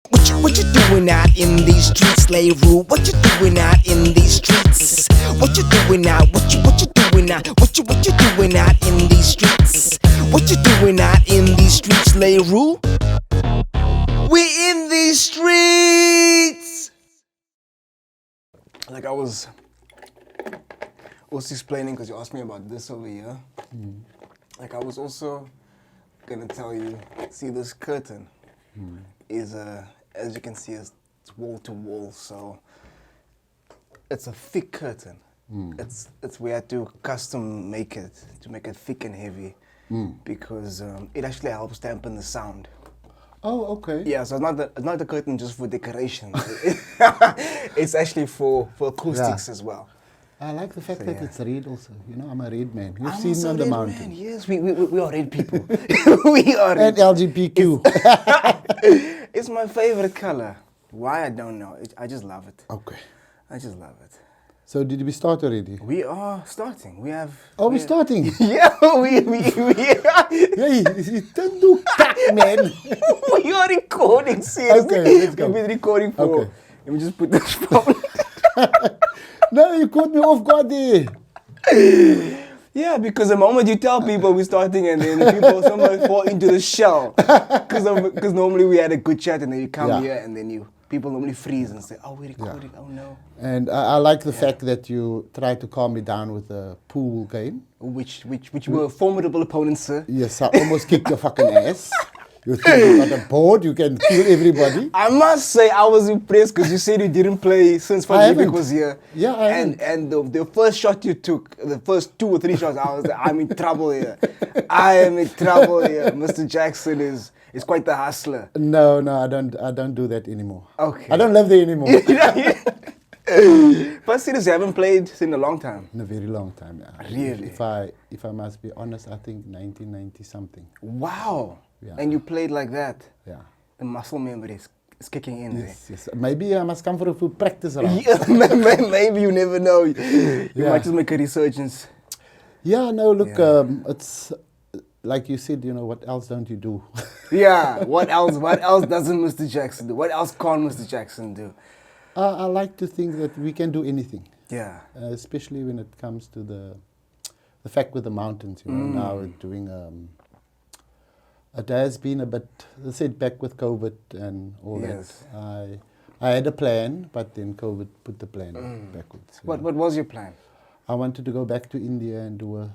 What you doing out in these streets, Leroy? What you doing out in these streets? What you doing out? What you doing out? What you doing out in these streets? What you doing out in these streets, Leroy? We in these streets. Like I was also explaining, because you asked me about this over here. Like I was also gonna tell you, see this curtain is as you can see, it's wall to wall, so it's a thick curtain. It's we had to custom make it to make it thick and heavy because it actually helps dampen the sound. Oh, okay. Yeah, so it's not the curtain just for decoration. It's actually for acoustics as well. I like the fact that it's red also. You know, I'm a red man. You've I'm seen me also on the red mountain. man. Yes, we are red people. We are red. And LGBTQ. It's my favorite color. Why, I don't know. I just love it. Okay. I just love it. So did we start already? We are starting. We have... Oh, we're starting? Yeah, we Hey, don't do that, man. we are recording, seriously. Okay, let's go. We've been recording for... Okay. Let me just put this phone... No, you caught me off guard there. Yeah, because the moment you tell people we're starting and then people sometimes fall into the shell. Because normally we had a good chat and then you come here and then people normally freeze and say, oh, we're recording, oh no. And I like the fact that you tried to calm me down with a pool game. Which were formidable opponents, sir. Yes, I almost kicked your fucking ass. You think you got a board, you can kill everybody. I must say I was impressed because you said you didn't play since Frederick was here. Yeah, I haven't. And the first shot you took, the first 2 or 3 shots, I was like, I'm in trouble here. I am in trouble here. Mr. Jackson is quite the hustler. No, I don't do that anymore. Okay. I don't live there anymore. But seriously, I haven't played in a long time. In a very long time, yeah. Really? If I must be honest, I think 1990 something. Wow. Yeah. And you played like that. Yeah. The muscle memory is kicking in there. Yes. Maybe I must come for a full practice round. Yeah, maybe you never know. You might just make a resurgence. Yeah, no, look, it's like you said, you know, what else don't you do? Yeah, what else doesn't Mr. Jackson do? What else can't Mr. Jackson do? I like to think that we can do anything. Yeah. Especially when it comes to the fact with the mountains, you know, now we're doing... it has been a bit a setback with COVID and all that. I had a plan, but then COVID put the plan backwards. What was your plan? I wanted to go back to India and do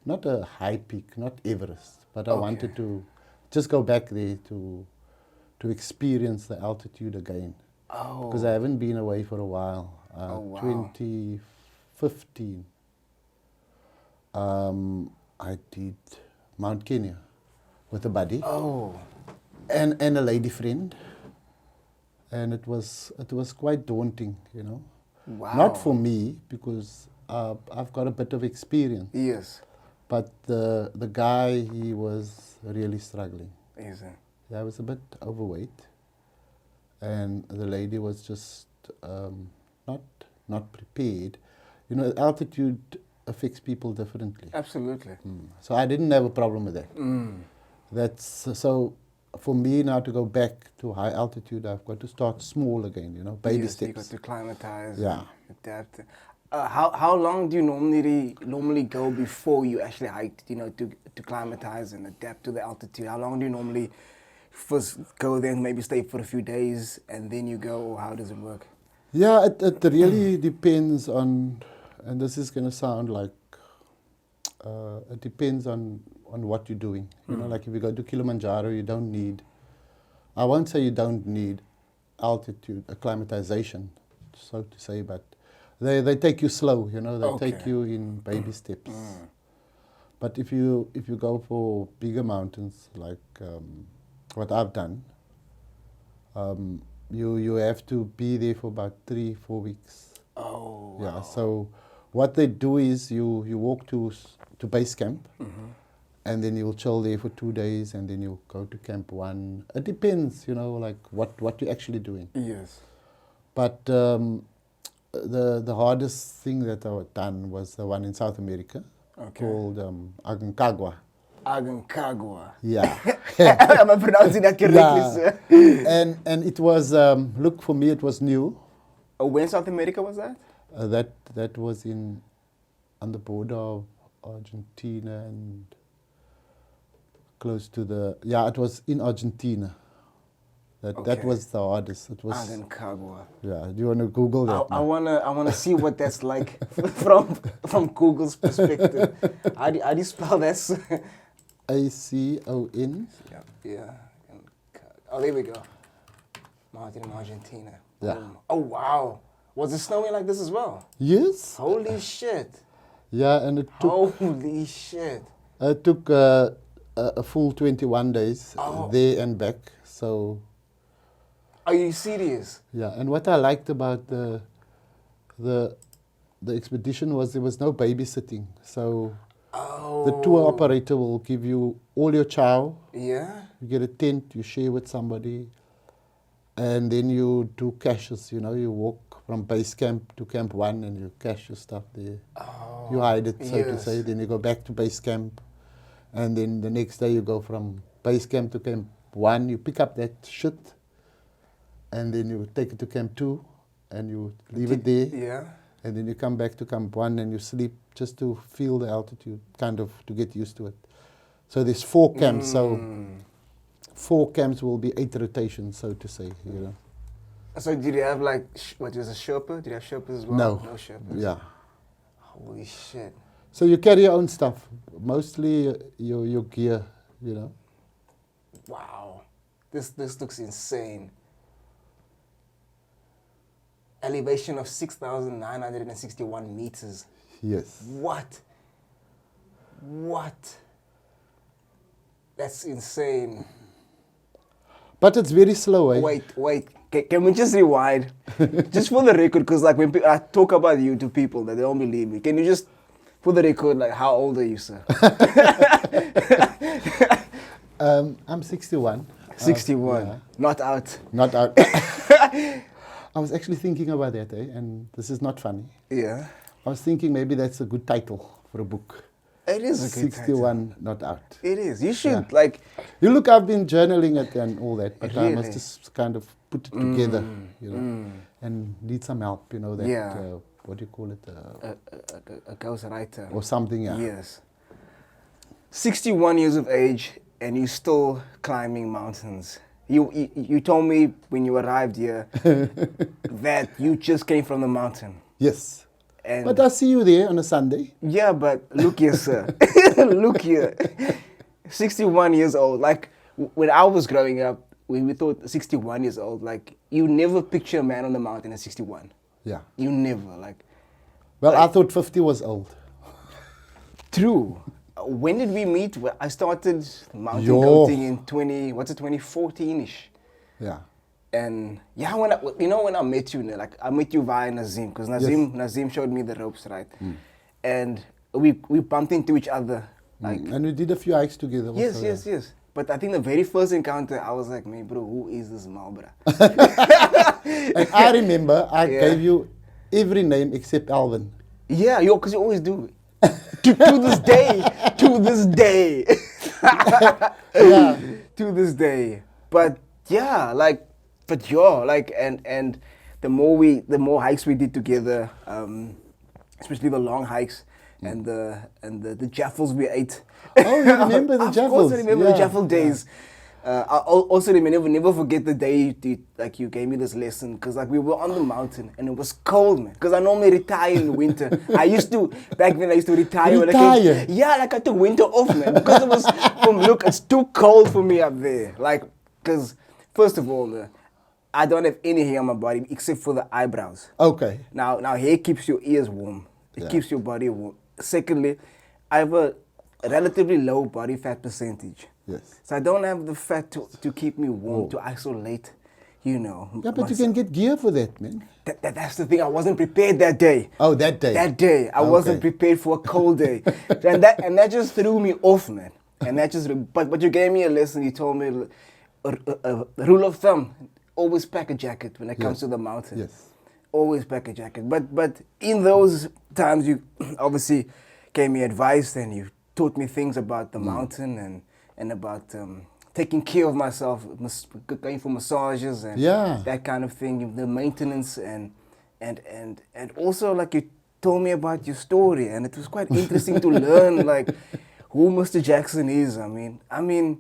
not a high peak, not Everest, but I wanted to just go back there to experience the altitude again. Oh. Because I haven't been away for a while. 2015, I did Mount Kenya with a buddy. Oh. And a lady friend. And it was quite daunting, you know. Wow. Not for me, because I've got a bit of experience. Yes. But the guy, he was really struggling. Is it? Yeah, I was a bit overweight. And the lady was just not prepared. You know, altitude affects people differently. Absolutely. So I didn't have a problem with that. That's so for me now to go back to high altitude, I've got to start small again, you know, baby steps. You got to climatize, adapt. How long do you normally go before you actually hike, you know, to climatize and adapt to the altitude? How long do you normally first go there and maybe stay for a few days and then you go, or how does it work? Yeah, it really depends on, and this is going to sound like, it depends on what you're doing. You know, like if you go to Kilimanjaro, you don't need, I won't say you don't need altitude, acclimatization, so to say, but they take you slow, you know, they take you in baby steps. But if you go for bigger mountains, like what I've done, you have to be there for about 3-4 weeks. Oh, yeah. Wow. So what they do is you walk to base camp, and then you'll chill there for 2 days, and then you go to camp 1. It depends, you know, like what you're actually doing. Yes. But the hardest thing that I've done was the one in South America, called Aconcagua. Aconcagua. Yeah. Am I pronouncing that correctly, sir? And it was, look, for me it was new. Oh, where in South America was that? That was on the border of Argentina and close to it was in Argentina. That was the hardest. It was Aconcagua. Yeah. Do you want to Google that? I wanna see what that's like from Google's perspective. How do you spell that? Acon. Yeah. Oh, there we go. Mountain in Argentina. Yeah. Boom. Oh wow. Was it snowing like this as well? Yes. Holy shit. Yeah, and it took Holy shit. It took a full 21 days Oh. there and back. So Are you serious? yeah, and what I liked about the expedition was there was no babysitting. So Oh. the tour operator will give you all your chow. Yeah? You get a tent, you share with somebody, and then you do caches. You walk from base camp to camp 1 and you cache your stuff there. Oh. You hide it, so to yes. say. Then you go back to base camp, and then the next day you go from base camp to camp 1. You pick up that shit, and then you take it to camp 2, and you leave it there. Yeah. And then you come back to camp 1 and you sleep just to feel the altitude, kind of to get used to it. So there's 4 camps, so 4 camps will be 8 rotations, so to say. So did you have like, what was a Sherpa? Did you have Sherpas as well? No. No Sherpas. Yeah. Holy shit. So you carry your own stuff, mostly your gear, Wow. This looks insane. Elevation of 6,961 meters. Yes. What? That's insane. But it's very slow, eh? Wait. Can we just rewind? Just for the record, because like when I talk about you to people that they don't believe me, can you just, for the record, like how old are you, sir? I'm 61. 61. Yeah. Not out. Not out. I was actually thinking about that, and this is not funny. Yeah. I was thinking maybe that's a good title for a book. It is a good 61, title. not out. It is. You should, Yeah. like... You look, I've been journaling it and all that, but I must Really? just kind of put it together, and need some help, that, Yeah. what do you call it? A ghostwriter. Or something, yeah. Yes. 61 years of age, and you're still climbing mountains. You told me when you arrived here that you just came from the mountain. Yes. And But I see you there on a Sunday. yeah, but look here, sir. Look here. 61 years old. Like, when I was growing up, when we thought 61 years old, like, you never picture a man on the mountain at 61. Yeah. You never, like... Well, I thought 50 was old. True. When did we meet? Well, I started mountain Yo. goating in 2014-ish. Yeah. And yeah, when I met you, like I met you via Nazim, because Nazim showed me the ropes, right? And we bumped into each other. Like, And we did a few hikes together. Also, yes. But I think the very first encounter, I was like, man, bro, who is this Malbra? And I remember I Yeah. gave you every name except Alvin. Yeah, because you always do. to this day. Yeah. To this day. But yeah, and the more hikes we did together, especially the long hikes and the jaffles we ate. Oh, you remember the Of course I jaffles? remember the Yeah, jaffle days. I also never forget the day you gave me this lesson, because like we were on the mountain and it was cold, man. Because I normally retire in the winter. Back then I used to retire. Retire? Like I took winter off, man, because it was look, it's too cold for me up there. Like, because first of all, I don't have any hair on my body except for the eyebrows. Okay. Now hair keeps your ears warm. It Yeah. keeps your body warm. Secondly, I have a relatively low body fat percentage. Yes. So I don't have the fat to keep me warm, to isolate, Yeah, but you myself. can get gear for that, man. That's the thing. I wasn't prepared that day. Oh, that day. That day, I wasn't Okay. prepared for a cold day, and that just threw me off, man. And that just, but you gave me a lesson. You told me a rule of thumb: always pack a jacket when it comes to the mountain. Yes. Always pack a jacket. But in those times, you obviously gave me advice, and you taught me things about the mountain and about taking care of myself, going for massages and Yeah. that kind of thing, the maintenance and also like you told me about your story, and it was quite interesting to learn like who Mr. Jackson is. I mean,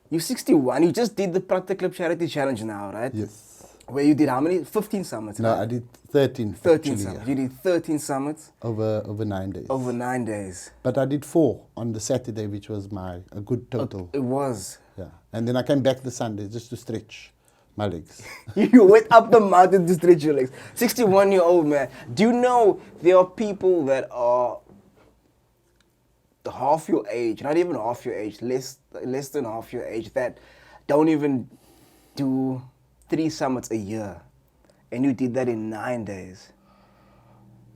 you're 61. You just did the Practiclub Charity Challenge now, right? Yes. Where you did how many? 15 summits. No, right? I did 13. 13 actually, summits. yeah. You did 13 summits Over 9 days. over 9 days. But I did 4 on the Saturday, which was a good total. It was. Yeah. And then I came back the Sunday just to stretch my legs. You went up the mountain to stretch your legs. 61-year-old man. Do you know there are people that are half your age, not even half your age, less than half your age, that don't even do 3 summits a year, and you did that in 9 days.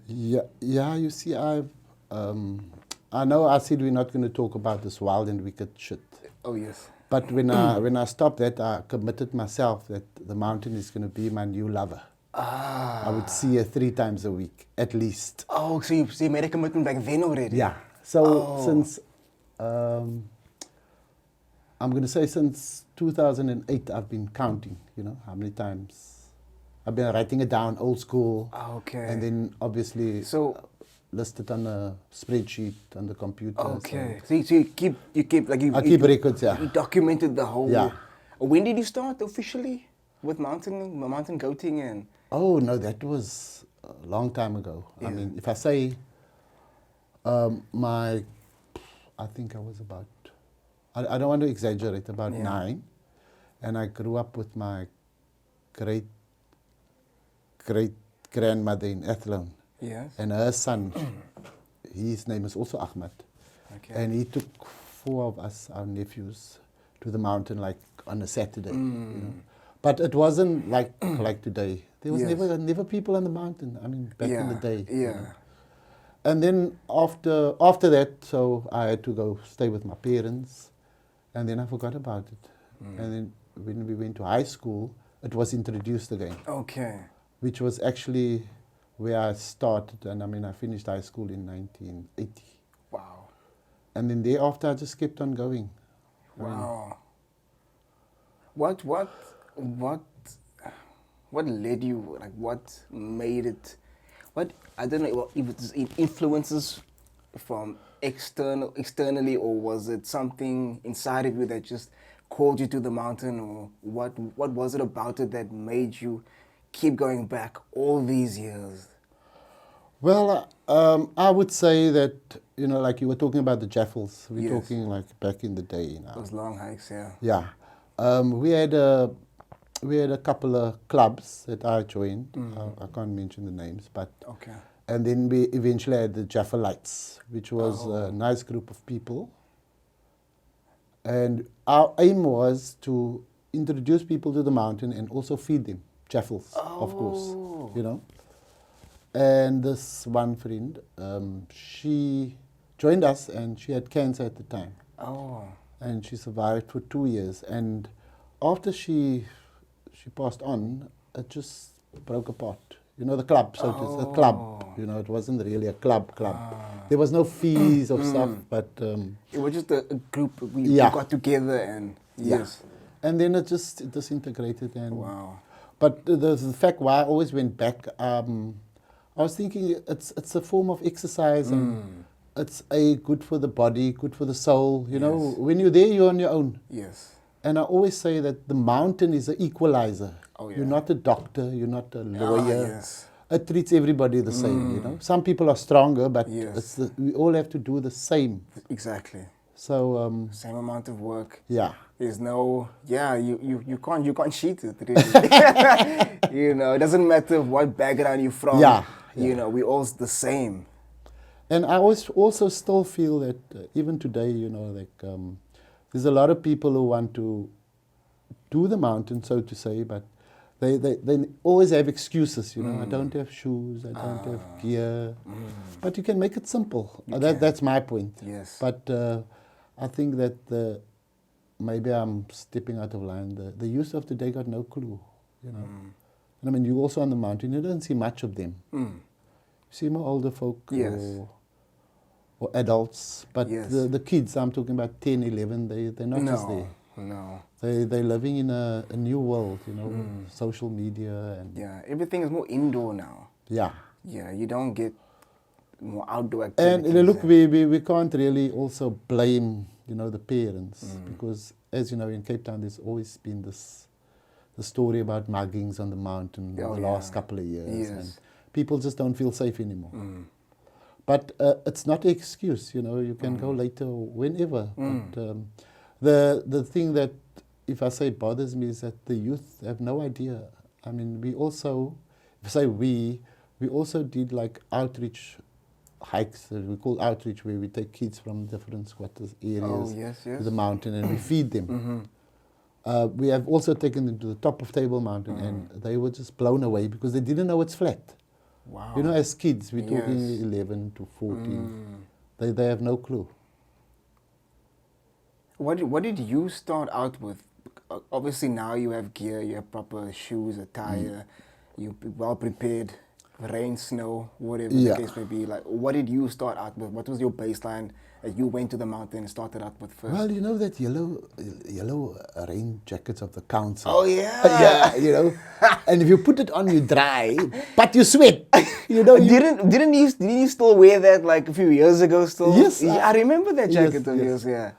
Yeah. You see, I know I said we're not going to talk about this wild and wicked shit. Oh yes. But when I stopped that, I committed myself that the mountain is going to be my new lover. I would see her 3 times a week, at least. Oh, so you made a commitment back then already? Yeah. So since, I'm going to say since 2008, I've been counting, how many times. I've been writing it down, old school. Okay. And then obviously listed on a spreadsheet on the computer. Okay. So you keep like I keep records, yeah. You documented the whole. Yeah. When did you start officially with mountain goating and? Oh no, that was a long time ago. Yeah. I mean, if I say I think I was about, I don't want to exaggerate, about 9, and I grew up with my great grandmother in Athlone. Yes. And her son, his name is also Achmat. Okay. And he took 4 of us, our nephews, to the mountain like on a Saturday. But it wasn't like today. There was never people on the mountain. I mean, back in the day. Yeah. And then after that, so I had to go stay with my parents, and then I forgot about it. And then when we went to high school, it was introduced again. Okay. Which was actually where I started, and I mean I finished high school in 1980. Wow. And then thereafter I just kept on going. Wow. What led you? Like, what made it? What, I don't know if it's influences from externally, or was it something inside of you that just called you to the mountain, or what was it about it that made you keep going back all these years? Well, I would say that, like you were talking about the jaffles. We're talking like back in the day now. Those long hikes, yeah. Yeah. We had a couple of clubs that I joined. I can't mention the names, but okay. And then we eventually had the Jaffalites, which was a nice group of people. And our aim was to introduce people to the mountain and also feed them jaffles, of course, And this one friend, she joined us, and she had cancer at the time. Oh. And she survived for 2 years. And after she passed on, it just broke apart. The club, so it's a club. It wasn't really a club. There was no fees or stuff, but it was just a group. We got together and yes. And then it just disintegrated. And wow. But the fact why I always went back, I was thinking it's a form of exercise, and it's good for the body, good for the soul. When you're there, you're on your own. Yes. And I always say that the mountain is an equalizer. Oh, yeah. You're not a doctor, you're not a lawyer. Yes. It treats everybody the same, Some people are stronger, but yes. we all have to do the same. Exactly. So same amount of work. Yeah. There's no you can't cheat it really. It doesn't matter what background you're from. Yeah. We're all the same. And I also still feel that even today, there's a lot of people who want to do the mountain, so to say, but they always have excuses, I don't have shoes, I don't have gear. But you can make it simple. That's my point. Yes. But I think that maybe I'm stepping out of line. The youth of today got no clue, And I mean, you also on the mountain, you don't see much of them. You see more older folk, yes. or adults. But Yes. the kids, I'm talking about 10, 11, they're not just there. No. They're living in a new world, you know, social media and Yeah, everything is more indoor now. yeah. Yeah, you don't get more outdoor And activities. you know, look, we can't really also blame, you know, the parents because, as you know, in Cape Town, there's always been the story about muggings on the mountain Oh, the yeah. last couple of years, Yes. and people just don't feel safe anymore. But it's not an excuse, you know. You can go later, whenever. But the thing that, if I say bothers me, is that the youth have no idea. I mean, we also, if I say we also did like outreach hikes that we call outreach, where we take kids from different squatters areas yes, to yes. the mountain and we feed them. We have also taken them to the top of Table Mountain, and they were just blown away because they didn't know it's flat. Wow. You know, as kids, we're talking Yes. 11 to 14. They have no clue. What did you start out with? Obviously now you have gear, you have proper shoes, attire, you're well prepared, rain, snow, whatever Yeah. the case may be. Like, what did you start out with? What was your baseline that you went to the mountain and started out with first? Well, you know that yellow rain jackets of the council. Oh, yeah. Yeah, you know. And if you put it on, you dry, but you sweat. You know. Didn't you still wear that like a few years ago still? Yes, Yeah, I remember that jacket of yes. yours, yeah.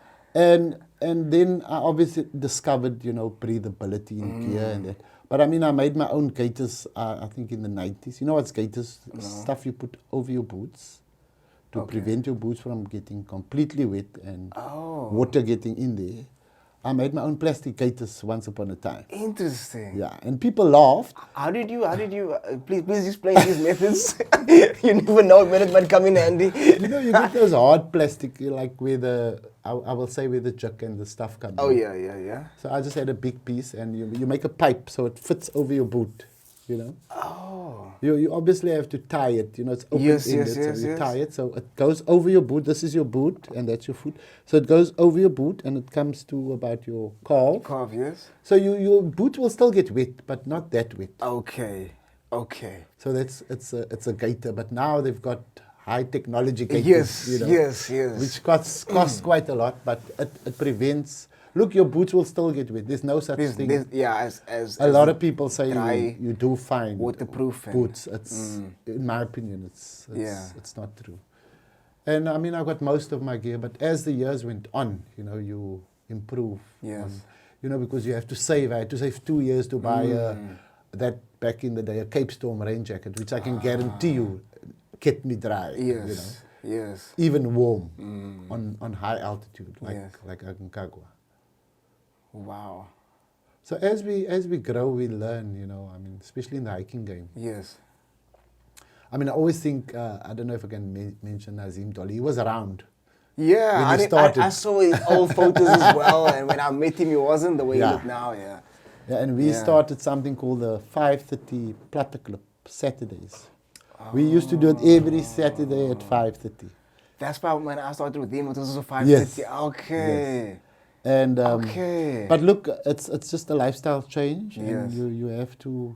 And then I obviously discovered, you know, breathability in gear and that. But I mean, I made my own gaiters, I think in the 90s. You know what's gaiters? No. Stuff you put over your boots to prevent your boots from getting completely wet and water getting in there. I made my own plastic gaiters once upon a time. Interesting. Yeah, and people laughed. How did you, please explain these methods. You never know when it might come in handy. You know, you get those hard plastic, like where I will say where the jack and the stuff come Oh, in. yeah. So I just had a big piece, and you make a pipe so it fits over your boot, you know. Oh. You obviously have to tie it, you know, it's open-ended, so you tie it, so it goes over your boot. This is your boot, and that's your foot. So it goes over your boot, and it comes to about your calf. Calf, yes. So your boot will still get wet, but not that wet. Okay. So it's a gaiter, but now they've got high technology gaiters, you know, yes. which costs quite a lot, but it prevents. Look, your boots will still get wet. There's no such thing. As A lot of people say dry, you do fine waterproof boots. It's in my opinion, it's not true. And I mean, I got most of my gear, but as the years went on, you know, you improve. Yes. You know, because you have to save. I had to save 2 years to buy that back in the day, a Cape Storm rain jacket, which I can guarantee you kept me dry. You know? Yes. Even warm on high altitude, like Aconcagua. Wow. So as we grow, we learn, you know, I mean, especially in the hiking game. Yes. I mean, I always think, I don't know if I can mention Nazim Dolly. He was around. Yeah, when he started. I saw his old photos as well, and when I met him, he wasn't the way he looked now, Yeah, and we started something called the 5:30 Platte Club, Saturdays. We used to do it every Saturday at 5:30. That's why when I started with him, it was also 5:30. Yes. Okay. Yes. And but look, it's just a lifestyle change, and you have to.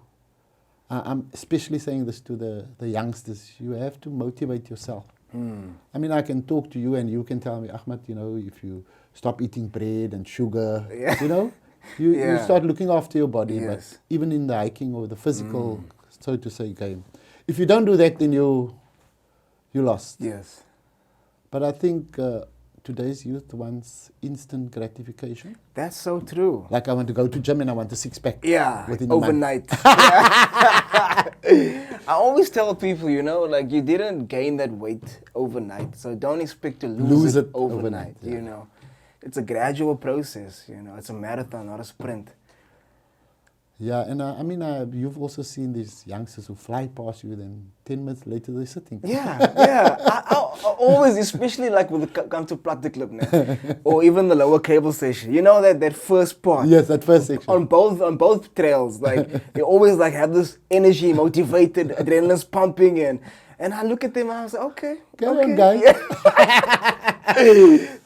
I'm especially saying this to the youngsters. You have to motivate yourself. I mean, I can talk to you, and you can tell me, Achmat, you know, if you stop eating bread and sugar, you know, you start looking after your body. But even in the hiking or the physical, so to say, game, if you don't do that, then you lost. Yes. But I think today's youth wants instant gratification. That's so true. Like I want to go to gym and I want a six-pack. Yeah, within overnight. I always tell people, you know, like you didn't gain that weight overnight, so don't expect to lose it overnight, you know. It's a gradual process, you know. It's a marathon, not a sprint. Yeah, and I mean, you've also seen these youngsters who fly past you, then 10 minutes later they're sitting. Yeah. I always, especially like when it comes to Platte Club now, or even the lower cable station. You know that first part. Yes, that first section. On both trails, like they always like have this energy, motivated, adrenaline's pumping, and I look at them and I was like, okay, Come on, guys. Yeah.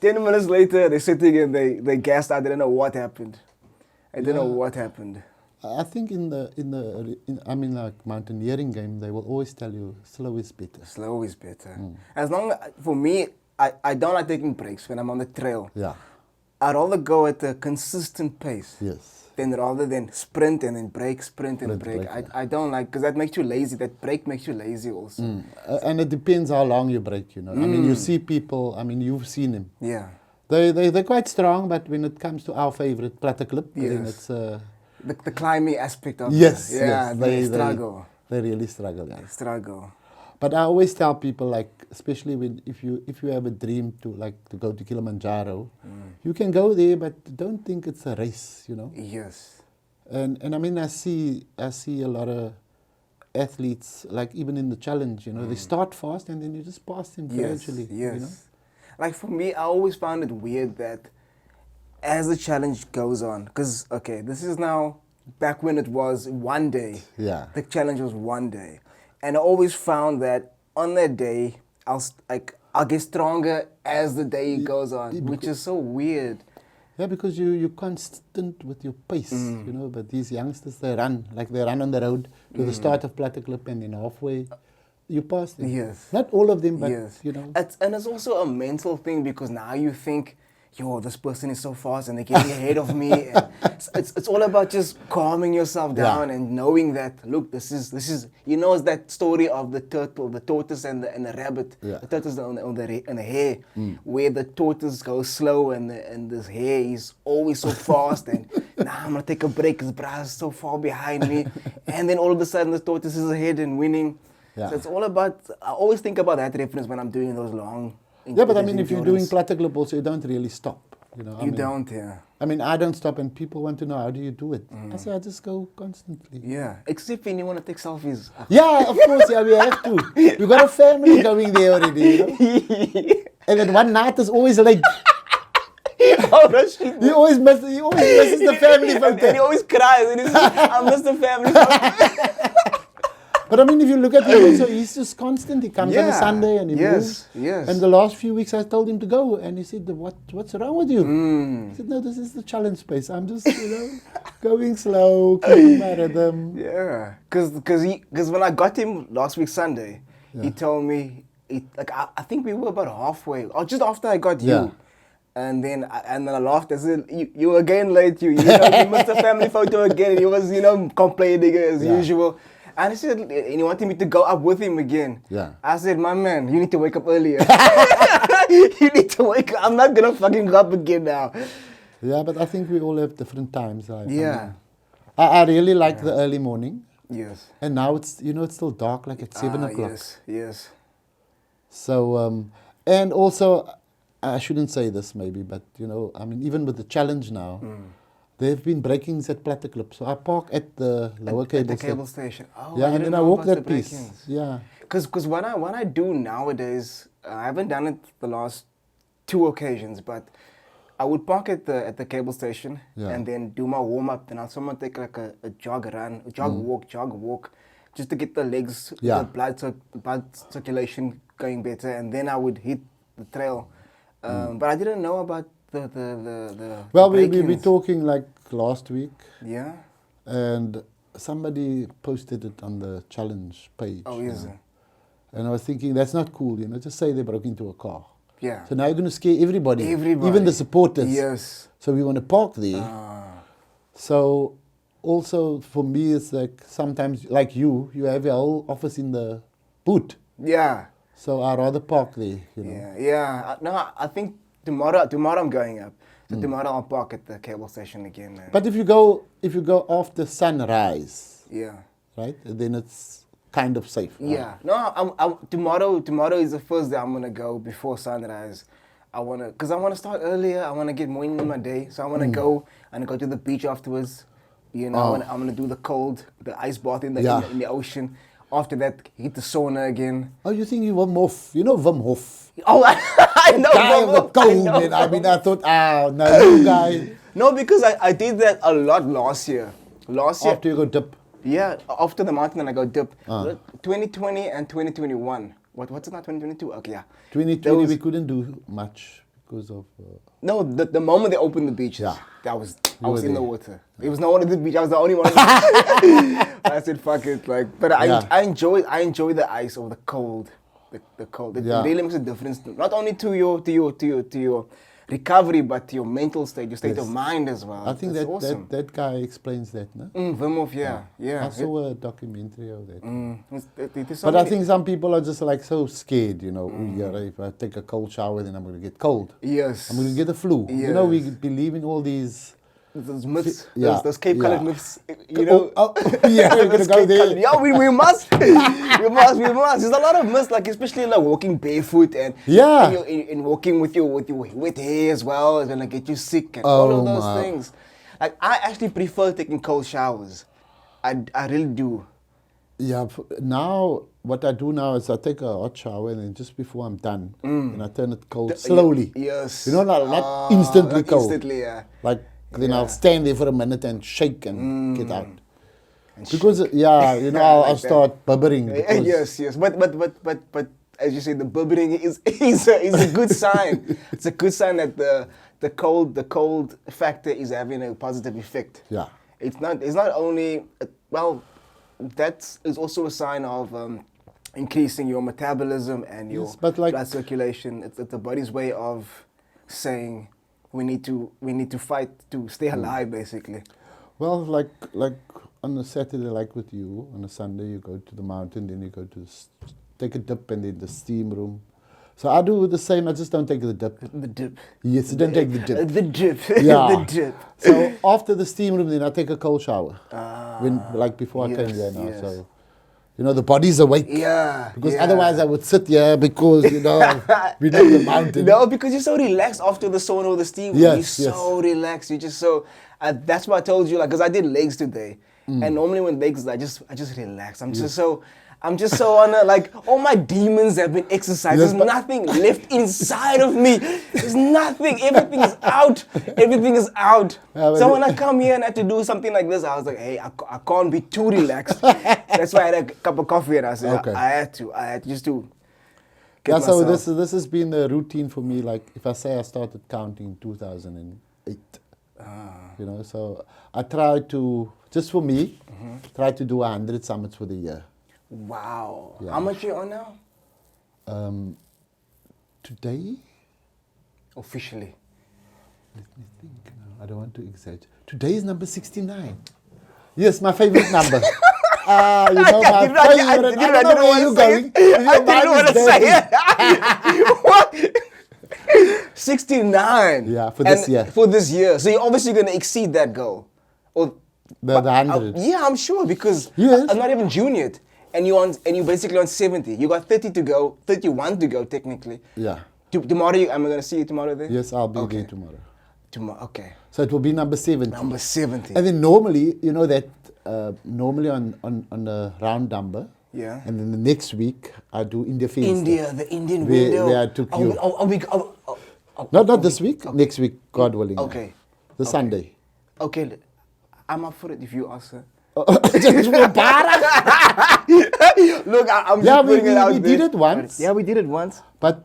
10 minutes later, they're sitting and they gassed out. They don't know what happened. I don't know what happened. I think in like mountaineering game, they will always tell you slow is better. Slow is better. As long, for me, I don't like taking breaks when I'm on the trail. Yeah. I'd rather go at a consistent pace. Yes. Then rather than sprint and then break, sprint and Sprint, break. break, I don't like, because that makes you lazy. That break makes you lazy also. And it depends how long you break, you know. I mean, you see people, I mean, you've seen them. Yeah. They're quite strong, but when it comes to our favorite platter clip, then Yes. it's... The climbing aspect of yes, it. Yeah, yes. they struggle. They really struggle, yeah. They struggle. But I always tell people, like, especially when if you have a dream to go to Kilimanjaro, you can go there, but don't think it's a race, you know. Yes. And I mean, I see a lot of athletes, like even in the challenge, you know, they start fast and then you just pass them gradually. Yes. You know? Like for me, I always found it weird that as the challenge goes on, because okay, this is now back when it was one day. Yeah. The challenge was one day, and I always found that on that day, I'll get stronger as the day goes on, which is so weird. Yeah, because you're constant with your pace, you know, but these youngsters, they run on the road to the start of Platter Clip and then halfway, you pass them. Yes. Not all of them, but, Yes. you know. And it's also a mental thing, because now you think, yo, this person is so fast and they're getting ahead of me. And it's all about just calming yourself down and knowing that, look, this is, you know, it's that story of the turtle, the tortoise and the rabbit. Yeah. The tortoise on the hare, where the tortoise goes slow and this hare is always so fast and now I'm gonna take a break because Braz is so far behind me. And then all of a sudden the tortoise is ahead and winning. Yeah. So it's all about, I always think about that reference when I'm doing those long. Yeah, but I mean, if you're doing endurance. Platter Clip also, you don't really stop. You know, I mean, don't, yeah. I mean, I don't stop, and people want to know, how do you do it? I say, I just go constantly. Yeah, except when you want to take selfies. Yeah, of course, yeah, we have to. We got a family going there already, you know? And then one night is always late. Oh, that's shit. He always misses the family photo. And he always cries. And he's like, I miss the family photo. But I mean, if you look at him also, he's just constant. He comes on a Yeah. Sunday and he moves. Yes. And the last few weeks I told him to go. And he said, what's wrong with you? He said, no, this is the challenge space. I'm just, you know, going slow, keeping my rhythm. Yeah. Because when I got him last week Sunday, he told me, I think we were about halfway, or just after I got Yeah. you. And then I laughed. I said, you were again late. You missed the family photo again. He was, complaining as usual. And he said, and he wanted me to go up with him again. Yeah. I said, my man, you need to wake up earlier. You need to wake up. I'm not going to fucking go up again now. Yeah, but I think we all have different times. Yeah. I really like the early morning. Yes. And now it's, it's still dark, like at 7 o'clock. Yes. So, and also, I shouldn't say this maybe, but, I mean, even with the challenge now, there have been breakings at Platter Clip. So I park at the lower cable station. Oh, yeah, I and didn't then I know walk about that the piece. break-ins. Yeah. Because what I do nowadays, I haven't done it the last 2 occasions, but I would park at the cable station and then do my warm up. Then I'll someone take like a jog walk, just to get the legs, the blood circulation going better, and then I would hit the trail. But I didn't know about the Well, the we were break-ins. talking like last week, Yeah. and somebody posted it on the challenge page. Oh, yes. And I was thinking, that's not cool, just say they broke into a car. Yeah. So now you're going to scare everybody, even the supporters. Yes. So we want to park there. So also for me, it's like sometimes, like you have your whole office in the boot. Yeah. So I'd rather park there, Yeah. No, I think tomorrow I'm going up. So tomorrow I'll park at the cable station again. But if you go after sunrise, Yeah. right, then it's kind of safe. Right? Yeah. No, I'm tomorrow is the first day I'm gonna go before sunrise. Because I wanna start earlier. I wanna get more in my day. So I wanna go to the beach afterwards. I'm gonna do the ice bath in the ocean. After that, hit the sauna again. Oh, you think you Wim Hof? You know Wim Hof? Oh, I know. Guy of the Wim Hof. cold, man. I mean, I thought, no, you guy. No, because I did that a lot last year. After you go dip. Yeah, after the mountain, then I go dip. 2020 and 2021. What's it now? 2022? Okay, yeah. 2020, we couldn't do much because of... No, the moment they opened the beach, I was were in the there. water. There was no one at the beach. I was the only one. I said, "Fuck it!" But I enjoy the ice or the cold. the cold. It Yeah. really makes a difference, not only to your recovery, but to your mental state, your state of mind as well. I think That's that, awesome. that guy explains that, no? Wim Hof, yeah. I saw a documentary of that. There's so But I many- think some people are just like so scared, you know. Yeah, if I take a cold shower, then I'm going to get cold. Yes. I'm going to get the flu. You know, we Yes. believe in all these. Those myths, Yeah, those Cape-colored yeah. myths, you know. Yeah, we're going to go there. Yeah, we must. we must. There's a lot of myths, like especially like walking barefoot and Yeah. and walking with your wet hair as well is gonna get you sick and all of those things. Like I actually prefer taking cold showers. I really do. Yeah, now what I do now is I take a hot shower and then just before I'm done, and I turn it cold slowly. Yes. You know, not instantly not cold. Instantly, yeah. Like then I'll stand there for a minute and shake and get out. And Because you know, I'll Like start bubbling. because- yes. But as you say, the bubbling is a good sign. It's a good sign that the cold factor is having a positive effect. Yeah. It's not only that is also a sign of increasing your metabolism and your Yes, but like- blood circulation. It's the body's way of saying we need to fight to stay alive, basically. Well, like on a Saturday, like with you, on a Sunday you go to the mountain, then you go to take a dip and then the steam room. So I do the same, I just don't take the dip. The dip. Yes, you don't take the dip. The dip. Yeah. The dip. So after the steam room, then I take a cold shower. Like before I came yes, here now. yes. So, you know, the body's awake. Yeah. Because yeah. otherwise I would sit here because, you know, we know the mountain. No, because you're so relaxed after the sauna or the steam. Yes, You're so relaxed. You're just so. That's why I told you, like, because I did legs today, and normally when legs, I just relax. I'm just so on a, like, all my demons have been exercised. Yes, There's nothing left inside of me. There's nothing. Everything is out. Everything is out. Yeah, but So when I come here and I had to do something like this, I was like, hey, I can't be too relaxed. That's why I had a cup of coffee and I said, Okay. I had to just to get Yeah, so myself. this has been a routine for me. Like if I say I started counting in 2008, you know, so I try to, just for me, try to do 100 summits for the year. Wow. Yeah. How much are you on now? Today, Officially. let me think now, I don't want to exaggerate. Today is number 69. Yes, my favorite number. You know, my favorite. I don't know where you're going. I didn't want to say it. What? 69. Yeah, for this year. For this year. So you're obviously going to exceed that goal. Or The 100. yeah, I'm sure because Yes. I'm not even June yet. And you're basically on 70. You got 30 to go, 31 to go technically. Yeah. Tomorrow, am I going to see you tomorrow there? Yes, I'll be Okay. there tomorrow. Tomorrow, okay. So it will be number 70. Number 70. And then normally, you know that normally on a round number. Yeah. And then the next week I do India Fiesta. India, the Indian Where- window. where I took you. Not this week. Next week, God willing. Okay. The Sunday. Okay, I'm up for it if you ask her. Just for para. Look, I'm Yeah, just putting it out we there. did it once. Yeah, we did it once. But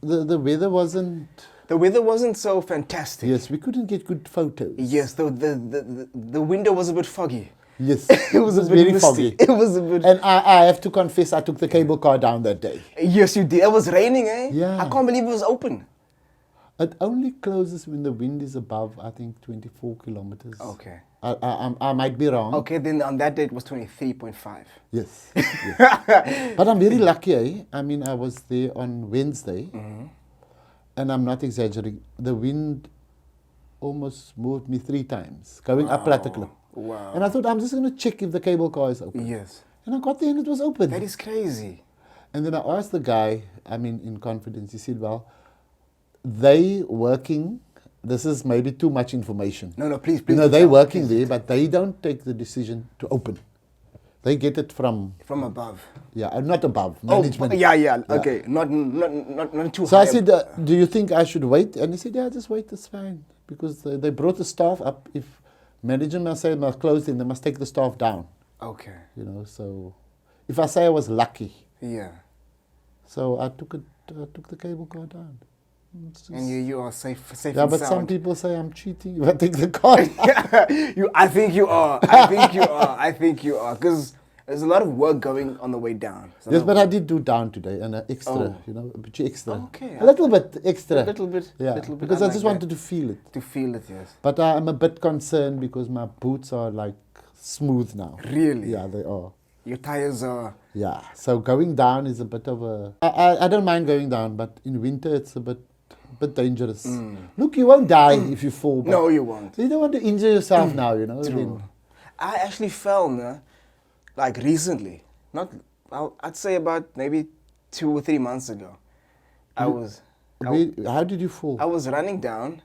the weather wasn't. The weather wasn't so fantastic. Yes, we couldn't get good photos. Yes, the window was a bit foggy. Yes, It was a bit very misty. foggy. It was a bit. And I have to confess, I took the cable car down that day. Yes, you did. It was raining, eh? Yeah. I can't believe it was open. It only closes when the wind is above, I think, 24 kilometers. Okay. I might be wrong. Okay, then on that day it was 23.5. Yes. Yes. But I'm very lucky, eh? I mean, I was there on Wednesday, and I'm not exaggerating. The wind almost moved me 3 times, going up Platteklip. Wow. And I thought, I'm just going to check if the cable car is open. Yes. And I got there and it was open. That is crazy. And then I asked the guy, I mean, in confidence, he said, well, they working, this is maybe too much information. No, please. You know, do they tell. working there, but they don't take the decision to open. They get it from, From above. yeah, not above, management. Oh, yeah. Okay. Not too So high. I said, do you think I should wait? And he said, yeah, just wait, it's fine. Because they brought the staff up. If management must say must close, then they must take the staff down. Okay. You know, so if I say I was lucky, Yeah. so I took the cable car down. It's just- And you are safe yeah, and but some sound. people say I'm cheating if I take the car down. I think you are. I think you are. Because there's a lot of work going on the way down. Yes, but I did do down today and an extra, Oh. you know, a bit extra. Okay. A little bit extra. A little bit. Yeah, Little bit. because I like just that. wanted to feel it. To feel it, yes. But I'm a bit concerned because my boots are like smooth now. Really? Yeah, they are. Your tires are. Yeah, so going down is a bit of a... I don't mind going down, but in winter it's a bit dangerous. Look, you won't die if you fall. But No, you won't. you don't want to injure yourself now, you know. I True. mean, I actually fell, like recently. I'd say about maybe 2 or 3 months ago. I was how did you fall? I was running down.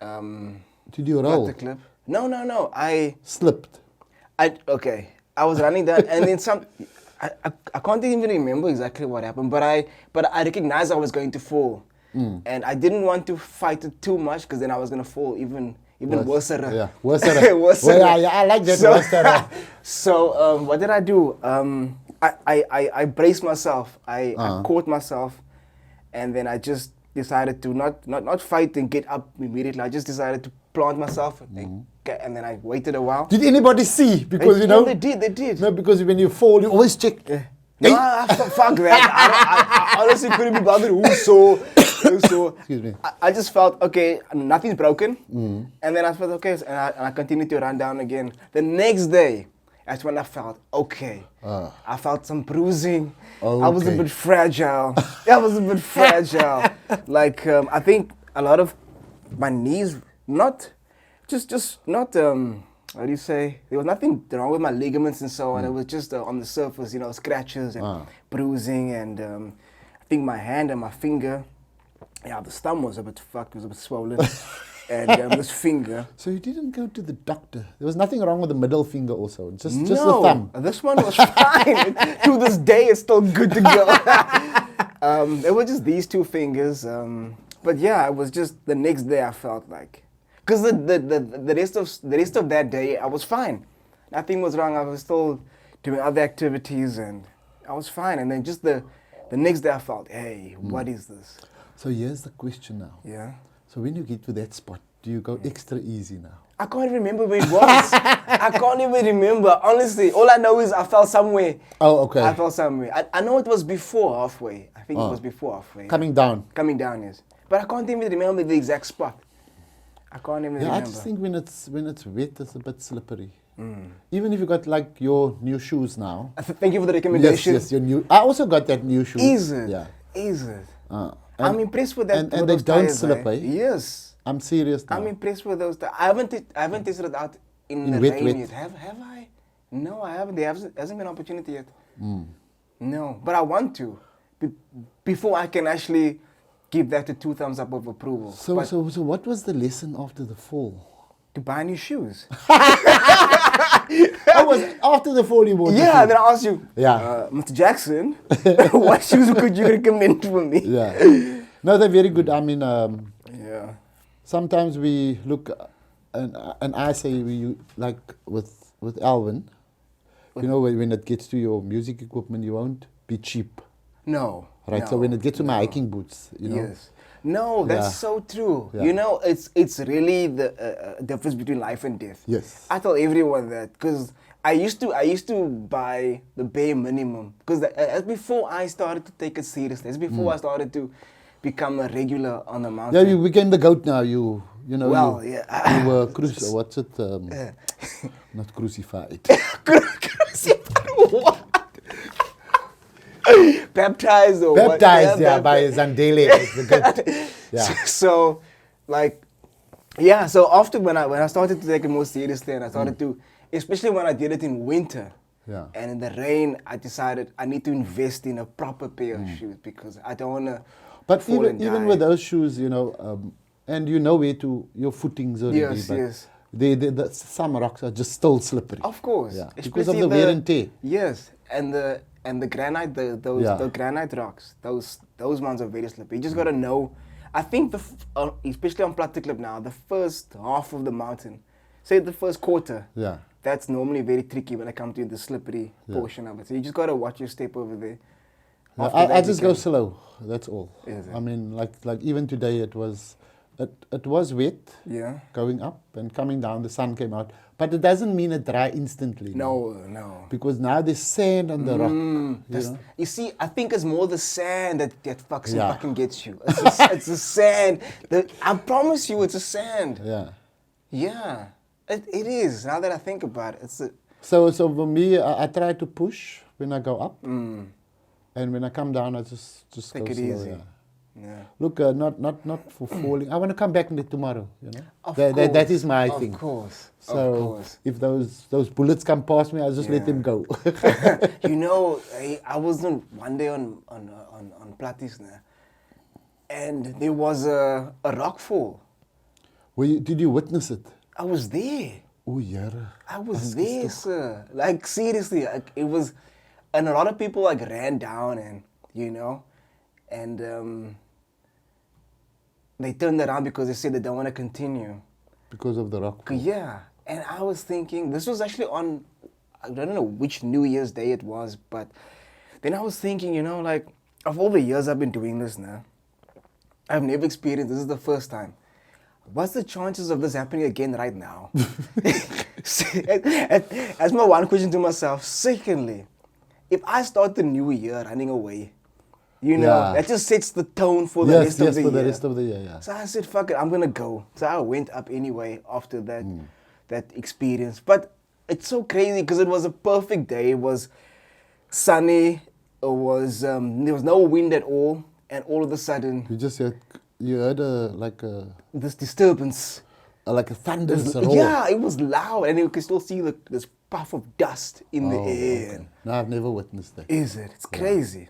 Did you Got roll? the clip. No. I Slipped. okay. I was running down, and then some. I can't even remember exactly what happened, but I recognized I was going to fall, and I didn't want to fight it too much because then I was gonna fall even worse. Yeah, worse. Worse. Well, yeah, I like that. So, worse. so what did I do? I braced myself. I caught myself, and then I just decided to not fight and get up immediately. I just decided to plant myself, and then I waited a while. Did anybody see? Because you know they did. No, because when you fall, you always check. No, fuck that. I honestly couldn't be bothered who saw. Excuse me. I just felt, okay, nothing's broken. And then I felt, okay, and I continued to run down again. The next day, that's when I felt, okay. I felt some bruising. I was a Okay. bit fragile. Like, I think a lot of my knees, not, how do you say? There was nothing wrong with my ligaments and so on. It was just on the surface, you know, scratches and bruising, and I think my hand and my finger, the thumb was a bit fucked, it was a bit swollen, and this finger. So you didn't go to the doctor. There was nothing wrong with the middle finger also. Just the No, thumb. this one was fine. To this day, it's still good to go. It was just these two fingers. But yeah, it was just the next day I felt like, because the rest of that day I was fine. Nothing was wrong. I was still doing other activities and I was fine. And then just the next day I felt, hey, what is this? So here's the question now. Yeah. So when you get to that spot, do you go extra easy now? I can't remember where it was. I can't even remember. Honestly, all I know is I fell somewhere. Oh, okay. I fell somewhere. I know it was before halfway. I think it was before halfway. Coming down. Coming down, yes. But I can't even remember the exact spot. I can't even Yeah, remember. I just think when it's wet, it's a bit slippery. Even if you got like your new shoes now. Thank you for the recommendation. Yes, your new. I also got that new shoe. Is it? Yeah. Is it? And- I'm impressed with that. and with they those don't tires, slip, eh? Yes. I'm serious now. I'm impressed with those. I haven't tested it out in the wet, rain wet. yet. Have I? No, I haven't. There hasn't been an opportunity yet. No, but I want to. Before I can actually give that a 2 thumbs up of approval. So what was the lesson after the fall? To buy new shoes. Oh, was after the fall you bought the Yeah, shoes? then I asked you, Yeah. Mr. Jackson, what shoes could you recommend for me? Yeah. No, they're very good. I mean, Yeah. sometimes we look, and I say like with Alvin, you know, when it gets to your music equipment, you won't be cheap, No. right? no, So when it gets to my hiking boots, you know, Yes. No, that's Yeah. so true. Yeah. You know, it's really the difference between life and death. Yes. I tell everyone that because I used to buy the bare minimum because as before I started to take it seriously. As before I started to become a regular on the mountain. Yeah, you became the goat now. You know. Well, you, yeah. You were what's it? Not crucified. What? Baptized or what? Baptized, yeah, by Zandele, the goat. Yeah. So, like, yeah. So after when I started to take it more seriously, and I started to, especially when I did it in winter, Yeah. and in the rain, I decided I need to invest in a proper pair of shoes because I don't want to. But fall and even die. with those shoes, you know, and you know where to your footings already. Yes, but yes. Some rocks are just still slippery. Of course, Yeah, because especially of the wear and tear. Yes, and the granite, the granite rocks, those ones are very slippery. You just gotta know. I think especially on Platte Clip now, the first half of the mountain, say the first quarter. Yeah. That's normally very tricky when it comes to the slippery portion of it. So you just gotta watch your step over there. Yeah, After I that, just you go can- slow. That's all. Is it? I mean, like even today, it was it was wet Yeah. going up, and coming down the sun came out. But it doesn't mean it dry instantly. No. Because now there's sand on the rock. You know? You see, I think it's more the sand that Yeah. fucking gets you. It's the sand. I promise you, it's a sand. Yeah. Yeah, it is. Now that I think about it, So for me, I try to push when I go up, and when I come down, I just take go it slow. easy. Yeah. Yeah. Look, not for falling. I want to come back tomorrow. You know, Of that course, is my thing. Of course. So of course. if those bullets come past me, I'll just let Yeah. them go. You know, I was one day on Platis now, and there was a rock fall. Did you witness it? I was there. Oh yeah. I was there, sir. Like seriously, like, it was, and a lot of people like ran down, and you know, and they turned around because they said they don't want to continue. Because of the rock. Yeah, and I was thinking, this was actually on, I don't know which New Year's Day it was, but then I was thinking, you know, like, of all the years I've been doing this now, I've never experienced, this is the first time. What's the chances of this happening again right now? That's my one question to myself. Secondly, if I start the new year running away, you know, Yeah. that just sets the tone for the rest of the year. the rest of the year, yeah. So I said, fuck it, I'm gonna go. So I went up anyway after that experience. But it's so crazy because it was a perfect day. It was sunny. It was there was no wind at all, and all of a sudden You heard this disturbance. like a thunderous roar. Yeah, it was loud, and you could still see this puff of dust in the air. Okay. No, I've never witnessed that. Is it? It's crazy.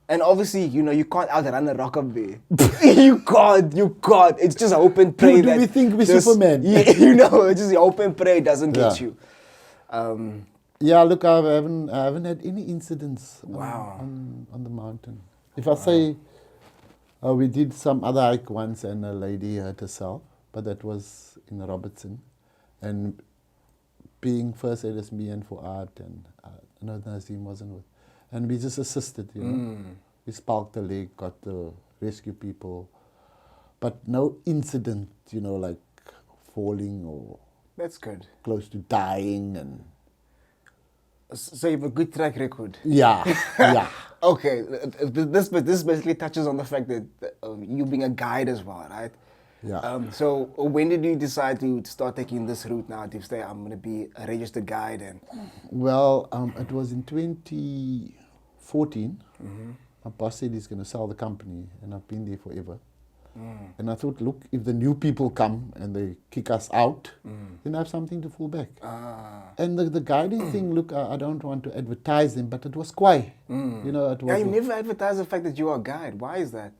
And obviously, you know, you can't outrun a rock up there. you can't. It's just open prey. Do we think we're Superman? Yeah, you know, it's just open prey doesn't get you. Yeah, look, I haven't had any incidents Wow. on the mountain. If I say we did some other hike once and a lady hurt herself, but that was in Robertson. And being first aid as me and for art, and no, Nazim wasn't with. And we just assisted, you know. We spalked the leg, got the rescue people. But no incident, you know, like falling or That's good. close to dying and... So you have a good track record. Yeah, yeah. Okay, this basically touches on the fact that you being a guide as well, right? Yeah. So when did you decide to start taking this route now to say I'm going to be a registered guide? And Well, it was in 2014. My boss said he's going to sell the company, and I've been there forever. And I thought, look, if the new people come and they kick us out, then I have something to fall back. And the guiding thing, look, I don't want to advertise them, but it was quiet. You know, it was. yeah, you never advertise the fact that you are a guide. Why is that?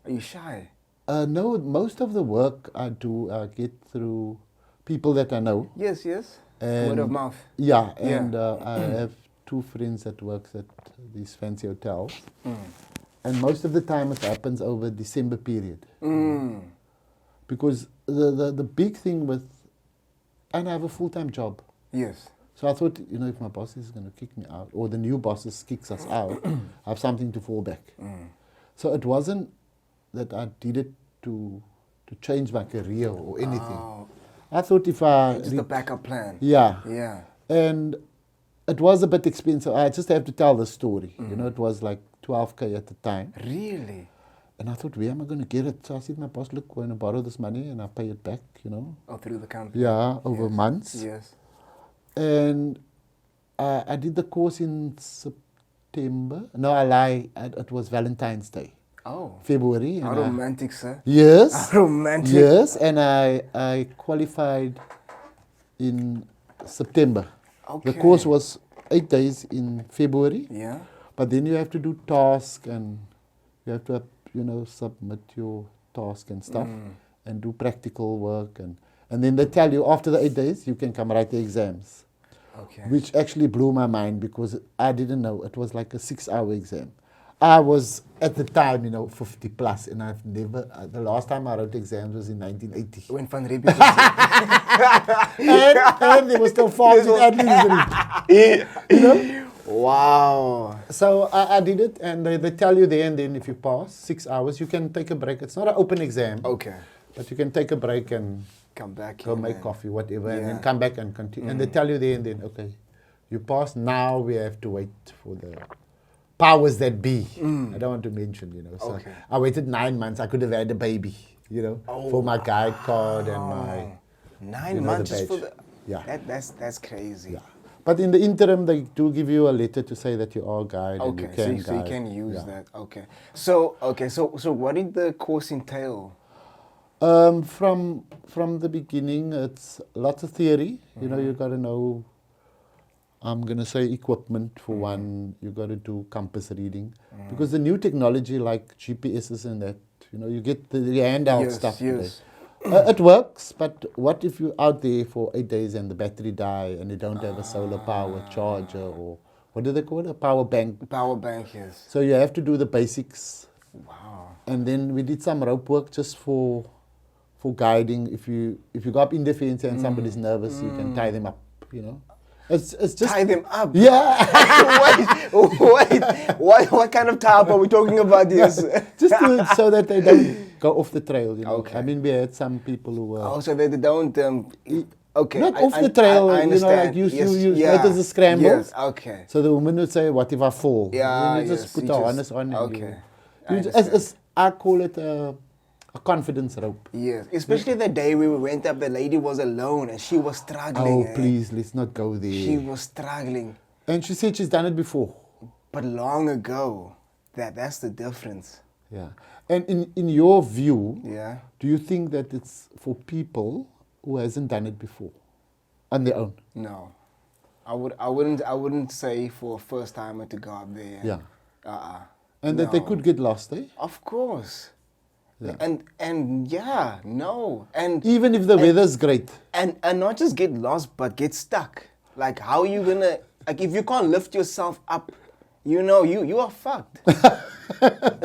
Are you shy? No, most of the work I do, I get through people that I know. Yes. And Word of mouth. Yeah, and I have two friends that works at these fancy hotels. And most of the time it happens over December period. Because the big thing with, and I have a full-time job. Yes. So I thought, you know, if my boss is going to kick me out, or the new bosses kicks us out, I have something to fall back. So it wasn't that I did it to change my career or anything. I thought if I... Just a backup plan. Yeah. Yeah. And it was a bit expensive. I just have to tell the story. You know, it was like 12K at the time. Really? And I thought, where am I going to get it? So I said to my boss, look, I'm going to borrow this money and I pay it back, you know. Oh, through the company. Yeah, over months. Yes. And I did the course in September. No, I lie. It was Valentine's Day. Oh. February. How romantic, sir. Yes. How romantic. Yes, and I qualified in September. Okay. The course was 8 days in February. Yeah. But then you have to do tasks and you have to, you know, submit your task and stuff and do practical work. And then they tell you after the 8 days, you can come write the exams. Okay. Which actually blew my mind because I didn't know. It was like a 6-hour exam. I was, at the time, you know, 50 plus, and I've never, the last time I wrote exams was in 1980. When Van Riebeek was and they were still farming at least. You know? Wow. So I did it, and they tell you there and then if you pass 6 hours, you can take a break. It's not an open exam. Okay. But you can take a break and Come back. go in make and- coffee, whatever, and then Yeah. come back and continue. And they tell you there and then, okay, you passed, now we have to wait for the powers that be. I don't want to mention, you know. So Okay. I waited 9 months. I could have had a baby, you know, for my guide card and my... 9 you know, months the just for badge. the. Yeah. That's crazy. Yeah. But in the interim, they do give you a letter to say that you are a guide and you Okay, can so you guide. can use Yeah. that. Okay. So what did the course entail? From the beginning, it's lots of theory. You know, you got to know, I'm going to say equipment for one. You got to do compass reading. Because the new technology like GPSs and that, you know, you get the handheld Yes, stuff yes. today. It works, but what if you're out there for 8 days and the battery die and you don't have a solar power charger or what do they call it? A power bank. Power bank, yes. So you have to do the basics. Wow. And then we did some rope work just for guiding. If you go up in the fence and somebody's nervous, you can tie them up, you know. It's just Tie them up. Yeah. wait. What kind of tie up are we talking about here? so that they don't go off the trail, you know. Okay. I mean, we had some people who were Oh, so they don't. Okay. not off the trail, I you know, like understand. you Yes, notice the scrambles. Yes. Okay. So the woman would say, "What if I fall?" Yeah, And you just yes, put you the just- harness on. And okay. I You, understand. I call it a confidence rope. Yes. Especially the day we went up, the lady was alone and she was struggling. Oh, please, let's not go there. She was struggling, And she said she's done it before. but long ago. That's the difference. Yeah. And in your view, Yeah. do you think that it's for people who hasn't done it before on their own? No, I wouldn't say for a first timer to go up there. Yeah. And that they No. could get lost, eh? Of course. Yeah. And yeah, no. And Even if the weather's great. and not just get lost, but get stuck. Like how you gonna like if you can't lift yourself up, you know, you are fucked.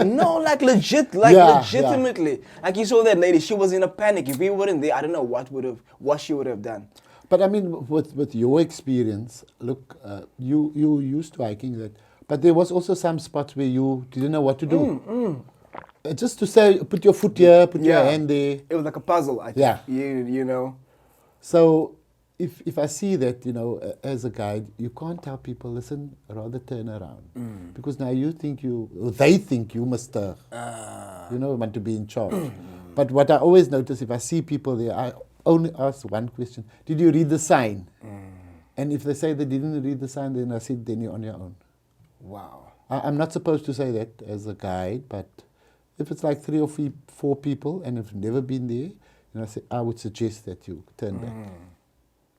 No, like legit, like Yeah, legitimately. Like you saw that lady, she was in a panic. If we weren't there, I don't know what she would have done. But I mean, with your experience, look, you used to hiking that, but there was also some spots where you didn't know what to do. Just to say, put your foot here, put your hand there. It was like a puzzle, I think. Yeah. You know. So if I see that, you know, as a guide, you can't tell people, listen, rather turn around. Because now they think you must, you know, want to be in charge. But what I always notice, if I see people there, I only ask one question. Did you read the sign? And if they say they didn't read the sign, then I said, then you're on your own. Wow. I'm not supposed to say that as a guide, but if it's like 3 or 4 people and have never been there, you know, I would suggest that you turn back.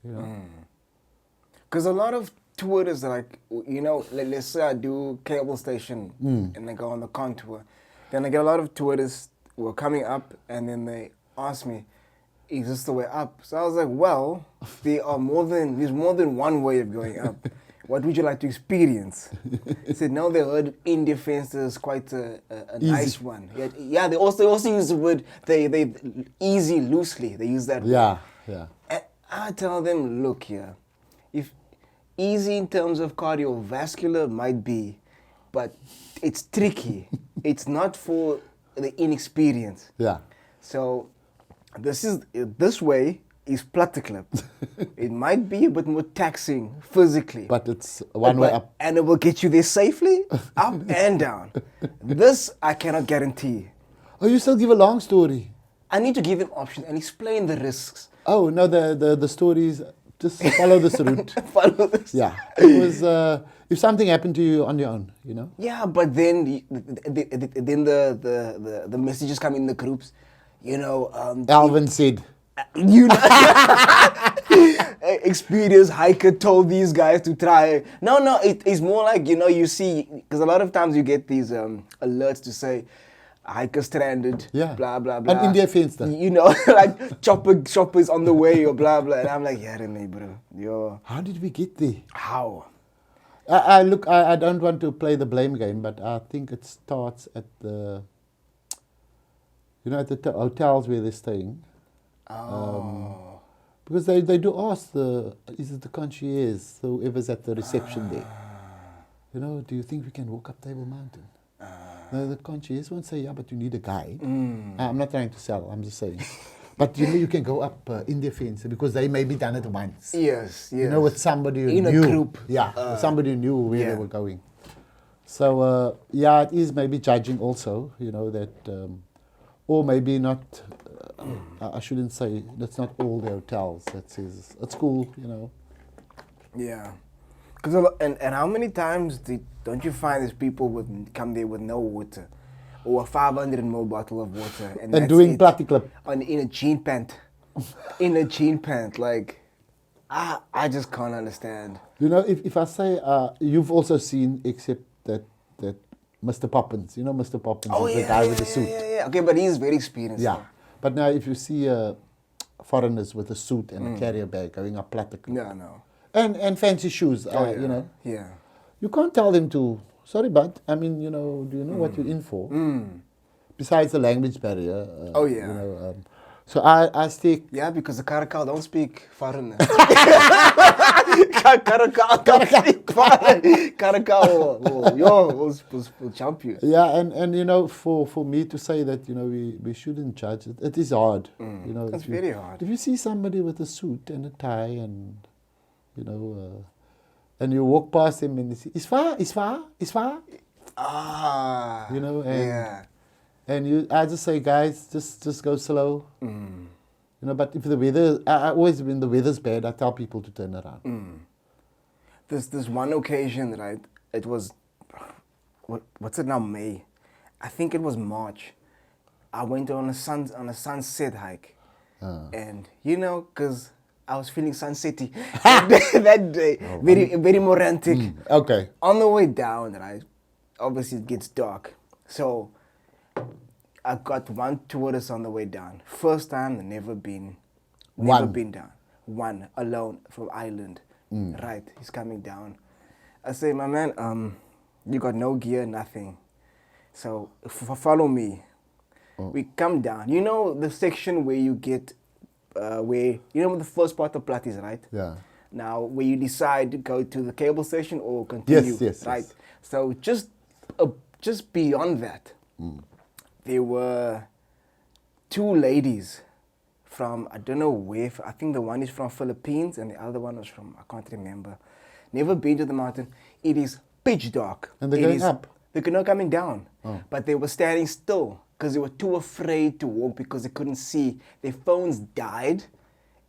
You know? Because a lot of tourists are like, you know, let's say I do cable station and they go on the contour. Then I get a lot of tourists who are coming up and then they ask me, is this the way up? So I was like, well, there's more than one way of going up. What would you like to experience? He said, no, they heard in defense is quite a nice one. Yeah, they also use the word, they easy loosely. They use that word. Yeah. And I tell them, look here, if easy in terms of cardiovascular might be, but it's tricky. It's not for the inexperienced. Yeah. So this way is platteklip. It might be a bit more taxing physically. But it's one way up. And it will get you there safely, up and down. This I cannot guarantee. Oh, you still give a long story. I need to give them options and explain the risks. Oh, no, the stories, just follow this route. Follow this. Yeah. It was, if something happened to you on your own, you know? Yeah, but then the messages come in the groups. You know, Alvin said. you know, experienced hiker told these guys to try. No, it's more like, you know, you see, because a lot of times you get these alerts to say, hiker stranded, Yeah. blah, blah, blah. And in their fence, though. You know, like chopper's on the way or blah, blah. And I'm like, yeah, me, bro. Yo, How did we get there? how? I don't want to play the blame game, but I think it starts at the, you know, at the hotels where they're staying. Oh. Because they do ask is it the concierge, so whoever's at the reception there. You know, do you think we can walk up Table Mountain? The concierge won't say, yeah, but you need a guide. I'm not trying to sell, I'm just saying. But you can go up in their fence because they maybe done it once. Yes, yes. You know, with somebody who in knew. a group. Yeah, with somebody who knew where they yeah. were going. So, yeah, it is maybe judging also, you know, that, or maybe not, I shouldn't say, that's not all the hotels that says, it's cool, you know. Yeah. And how many times don't you find these people come there with no water? Or a 500 ml bottle of water. And that's doing it. platy clip. In a jean pant. In a jean pant. Like, I just can't understand. You know, if I say, you've also seen, except that Mr. Poppins, you know Mr. Poppins is the guy with the suit. Yeah. Okay, but he's very experienced. Yeah. Now. But now if you see foreigners with a suit and a carrier bag going up platy clip. No. And fancy shoes, you know. Yeah. You can't tell them to, sorry, bud, I mean, you know, do you know what you're in for? Besides the language barrier. You know, so I stick. Yeah, because the Karakal don't speak foreign. Karakal will jump you. Yeah, and you know, for me to say that, you know, we shouldn't judge it. It is hard. You know, it's very hard. If you see somebody with a suit and a tie and, you know, and you walk past him and you see, it's far. Ah. You know, and yeah. And I just say, guys, just go slow. You know, but if the weather, I always, when the weather's bad, I tell people to turn around. There's one occasion, right? It was, what's it now, May? I think it was March. I went on a sunset hike. And, you know, because I was feeling sunsetty that day. Very romantic. Okay. On the way down, right? Obviously, it gets dark. So, I got one tourist on the way down. First time, never been down. One, alone, from Ireland. Right, he's coming down. I say, my man, you got no gear, nothing. So, follow me. We come down. You know the section where you get, you know the first part of Platies, right? Yeah. Now, where you decide to go to the cable station or continue. Yes. Right. So, just beyond that, there were two ladies from, I don't know where, I think the one is from Philippines and the other one was from, I can't remember. Never been to the mountain. It is pitch dark. And they're going up? They're not coming down. Oh. But they were standing still because they were too afraid to walk because they couldn't see. Their phones died.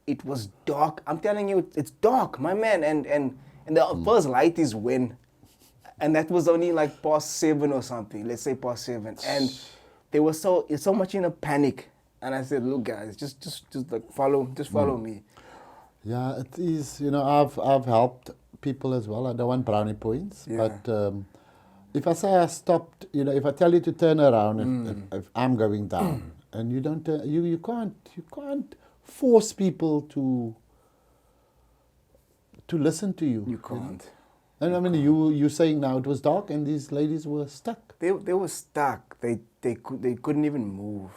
It was dark. I'm telling you, it's dark, my man. And the first light is when, and that was only like past 7 or something. Let's say past 7. And they were so much in a panic. And I said, look, guys, just like follow me. Yeah, it is. You know, I've helped people as well. I don't want brownie points, but if I say I stopped, you know, if I tell you to turn around, if I'm going down, and you don't, you can't force people to listen to you. You can't. You know? And I mean, you saying now it was dark, and these ladies were stuck. They were stuck. They couldn't even move.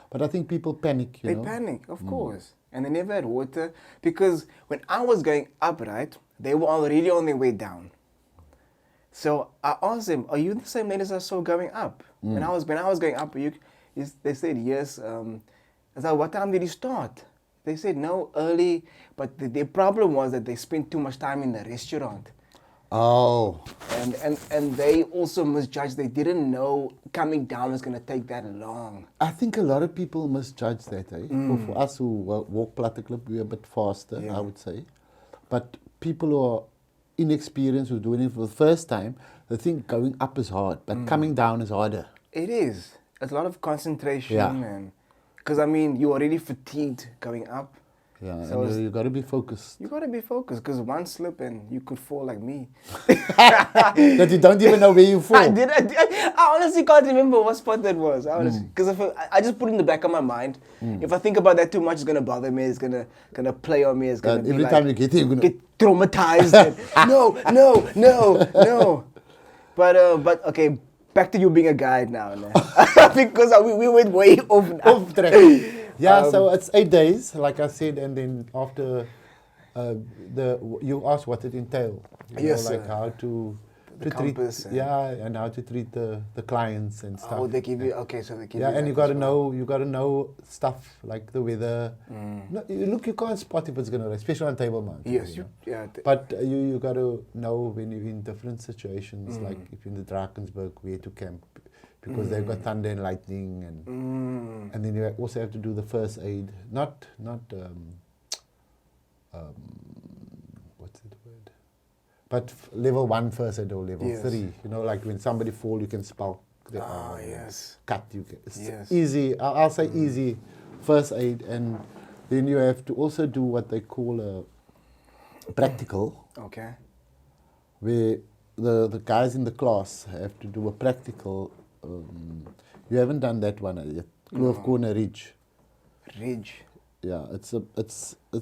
But I think people panic, you know. They panic, of course. And they never had water. Because when I was going up, right, they were already on their way down. So I asked them, are you the same ladies I saw going up? When I was going up, they said, yes. I said, what time did you start? They said, no, early. But their problem was that they spent too much time in the restaurant. Oh. And they also misjudged. They didn't know coming down was going to take that long. I think a lot of people misjudge that. For us who walk Platte Club, we're a bit faster, I would say. But people who are inexperienced, who are doing it for the first time, they think going up is hard, but coming down is harder. It is. It's a lot of concentration. Because, I mean, you're already fatigued going up. Yeah, so and you got to be focused. You got to be focused because one slip and you could fall like me. That you don't even know where you fall. I honestly can't remember what spot that was. Because I just put it in the back of my mind. If I think about that too much, it's gonna bother me. It's gonna play on me. It's gonna be every like, time you get here, you're gonna get traumatized. And, no. But okay, back to you being a guide now. Because we went way off track. Yeah, so it's 8 days, like I said, and then after you asked what it entailed. You know, like how to The compass. And how to treat the clients and stuff. Oh, they give you, okay, so they give you. Yeah, and that you got to as well. know stuff like the weather. No, you can't spot if it's going to rain, especially on Table Mountain. Yes, you know. yeah. But you got to know when you're in different situations, like if you're in the Drakensberg, where to camp, because they've got thunder and lightning, and then you also have to do the first aid. Not what's the word? But level 1 first aid or level 3. You know, like when somebody fall, you can spark the arm. Yes. Cut. You can. It's Yes. easy. I'll say easy first aid, and then you have to also do what they call a practical. Okay. Where the guys in the class have to do a practical. You haven't done that one yet. Kloof Corner Ridge. Ridge. Yeah, it's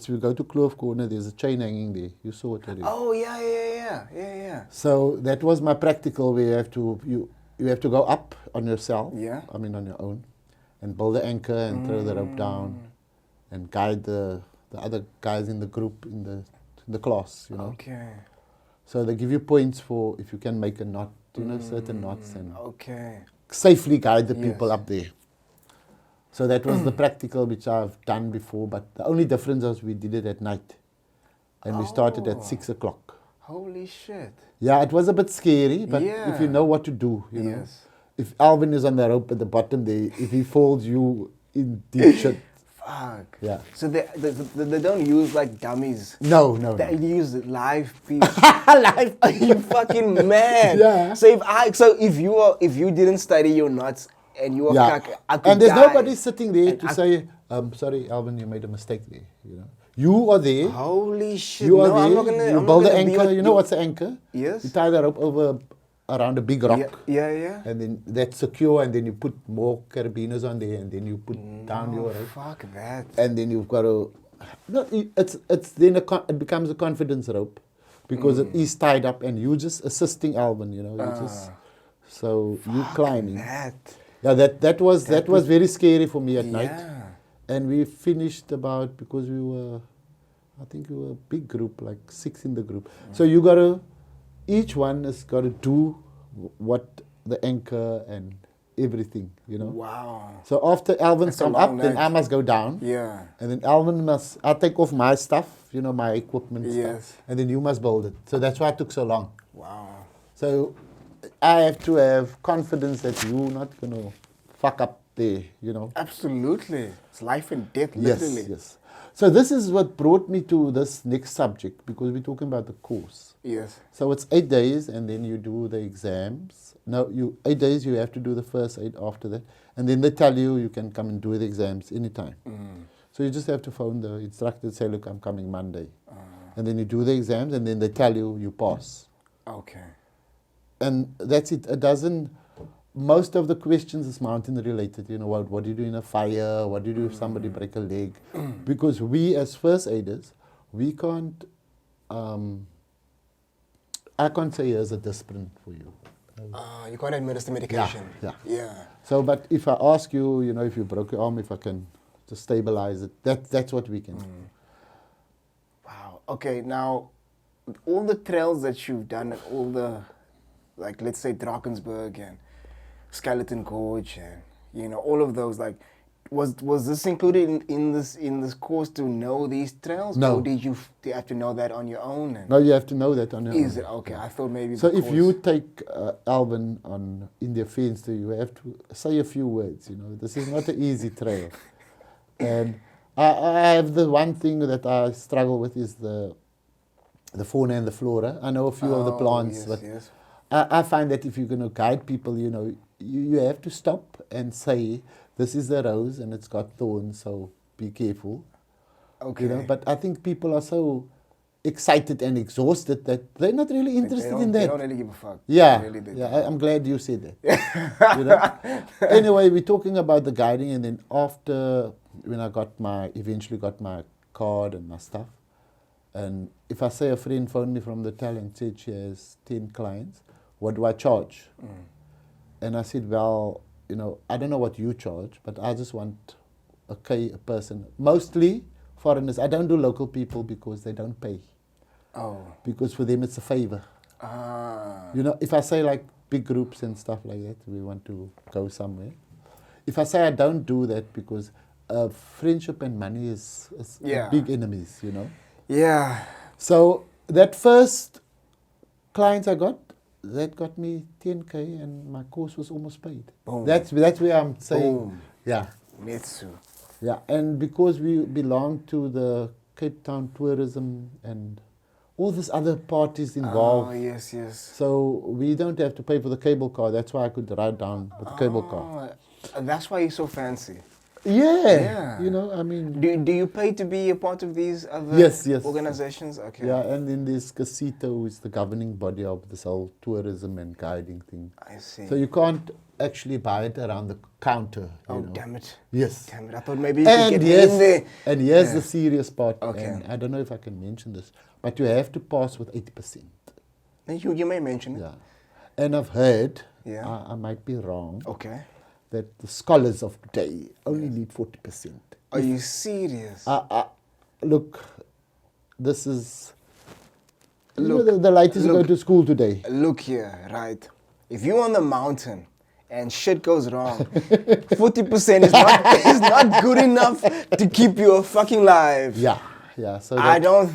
we go to Kloof Corner. There's a chain hanging there. You saw it already. Oh yeah. So that was my practical, where you have to go up on yourself. Yeah. I mean on your own, and build the anchor and throw the rope down, and guide the other guys in the group in the class. You know. Okay. So they give you points for if you can make a knot, certain knots, and Okay. safely guide the people Yes. up there. So that was the practical which I've done before, but the only difference was we did it at night. And we started at 6 o'clock. Holy shit. Yeah, it was a bit scary, but Yeah. if you know what to do, you know. Yes. If Alvin is on the rope at the bottom there, if he falls, you in deep shit. Fuck. Yeah. So they don't use like dummies. No. They use live people. Life. Are you fucking mad? Yeah. So if you didn't study your knots and you were Yeah. I could And there's die. nobody sitting there And to I- say, sorry, Alvin, you made a mistake there. You know, you are there. Holy shit! You are no, there. I'm not gonna. You I'm build not the gonna be anchor. what You know what's the anchor? Yes. You tie the rope around a big rock. Yeah. And then that's secure, and then you put more carabiners on there, and then you put down your rope. Fuck that. And then you've got to. No, it's then it becomes a confidence rope, because it is tied up, and you just assisting Alvin. You know, you just so you climbing. That. Yeah, that was very scary for me at night. Yeah. And we finished about, because I think we were a big group, like 6 in the group. So you each one has got to do what the anchor and everything, you know. Wow. So after Alvin's That's a come up, long then night. I must go down. Yeah. And then Alvin I'll take off my stuff, you know, my equipment Yes. stuff. And then you must build it. So that's why it took so long. Wow. So I have to have confidence that you're not going to fuck up there, you know. Absolutely. It's life and death, literally. Yes. So this is what brought me to this next subject, because we're talking about the course. Yes. So it's 8 days, and then you do the exams. No, 8 days you have to do the first 8 after that, and then they tell you can come and do the exams anytime. So you just have to phone the instructor and say, look, I'm coming Monday. And then you do the exams, and then they tell you pass. Okay. And that's it. It doesn't. Most of the questions is mountain related. You know, what do you do in a fire? What do you do if somebody break a leg? Because we as first aiders, we can't. I can't say here's a discipline for you. You can't administer medication. Yeah. So, but if I ask you, you know, if you broke your arm, if I can just stabilize it, that's what we can do. Wow. Okay. Now, all the trails that you've done, and all the, like, let's say Drakensberg and Skeleton Gorge, and you know, all of those, like, was this included in this course to know these trails? No. Or did you have to know that on your own? And No, you have to know that on your is own. it okay? I thought maybe. So the if course- you take Alvin in the fence, you have to say a few words. You know, this is not an easy trail. And I have the one thing that I struggle with is the fauna and the flora. I know a few of the plants, yes, but yes. I find that if you're going to guide people, you know, you have to stop and say, this is the rose and it's got thorns, so be careful. Okay. You know, but I think people are so excited and exhausted that they're not really interested in They that. don't really give a fuck. Yeah, Really, they yeah. don't. I'm glad you said that. You know? Anyway, we're talking about the guiding, and then after, when I eventually got my card and my stuff, and if I say a friend phoned me from the talent, said she has 10 clients, what do I charge? And I said, well, you know, I don't know what you charge, but I just want a person. Mostly foreigners. I don't do local people because they don't pay. Oh. Because for them it's a favor. You know, if I say like big groups and stuff like that, we want to go somewhere. If I say I don't do that because friendship and money is Yeah. big enemies, you know. Yeah. So that first client I got, that got me 10K and my course was almost paid. Boom. That's where I'm saying, Boom. yeah. Metsu. Yeah, and because we belong to the Cape Town tourism and all these other parties involved, Oh, yes, yes. so we don't have to pay for the cable car. That's why I could ride down with the cable car. That's why you're so fancy. Yeah, you know, I mean... Do you pay to be a part of these other Yes. organizations? Okay. Yeah, and in this Casito is the governing body of this whole tourism and guiding thing. I see. So you can't actually buy it around the counter. Oh, you know. damn it. Yes. Damn it. I thought maybe you could get in there. And here's Yeah. the serious part. Okay. And I don't know if I can mention this, but you have to pass with 80%. You may mention it. Yeah. And I've heard, Yeah. I might be wrong, Okay. that the scholars of today only need 40%. Are you serious? Look, this is... You Look, know the ladies go look. to school today. Look here, right? If you're on the mountain and shit goes wrong, 40% is not good enough to keep you fucking alive. Yeah. So I don't.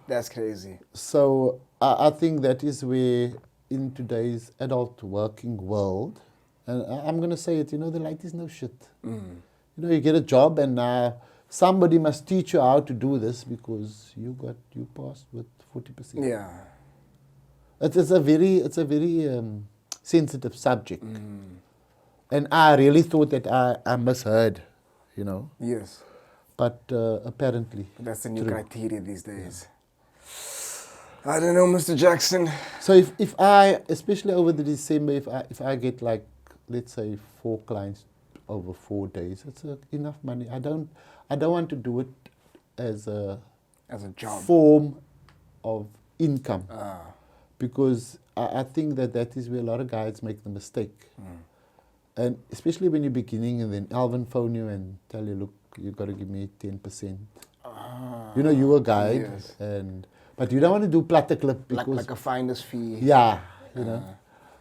That's crazy. So I think that is where, in today's adult working world, and I'm going to say it, you know, the ladies know shit. You know, you get a job and somebody must teach you how to do this because you passed with 40%. Yeah. It's a very sensitive subject. And I really thought that I misheard, you know. Yes. But apparently. That's the new true. criteria these days. I don't know, Mr. Jackson. So if I, especially over the December, if I get like, let's say 4 clients over 4 days, it's enough money. I don't want to do it as a job form of income, because I think that is where a lot of guys make the mistake, and especially when you're beginning, and then Alvin phone you and tell you, look, you got to give me 10%. You know, you're a guide, yes. But you don't want to do platter clip because like a finder's fee. yeah, you know.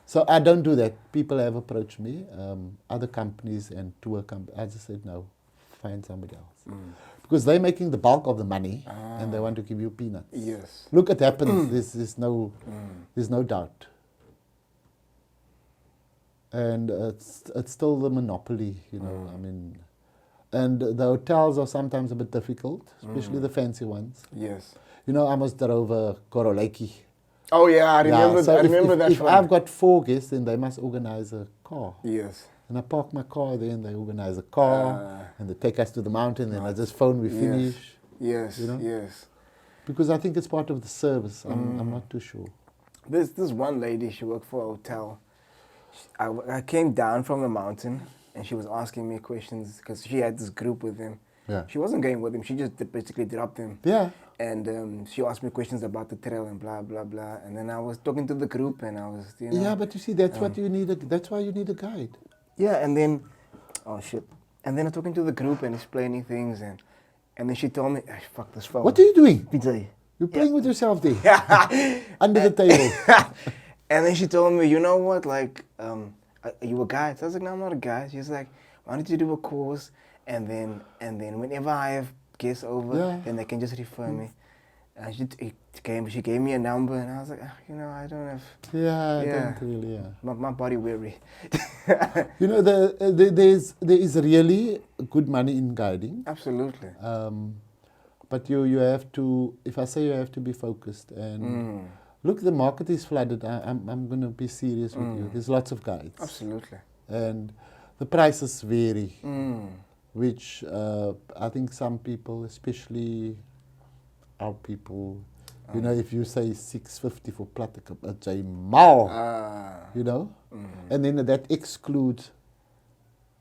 So I don't do that. People have approached me, other companies and tour companies. I just said, no, find somebody else. Because they're making the bulk of the money and they want to give you peanuts. Yes. Look, it happens. There's no doubt. And it's still the monopoly, you know. I mean, and the hotels are sometimes a bit difficult, especially the fancy ones. Yes. You know, I almost drove a Koroleki. Oh yeah, I remember. So I remember that if one. I've got 4 guests, then they must organize a car. Yes. And I park my car there, and they organize a car, and they take us to the mountain, and I just phone, we finish. Yes. You know? Yes. Because I think it's part of the service. I'm not too sure. This one lady, she worked for a hotel. I came down from the mountain, and she was asking me questions because she had this group with them. Yeah. She wasn't going with them. She just basically dropped them. Yeah. And she asked me questions about the trail and blah, blah, blah. And then I was talking to the group and I was, you know. Yeah, but you see, that's what you need. That's why you need a guide. Yeah, and then, oh shit. And then I'm talking to the group and explaining things. And then she told me, fuck this phone. What are you doing? PJ. You're playing with yourself there. Under the table. And then she told me, you know what, like, are you a guide? So I was like, no, I'm not a guide. She's like, why don't you do a course? And then whenever I have guests over, then they can just refer me. And she gave me a number, and I was like, you know, I don't have. Yeah, I don't really. Yeah. My body weary. You know, there is really good money in guiding. Absolutely. But you have to. If I say you have to be focused and look, the market is flooded. I'm going to be serious with you. There's lots of guides. Absolutely. And the prices vary. Which I think some people, especially our people, you know, if you say 650 for Platica, it's a mile, you know, and then that excludes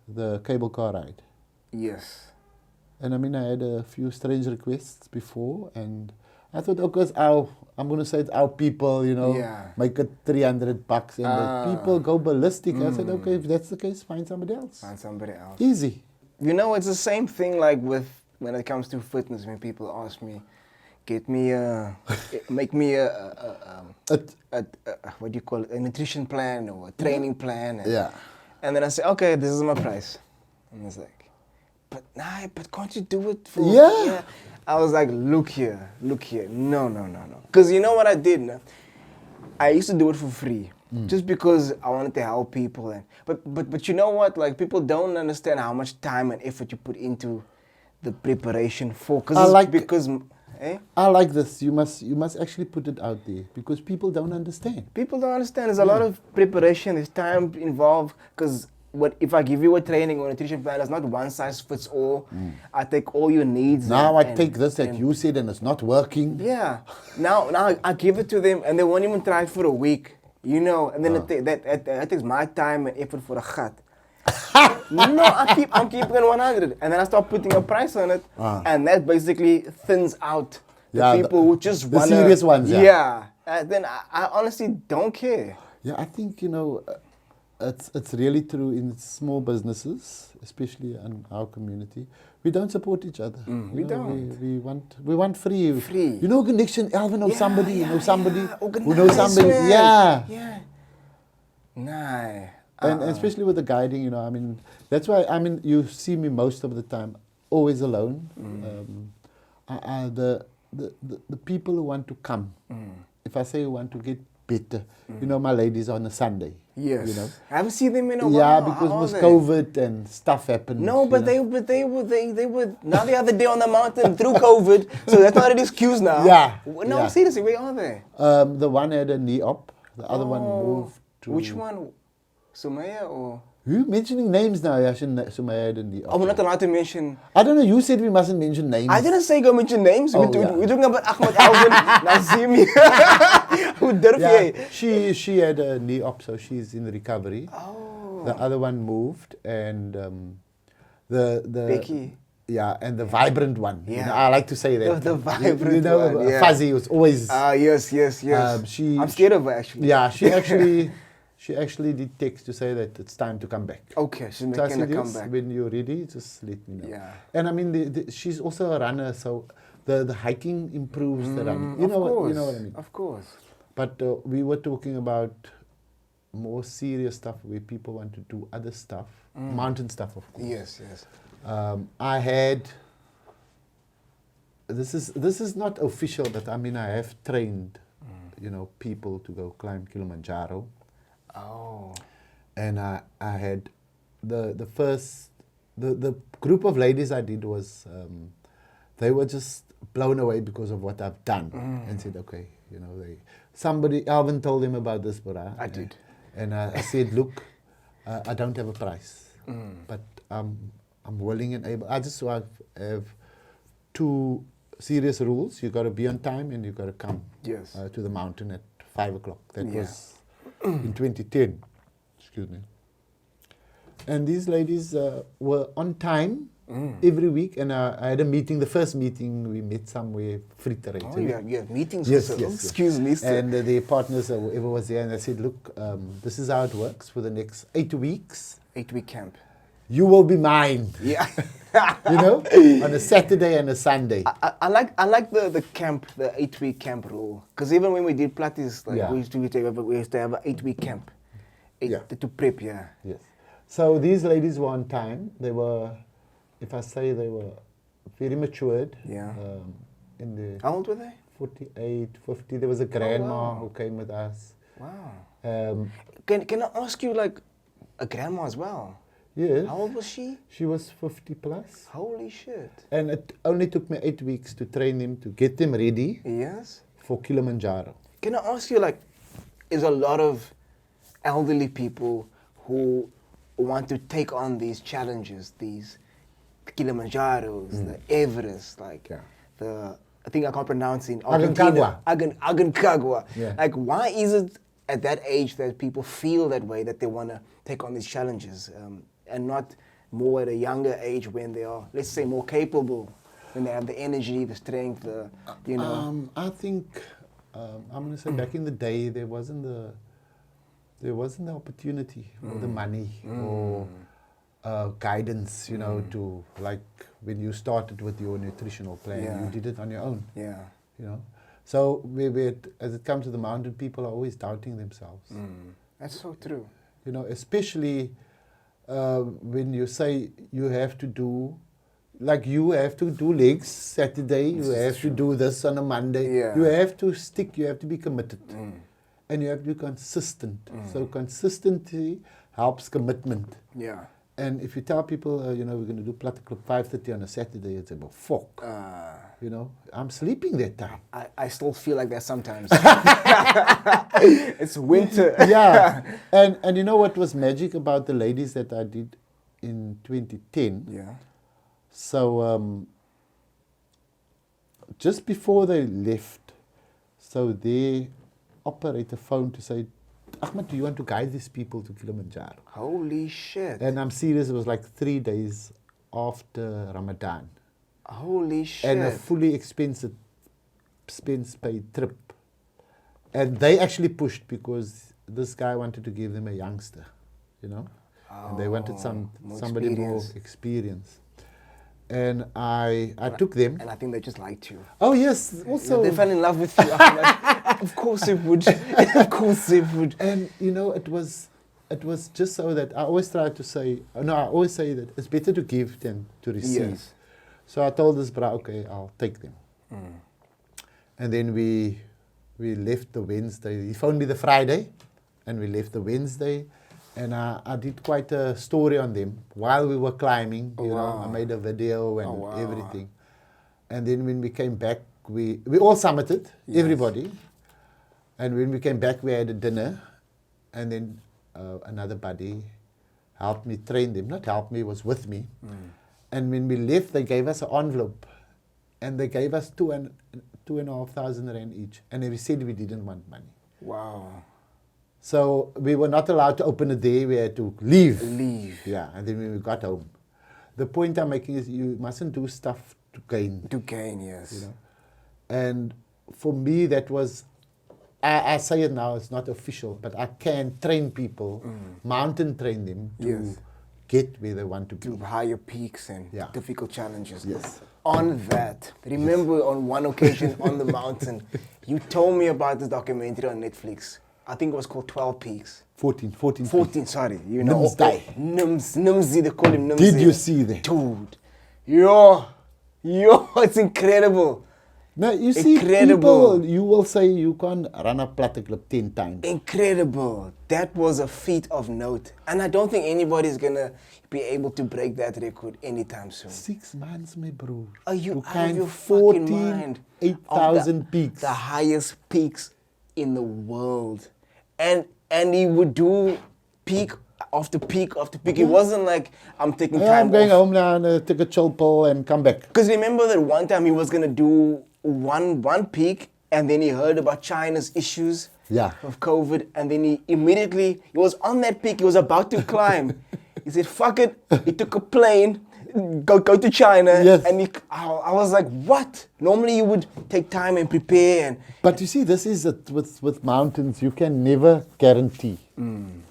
the cable car ride. Yes. And I mean, I had a few strange requests before, and I thought, okay, I'm going to say it's our people, you know, make it $300, and the people go ballistic. I said, okay, if that's the case, find somebody else. Find somebody else. Easy. You know, it's the same thing like when it comes to fitness, when people ask me, get me make me what do you call it, a nutrition plan or a training plan. And then I say, okay, this is my price. And it's like, but can't you do it for? Yeah. I was like, look here, no. Because you know what I did? No? I used to do it for free. Just because I wanted to help people, but you know what? Like, people don't understand how much time and effort you put into the preparation for. I like this. You must actually put it out there because people don't understand. People don't understand. There's a lot of preparation. There's time involved. Because if I give you a training or a nutrition plan, it's not one size fits all. I take all your needs. Now I take this that you said and it's not working. Yeah. Now I give it to them and they won't even try it for a week. You know, and then that takes my time and effort for a gat. No, I'm keeping it 100, and then I start putting a price on it, and that basically thins out the people who just want the serious ones. Yeah. Then I honestly don't care. Yeah, I think it's really true in small businesses, especially in our community. We don't support each other. We don't. We want free. Free. You know, connection. Alvin knows somebody. You know somebody who knows Organize, somebody. man. Yeah. Nah. And especially with the guiding, I mean, that's why, you see me most of the time always alone. The people who want to come, if I say you want to get better, my ladies on a Sunday. Yes. You know? I haven't seen them in a while. Yeah, because it was COVID and stuff happened. No, but they were now the other day on the mountain through COVID, so that's not an excuse now. Yeah. No, seriously, where are they? The one had a knee op, the other one moved to... Which one? Sumaya or... You mentioning names now, Sumaya had a knee op. Oh, we're not allowed to mention... I don't know, you said we mustn't mention names. I didn't say go mention names. Oh, we're talking about Achmat, Alvin, Nazimi. Who did she had a knee op, so she's in recovery. Oh. The other one moved, and the Becky. Yeah, and the vibrant one. Yeah. I like to say that. The vibrant one, yeah. Fuzzy was always... Yes. I'm scared of her, actually. Yeah, she actually did text to say that it's time to come back. Okay, she's making a comeback. When you're ready, just let me know. Yeah. And I mean, she's also a runner, so the hiking improves the running. You know what I mean? Of course. But we were talking about more serious stuff where people want to do other stuff, mountain stuff, of course. Yes. I had. This is not official, but I mean I have trained, people to go climb Kilimanjaro. Oh. And I had the first the group of ladies I did was they were just blown away because of what I've done and said, okay, Alvin told them about this, but I did. And I said, look, I don't have a price, but I'm willing and able. I just have two serious rules. You got to be on time and you got to come to the mountain at 5 o'clock. That was in 2010, excuse me. And these ladies were on time every week, and I had a meeting. The first meeting we met somewhere, Fritter. Oh, you have meetings? Yes. Excuse me, sir. And the partners or whoever was there, and I said, look, this is how it works for the next 8 weeks. 8-week camp. You will be mine. Yeah. On a Saturday and a Sunday. I like the camp, the 8-week camp rule. Because even when we did Platties, we used to have an 8-week camp. To prep, Yes. So these ladies were on time. They were, if I say they were very matured. Yeah. How old were they? 48, 50. There was a grandma who came with us. Wow. Can I ask you, a grandma as well? Yes. How old was she? She was 50 plus. Holy shit. And it only took me 8 weeks to train them, to get them ready for Kilimanjaro. Can I ask you, is a lot of elderly people who want to take on these challenges, these Kilimanjaros, the Everest, I think I can't pronounce it. Aconcagua. Aconcagua. Yeah. Why is it at that age that people feel that way, that they want to take on these challenges, and not more at a younger age when they are, let's say, more capable, when they have the energy, the strength, I think, I'm going to say back in the day, there wasn't the opportunity or the money or guidance, to, like when you started with your nutritional plan, you did it on your own. Yeah. you know. So as it comes to the mountain, people are always doubting themselves. That's so true. You know, especially when you say you have to do, like you have to do legs Saturday, you have to do this on a Monday. Yeah. You have to stick, you have to be committed. And you have to be consistent. So consistency helps commitment. Yeah. And if you tell people, you know, we're going to do Platte Club 5:30 on a Saturday, it's about fuck. You know, I'm sleeping that time. I still feel like that sometimes. It's winter. Yeah. And you know what was magic about the ladies that I did in 2010? Yeah. So just before they left, so they operator phoned to say, Achmat, do you want to guide these people to Kilimanjaro? Holy shit. And I'm serious, it was like 3 days after Ramadan. Holy shit. And a fully expense paid trip. And they actually pushed because this guy wanted to give them a youngster, you know? And they wanted somebody more experienced. And I took them. And I think they just liked you. Oh, yes. Also, They fell in love with you. Of course they would. Of course they would. and you know, it was just so that I always try to say, I always say that it's better to give than to receive. Yes. So I told this bra, okay, I'll take them. And then we left the Wednesday. He phoned me the Friday, and we left the Wednesday. And I did quite a story on them while we were climbing. You know, I made a video and everything. And then when we came back, we all summited, everybody. And when we came back, we had a dinner. And then another buddy helped me train them. Not helped me, was with me. And when we left, they gave us an envelope. And they gave us 2,500 rand each. And we said we didn't want money. Wow. So we were not allowed to open a day. We had to leave. Leave. Yeah, and then when we got home. The point I'm making is you mustn't do stuff to gain. To gain, yes. You know? And for me, that was, I say it now, it's not official, but I can train people, mountain train them to get where they want to be. To higher peaks and difficult challenges. Yes. On that, remember on one occasion on the mountain, you told me about this documentary on Netflix. I think it was called 12 Peaks. 14, sorry. You know. Nimsdai. Nimsy, they call him Nimsy. Did you see that? Dude. Yo, it's incredible. Now, you see, Incredible. people, you will say you can run a Platte Club 10 times. Incredible. That was a feat of note. And I don't think anybody's going to be able to break that record anytime soon. 6 months, my bro. Are you to out of your climb fucking mind? 8,000 peaks. The highest peaks in the world. And he would do peak after peak after peak. It wasn't like, I'm taking time I'm going off. home now and take a chill pill and come back. Because remember that one time he was going to do one peak, and then he heard about China's issues of COVID, and then he was on that peak, he was about to climb. He said, fuck it. He took a plane, go to China, and I was like, what? Normally you would take time and prepare. But you see, this is it with mountains, you can never guarantee. You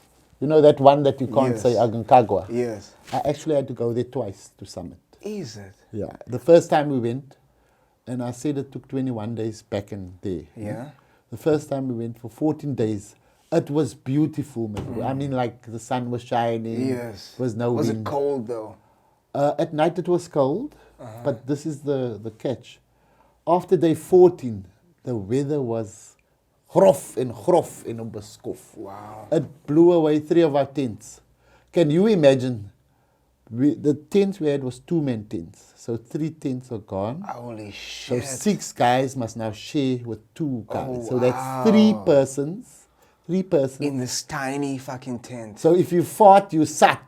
know that one that you can't say, Aconcagua? Yes. I actually had to go there twice to summit. Is it? Yeah. The first time we went, and I said it took 21 days back in there. Yeah. The first time we went for 14 days, it was beautiful, man. I mean, like the sun was shining. Yes. Was no Was wind. it cold though? At night it was cold, but this is the catch. After day 14, the weather was grof en beskof. Wow. It blew away 3 of our tents. Can you imagine? The tents we had was 2-man tents. So 3 tents are gone. Holy shit. So 6 guys must now share with 2 guys. Oh, so that's 3 persons. 3 persons. In this tiny fucking tent. So if you fought, you sat.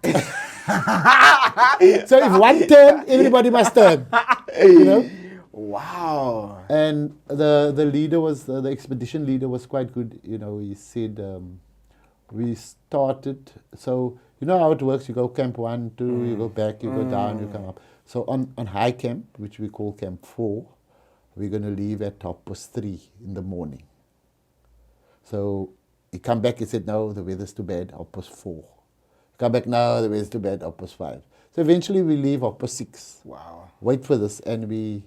So if one turned, everybody must turn. You know? Wow. And the leader was, the expedition leader was quite good. You know, he said, we started, so you know how it works. You go camp 1, 2, you go back, you go down, you come up. So on high camp, which we call camp 4, we're going to leave at 3:30 in the morning. So he come back, he said, no, the weather's too bad, 4:30. Come back, no, the weather's too bad, 5:30. So eventually we leave 6:30. Wow. Wait for this, and we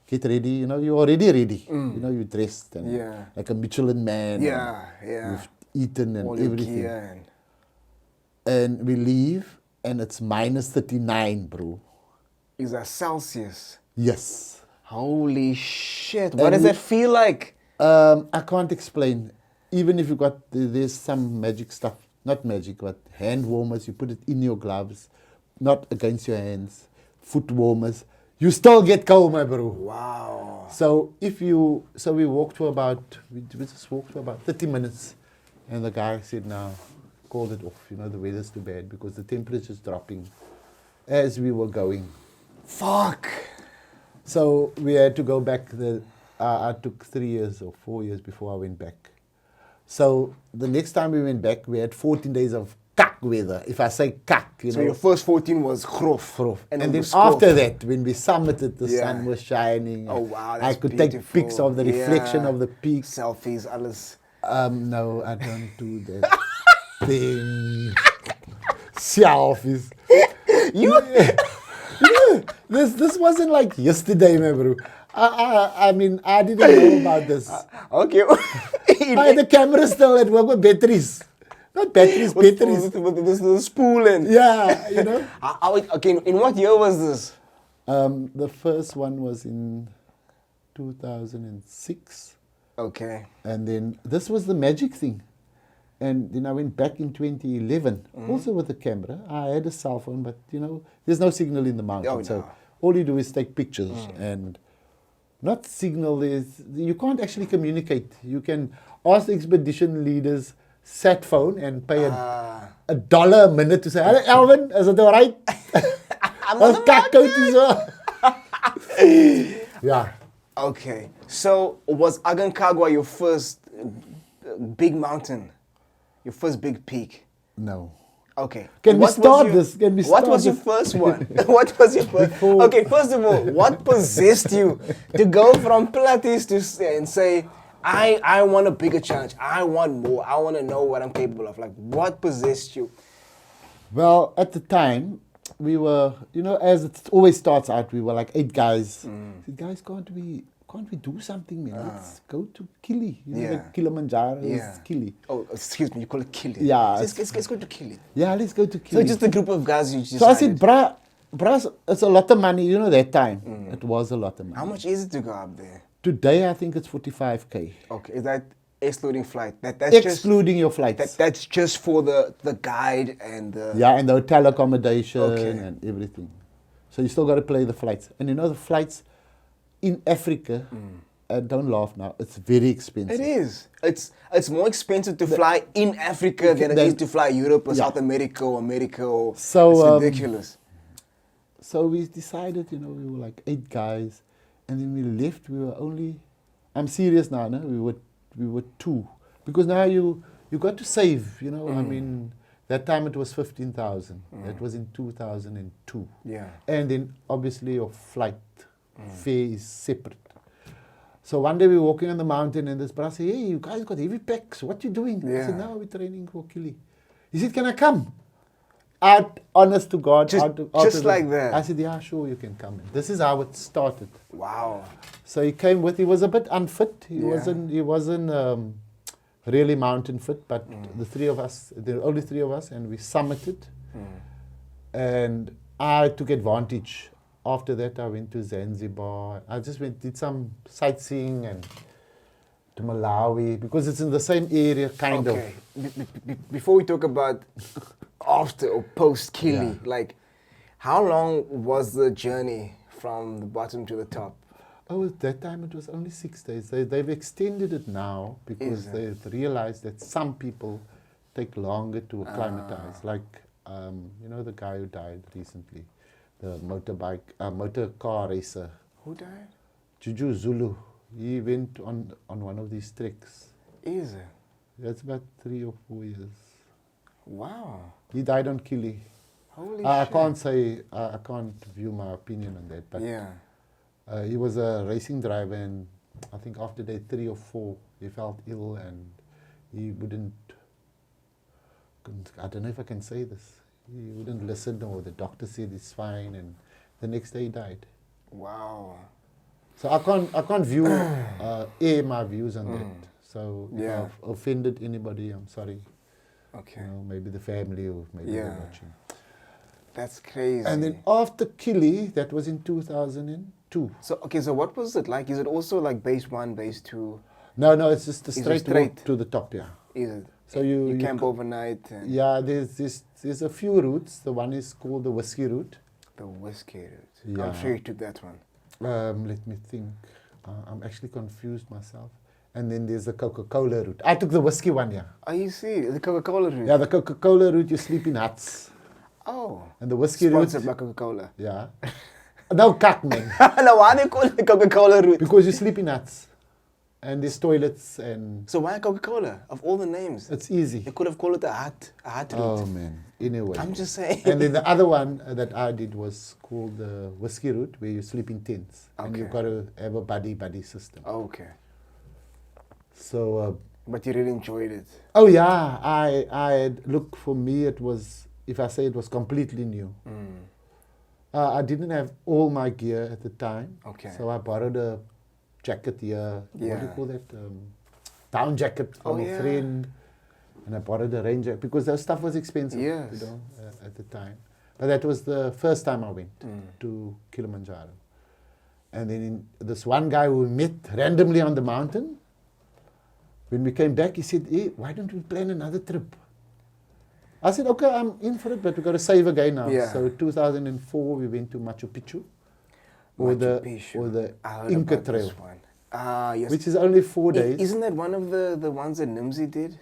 get ready. You know, you're already ready. You know, you're dressed and Yeah. like a Michelin man. Yeah, and yeah. You've eaten and All your everything. gear And we leave, and it's minus 39, bro. Is that Celsius? Yes. Holy shit! What And does we- that feel like? I can't explain. Even if you got, there's some magic stuff, not magic, but hand warmers, you put it in your gloves, not against your hands, foot warmers, you still get cold, my bro. Wow. So we walked for about, we just walked for about 30 minutes, and the guy said, "Now, called it off. You know, the weather's too bad because the temperature's dropping." As we were going, Fuck. so we had to go back. I took 3 years or 4 years before I went back. So the next time we went back, we had 14 days of kak weather. If I say kak, you So know. your first 14 was grof. Grof. And it then was grof. after that, when we summited, the Yeah. sun was shining. Oh wow, I that's could beautiful. take pics of the reflection Yeah. of the peaks. Selfies, alles. No, I don't do that thing. Selfies. You? Yeah, this wasn't like yesterday, my bro. I mean, I didn't know about this. Okay. I had the camera still at work with batteries. Not batteries, batteries. With the spool and. Yeah, you know. Okay, in what year was this? The first one was in 2006. Okay. And then this was the magic thing. And then I went back in 2011, also with a camera. I had a cell phone, but you know, there's no signal in the mountain. Oh, So no. all you do is take pictures and not signal is, you can't actually communicate. You can ask the expedition leaders sat phone and pay a dollar a minute to say, "Hello, Alvin, is it all right?" Ons kyk out hier so. Yeah. Okay. So was Aconcagua your first big mountain? Your first big peak? No. Okay. Can we What was start your- this? Can we What start was your this? first one? What was your first? Before- Okay, first of all, what possessed you to go from Pilates to and say, I want a bigger challenge. I want more. I want to know what I'm capable of. Like, what possessed you? Well, at the time, we were, you know, as it always starts out, we were like 8 guys. I said, "Guys, can't we do something, man? Let's go to Kili. You know, Yeah. the Kilimanjaro Yeah. is Kili. Oh, excuse me, you call it Kili. Yeah, Let's go to Kili. Yeah, let's go to Kili. So just a group of guys you just So I said, bruh, it's a lot of money. You know, that time, it was a lot of money. how much is it to go up there? Today, I think it's 45K. Okay, is that excluding flight? That's Excluding your flights. that's just for the guide and the... Yeah, and the hotel accommodation Okay. and everything. So you still got to pay the flights. And you know, the flights in Africa, don't laugh now, it's very expensive. It is. It's more expensive to fly in Africa than it is to fly Europe or Yeah. South America or America. Or, So, it's ridiculous. So we decided, you know, we were like 8 guys, and then we left. We were only, I'm serious now, no? We were 2, because now you got to save, you know. I mean, that time it was 15,000. That was in 2002. Yeah. And then obviously your flight fare is separate. So one day we were walking on the mountain, and this brother said, "Hey, you guys got heavy packs. What you doing?" I said, Yeah. "No, we're training for Kili." He said, "Can I come?" Out, honest to God. Just- out just of the- like that? I said, "Yeah, sure, you can come." This is how it started. Wow. So he came with, he was a bit unfit. He Yeah. wasn't really mountain fit, but the 3 of us, there were only 3 of us, and we summited. And I took advantage. After that, I went to Zanzibar. I just did some sightseeing and to Malawi, because it's in the same area, kind of. Okay. Before we talk about after or post Kili, Yeah. like, how long was the journey from the bottom to the top? Oh, at that time it was only 6 days. They've extended it now because Is it? they've realized that some people take longer to acclimatize. Like, you know, the guy who died recently, the motor car racer, Who died? Juju Zulu. He went on one of these treks. Is it? That's about 3 or 4 years. Wow. He died on Kili. Holy I shit. can't say, I can't view my opinion on that, but Yeah. he was a racing driver, and I think after day 3 or 4, he felt ill and he I don't know if I can say this, he wouldn't listen, or the doctor said it's fine, and the next day he died. Wow. So I can't view air my views on that. So if Yeah. I've offended anybody, I'm sorry. Okay. You know, maybe the family or maybe they're Yeah. watching. That's crazy. And then after Kili, that was in 2002. So okay, so what was it like? Is it also like base 1, base 2? No, it's just a Is it straight straight? walk to the top, yeah. Is it? So you camp c- overnight and Yeah, there's a few routes. The one is called the whiskey route. the whiskey route. Yeah. I'm sure you took that one. Let me think. I'm actually confused myself. And then there's the Coca-Cola route. I took the whiskey one, yeah. Are you serious? The Coca-Cola route? Yeah, the Coca-Cola route, you sleep in huts. Oh. And the whiskey Sponsored route, by Coca-Cola. yeah. No, cuck, man. No, why do you call it the Coca-Cola route? Because you sleep in huts. And there's toilets and So why Coca-Cola? Of all the names. it's easy. They could have called it a hut route. Oh, man. Anyway. I'm just saying. And then the other one that I did was called the whiskey route, where you sleep in tents. And you've got Okay. to have a buddy system. Okay. So, But you really enjoyed it. oh yeah, look, for me it was, if I say it was completely new. I didn't have all my gear at the time. Okay. So I borrowed a jacket here. What do you Yeah. call that? Down jacket from Oh, a yeah. friend. And I borrowed a rain jacket because that stuff was expensive, Yes. you know, at the time. But that was the first time I went to Kilimanjaro. And then this one guy who we met randomly on the mountain, when we came back, he said, hey, why don't we plan another trip? I said, okay, I'm in for it, but we've got to save again now. Yeah. So 2004, we went to Machu Picchu, Machu Picchu. or the I heard Inca about Trail, this one. Ah, yes. which is only 4 days. Isn't that one of the ones that Nimzi did?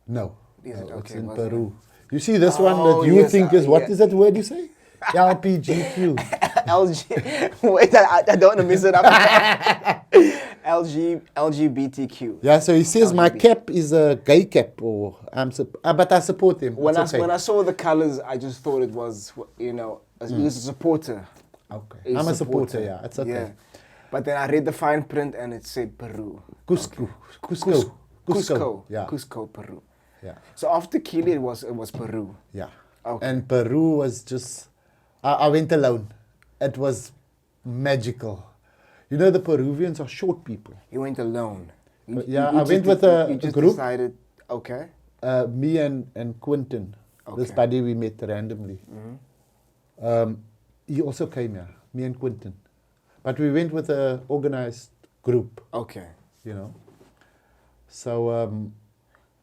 No, Is it? it's Okay, in wasn't Peru. You see this one Oh, that you yes, think is, what yeah. is that word you say? LPGQ. LG. Wait, I don't want to mess it up. LGBTQ. Yeah, so he says my LGBT. cap is a gay cap, or but I support him. When It's okay. when I saw the colors, I just thought it was, he was a supporter. Okay. He's I'm a supporter, yeah, it's okay. Yeah. But then I read the fine print and it said Peru. Cusco. Cusco. Yeah. Cusco, Peru. Yeah. So after Kili, it was Peru. Yeah. Okay. And Peru was just, I went alone. It was magical. You know, the Peruvians are short people. You went alone. Yeah, I went with a you just group. decided, okay. Me and Quentin, this Okay. buddy we met randomly. He also came here, me and Quentin. But we went with an organized group, Okay. you know. So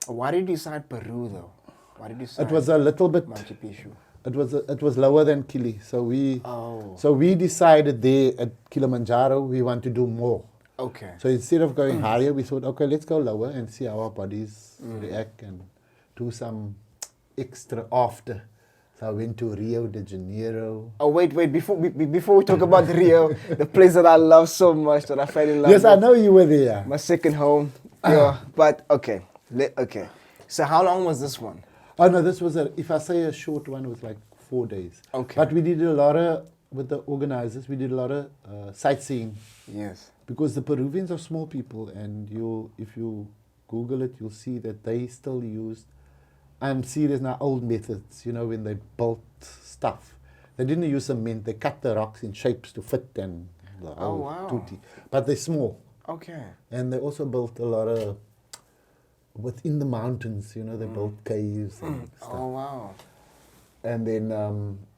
Why did you decide Peru though? Why did you decide it was a little bit, Machu Picchu? it was lower than Kili. So Oh. so we decided there at Kilimanjaro we want to do more. Okay. So instead of going higher, we thought, okay, let's go lower and see how our bodies react and do some extra after. So I went to Rio de Janeiro. Oh wait, before we talk about Rio, the place that I love so much, that I fell in love Yes, with. I know you were there. My second home. Yeah, but okay. Okay. So how long was this one? Oh no, this was if I say a short one, it was like 4 days. Okay. But we did a lot of, with the organizers, we did a lot of sightseeing. Yes. Because the Peruvians are small people, and if you Google it, you'll see that they still used, I'm serious now, old methods, you know, when they built stuff. They didn't use cement, they cut the rocks in shapes to fit and the whole wow. tutti. But they're small. Okay. And they also built a lot of, within the mountains, you know, they built caves and stuff. Oh wow. And then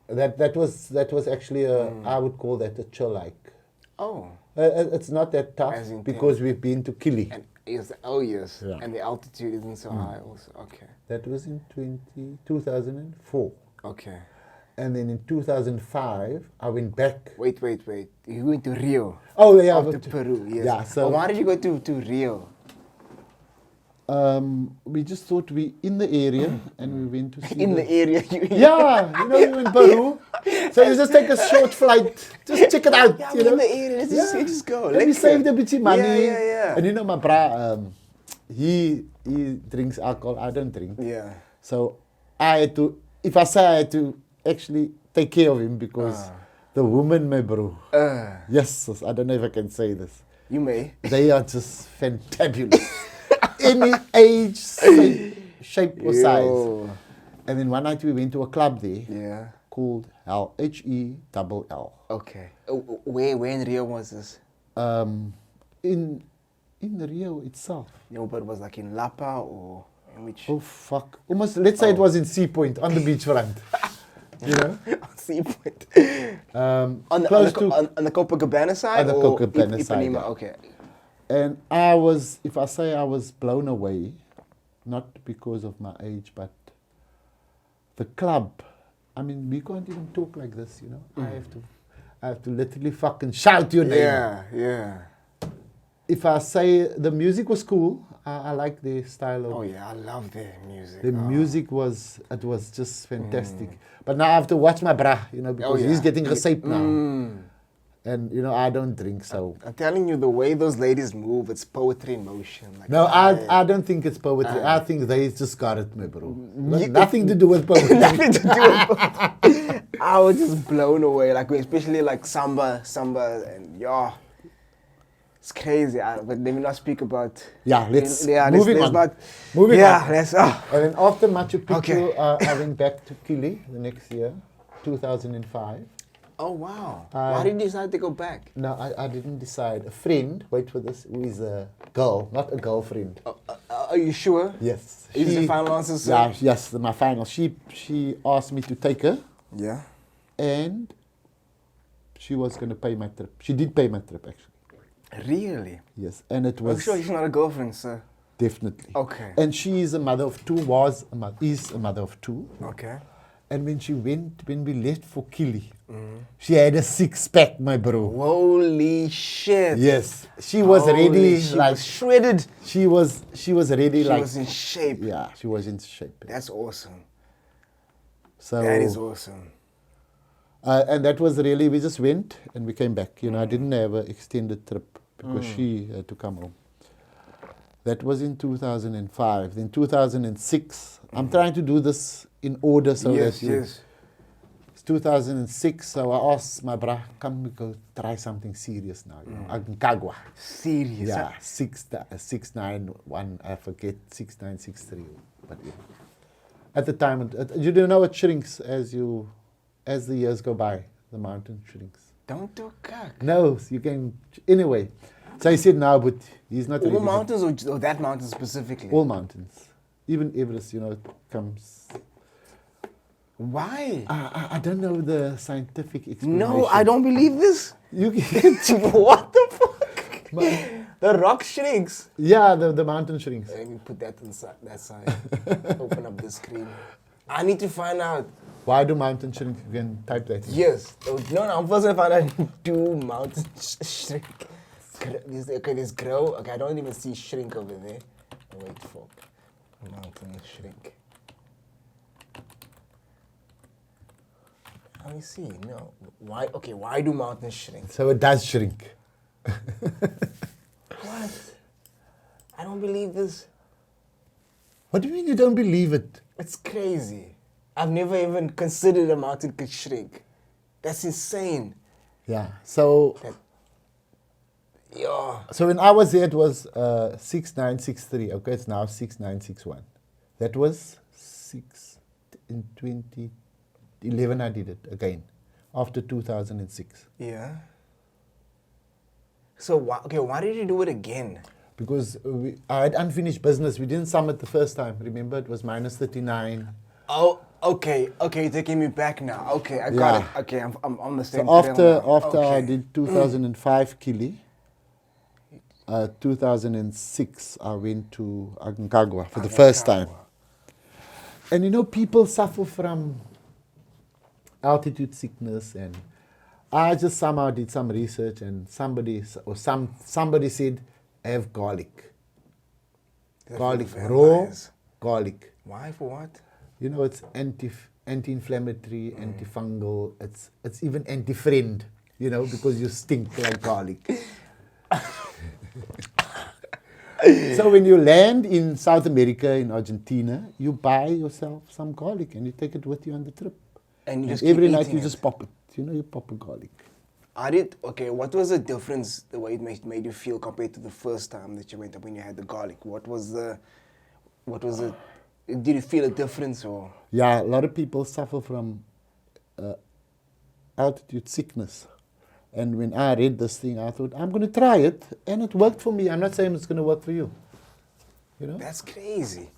that was actually I would call that a chill-like. Oh. It's not that tough As intense. because we've been to Kili. And yes. Oh yes. Yeah. And the altitude isn't so high also. Okay. That was in 2004. Okay. And then in 2005, I went back. Wait. You went to Rio. Oh, yeah. I After went to Peru, yes. Yeah, so Why did you go to Rio? we just thought we in the area and we went to see In the area. Yeah, you know, we in Peru. So you just take a short flight, just check it out. Yeah, you we're know? in the area. Let's just go. And we saved a bit of money. Yeah. And you know, my bra, he drinks alcohol. I don't drink. Yeah. So I had to, if I say I had to actually take care of him because the woman, my bro, yes, I don't know if I can say this. You may. They are just fantabulous. Any age, shape or size. Yo. And then one night we went to a club there Yeah. called Hell, Hell. Okay. Where in Rio was this? In Rio itself. No, but it was like in Lapa or in which? Oh fuck! Almost. Let's say it was in Sea Point on the beachfront. You know. Sea Point. On On the Copacabana side? On the or Copacabana side, Ipanema? yeah. Okay. And I was, if I say I was blown away, not because of my age, but the club. I mean, we can't even talk like this, you know. I have to literally fucking shout your name. Yeah. If I say the music was cool, I like the style of. Oh yeah, I love their music. The music was just fantastic. But now I have to watch my bra, you know, because he's getting received now. And, you know, I don't drink, so. I'm telling you, the way those ladies move, it's poetry in motion. Like, No, I don't think it's poetry. I think they just got it, my bro. Nothing to do with poetry. Nothing to do with poetry. I was just blown away, like especially like samba, and yeah. It's crazy, but let me not speak about. Moving on. Moving on. And then after Machu Picchu, I went back to Kili the next year, 2005. Oh wow! Why did you decide to go back? No, I didn't decide. A friend, wait for this, who is a girl, not a girlfriend. Are you sure? Yes. Is the final answer, sir? Yeah, yes, my final. She asked me to take her. Yeah. And she was going to pay my trip. She did pay my trip, actually. Really? Yes, and it was. I'm sure she's not a girlfriend, sir. Definitely. Okay. And she is a mother of two. Is a mother of two. Okay. And when we left for Kili, she had a 6-pack, my bro. Holy shit! Yes, she was ready. She was shredded. She was ready. She was in shape. Yeah, she was in shape. That's awesome. So that is awesome. And that was really, we just went and we came back. You know, I didn't have an extended trip because she had to come home. That was in 2005. Then 2006, I'm trying to do this in order so that you... Yes. It's 2006, so I asked my bra, come we go try something serious now. You know, Aconcagua. Serious? Yeah, 691, I forget, 6963. But yeah. At the time, you don't know, it shrinks as the years go by. The mountain shrinks. Don't do cock. No, you can... Anyway, so he said, no, but he's not... All mountains or that mountain specifically? All mountains. Even Everest, you know, it comes... Why? I don't know the scientific explanation. No, I don't believe this. You can... What the fuck? The rock shrinks. Yeah, the mountain shrinks. Let me put that inside that side. Open up the screen. I need to find out. Why do mountains shrink? You can type that in. Yes. No, I'm first going to find out, do mountains shrink? There's grow. Okay, I don't even see shrink over there. Wait, fuck. Mountains shrink. Let me see. No. Why? Okay, why do mountains shrink? So it does shrink. What? I don't believe this. What do you mean you don't believe it? It's crazy. I've never even considered a mountain could shrink. That's insane. Yeah. So So when I was there, it was 6963. Okay, it's now 6961. That was in 2011. I did it again after 2006. Yeah. So why did you do it again? Because I had unfinished business. We didn't summit the first time. Remember, it was minus 39. Oh, okay, you're taking me back now. Okay, I got it. Okay, I'm on the same. So after I did 2005 Kili, 2006 I went to Aconcagua for the first time. And you know, people suffer from altitude sickness, and I just somehow did some research, and somebody said, have garlic. Garlic, raw garlic. Why? For what? You know, it's anti-inflammatory, antifungal. It's even anti-friend. You know, because you stink like garlic. So when you land in South America, in Argentina, you buy yourself some garlic and you take it with you on the trip. And you just every night you just pop it. You know, you pop a garlic. What was the difference, the way it made you feel compared to the first time that you went up when you had the garlic? Did you feel a difference or? Yeah, a lot of people suffer from altitude sickness. And when I read this thing, I thought, I'm going to try it. And it worked for me. I'm not saying it's going to work for you. You know? That's crazy.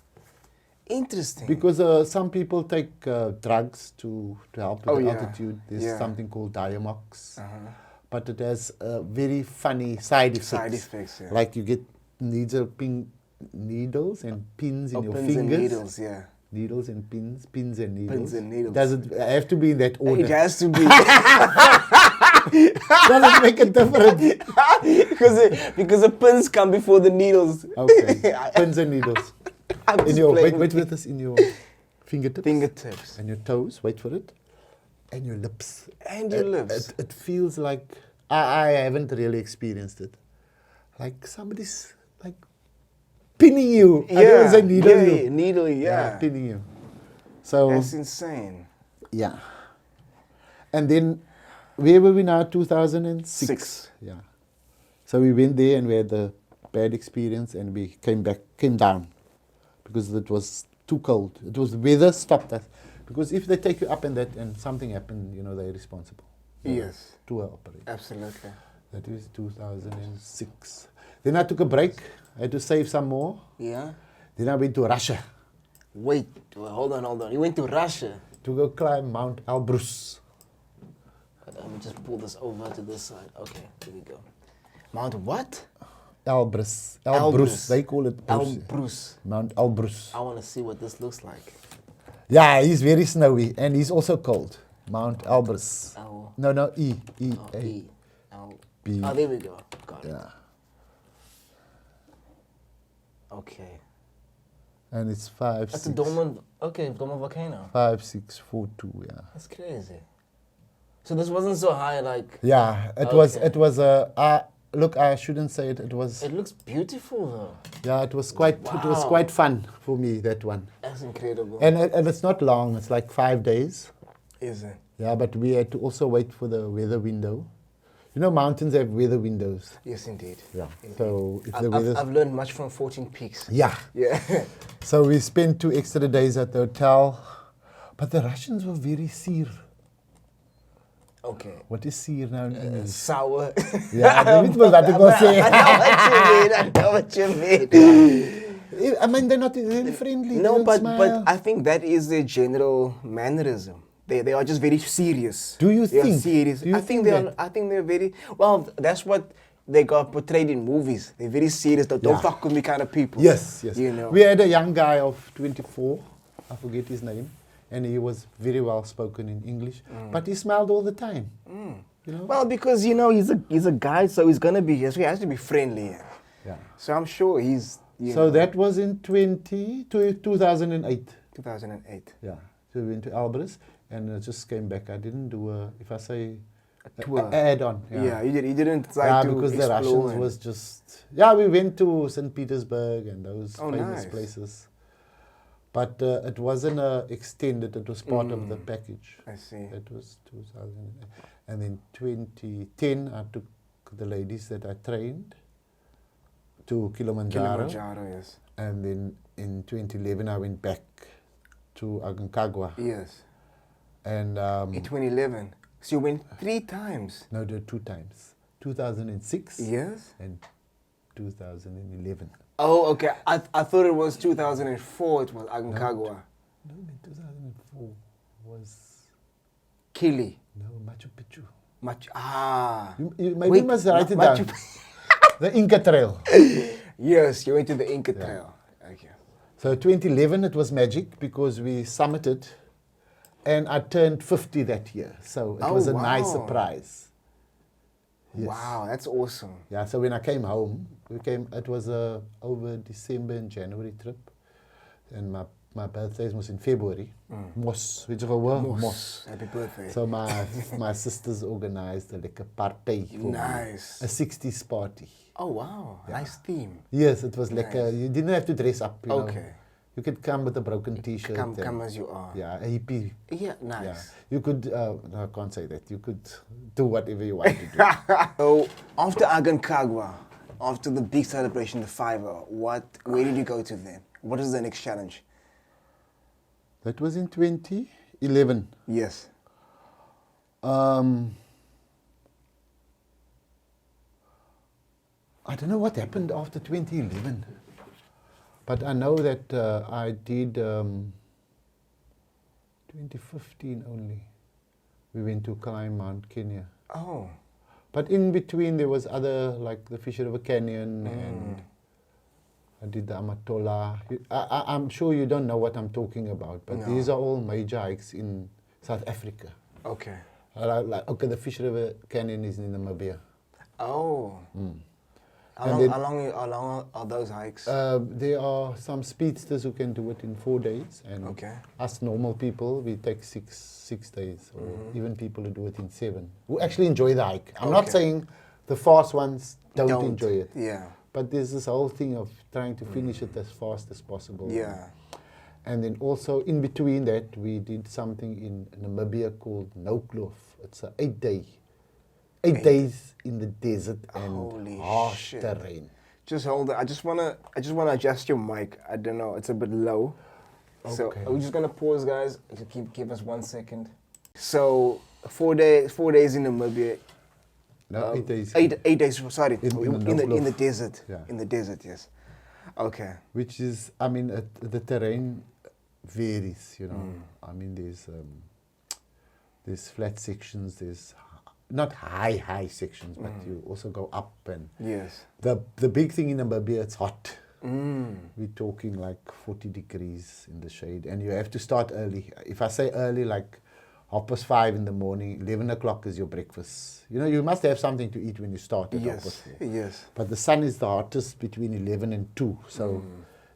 Interesting. Because some people take drugs to help with the yeah. altitude. There's Yeah. something called Diamox. But it has very funny side effects. Side effects, yeah. Like you get needles and pins in your pins fingers. and needles, yeah. Needles and pins, pins and needles. Pins and needles. Does it have to be in that order? It has to be. Does it make a difference? because the pins come before the needles. Okay, pins and needles. I'm In just your playing wait with this in your fingertips. Fingertips. And your toes. Wait for it. And your lips. And your lips. It feels like I haven't really experienced it. Like somebody's like pinning you. I don't wanna say needle you. Needle, yeah. Pinning you. So That's insane. yeah. And then where were we now? 2006. Six. Yeah. So we went there and we had the bad experience and we came down because it was too cold. It was the weather stopped us. Because if they take you up and something happened, you know, they're responsible. Yes. Tour operator. Absolutely. That is 2006. Then I took a break. I had to save some more. Yeah. Then I went to Russia Wait, hold on. You went to Russia. to go climb Mount Elbrus. Let me just pull this over to this side. Okay, here we go. Mount what? Elbrus. Elbrus. They call it Bruce. Elbrus. Mount Elbrus. I want to see what this looks like. Yeah, he's very snowy and he's also cold. Mount Elbrus. L. No, E. Oh, A. E. L. B. Oh, there we go. Got it. Yeah. Okay. And it's 5, That's 6. a Doma volcano. 5, 6, 4, 2, yeah. That's crazy. So this wasn't so high, like. Yeah, it Okay. was a. Look, I shouldn't say it. It was. It looks beautiful though. Yeah, it was quite. It was Wow. quite fun for me, that one. That's incredible. And it's not long. It's like 5 days. Is it? Yeah, but we had to also wait for the weather window. You know, mountains have weather windows. Yes, indeed. Yeah. Indeed. So if the weather. I've learned much from 14 Peaks. Yeah. Yeah. So we spent 2 extra days at the hotel, but the Russians were very seer. Okay. What is seer now in English? Sour. Yeah, I weet mos wat ek wil sê. I know what you mean. I mean, they're not really friendly. they No, don't but smile. I think that is their general mannerism. They are just very serious. Do you They are think? serious. Do you I think think they are. that? I think they're very well. That's what they got portrayed in movies. They're very serious. Don't Yeah. fuck with me kind of people. Yes. You know. We had a young guy of 24, I forget his name, and he was very well spoken in English, but he smiled all the time. You know? Well, because you know he's a guy, so he's gonna be. He has to be friendly. Yeah. So I'm sure he's. You So know, that was in 2008. 2008. Yeah. So we went to Elbrus and I just came back. I didn't do a tour. add-on. Yeah, you didn't try Yeah, to because the explore Russians and- was just... Yeah, we went to St. Petersburg and those Oh, famous nice. places. But it wasn't extended. It was part of the package. I see. That was 2008. And then 2010, I took the ladies that I trained to Kilimanjaro. Kilimanjaro, yes. And then in 2011, I went back to Aconcagua. Yes. And In 2011. So you went 3 times. no, there were 2 times. 2006 Yes. and 2011. Oh, okay. I thought it was 2004. It was Aconcagua. No, man, 2004 was... Kili. No, Machu Picchu. Wait, You must write it down. Machu- The Inca Trail. Yes, you went to the Inca Trail. Okay. So 2011, it was magic because we summited and I turned 50 that year. So it Oh, was a nice wow. surprise. Yes. Wow, that's awesome. Yeah, so when I came home, it was over December and January trip. And my birthday was in February. Mos, weet jy gehoor? Mos. Happy birthday. So my sisters organized a like a party for Nice. me. A 60s party. Oh, wow. Nice theme. Yes, it was like you didn't have to dress up. You know. Okay. You could come with a broken T-shirt. Come as you are. Yeah, a hippie. Yeah, Yeah. nice. You could, no, I can't say that. You could do whatever you want to do. So after Aconcagua, after the big celebration, the 5-0, where did you go to then? What is the next challenge? That was in 2011. Yes. I don't know what happened after 2011, but I know that I did 2015 only. We went to climb Mount Kenya. Oh. But in between there was other, like the Fish River Canyon, and I did the Amatola. I'm sure you don't know what I'm talking about, but these are all major hikes in South Africa. Okay. Okay, the Fish River Canyon is in Namibia. Oh. How long are those hikes? There are some speedsters who can do it in 4 days, and us normal people, we take six days, or even people who do it in 7, who actually enjoy the hike. I'm not saying the fast ones don't enjoy it. Yeah. But there's this whole thing of trying to finish it as fast as possible. Yeah. And then also in between that, we did something in Namibia called No-Kloof. It's an 8-day. 8 days in the desert and harsh terrain. Just hold it. I just wanna adjust your mic. I don't know. It's a bit low. Okay. So we're just gonna pause, guys. Just give us 1 second. So 4 days in Namibia. No, 8 days. 8 days. Sorry, in the desert. Yeah. In the desert, yes. Okay. Which is, I mean, the terrain varies. You know, I mean, there's flat sections. There's not high sections, but you also go up, and the big thing in Namibia, it's hot. We're talking like 40 degrees in the shade, and you have to start early. If I say early, like 5:30 in the morning, 11 o'clock is your breakfast. You know, you must have something to eat when you start at 4:30. Yes. But the sun is the hottest between 11 and 2, so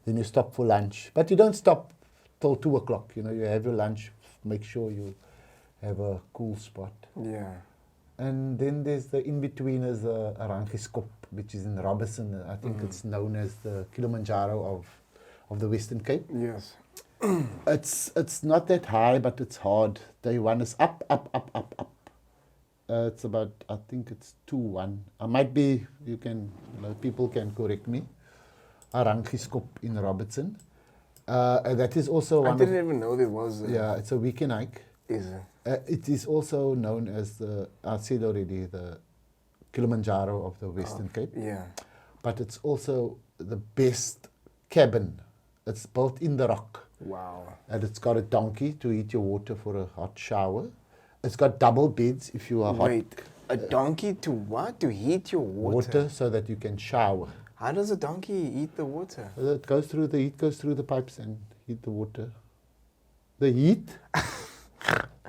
then you stop for lunch. But you don't stop till 2 o'clock. You know, you have your lunch, make sure you have a cool spot. Yeah. And then there's the in-betweeners, Arangeskop, which is in Robertson. I think it's known as the Kilimanjaro of the Western Cape. Yes. It's not that high, but it's hard. Day 1 is up. It's about, I think it's 2-1. I might be, people can correct me. Arangeskop in Robertson. And that is also one. I didn't even know there was. Yeah, it's a weekend hike. Is it? It is also known as I said already, the Kilimanjaro of the Western Cape. Yeah. But it's also the best cabin. It's built in the rock. Wow. And it's got a donkey to heat your water for a hot shower. It's got double beds if you are hot. Wait, a donkey to what? To heat your water? Water so that you can shower. How does a donkey heat the water? It goes through the heat goes through the pipes and heat the water. The heat?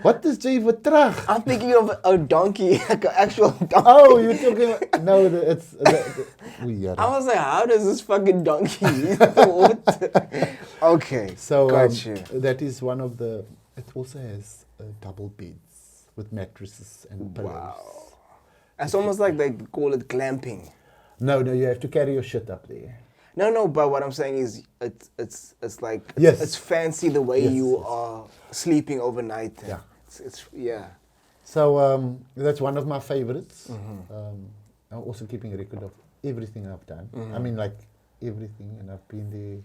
What is Jay vertraag? I'm thinking of a donkey, like an actual donkey. Oh, you're talking about... No, I was like, how does this fucking donkey heat the water? Okay, so got you. that is one of the... It also has double beds with mattresses and pillows. Wow. It's almost like they call it glamping. No, you have to carry your shit up there. No, but what I'm saying is it's like it's fancy the way you are sleeping overnight. Yeah. It's So that's one of my favorites. I'm also keeping a record of everything I've done. I mean, like everything, and I've been there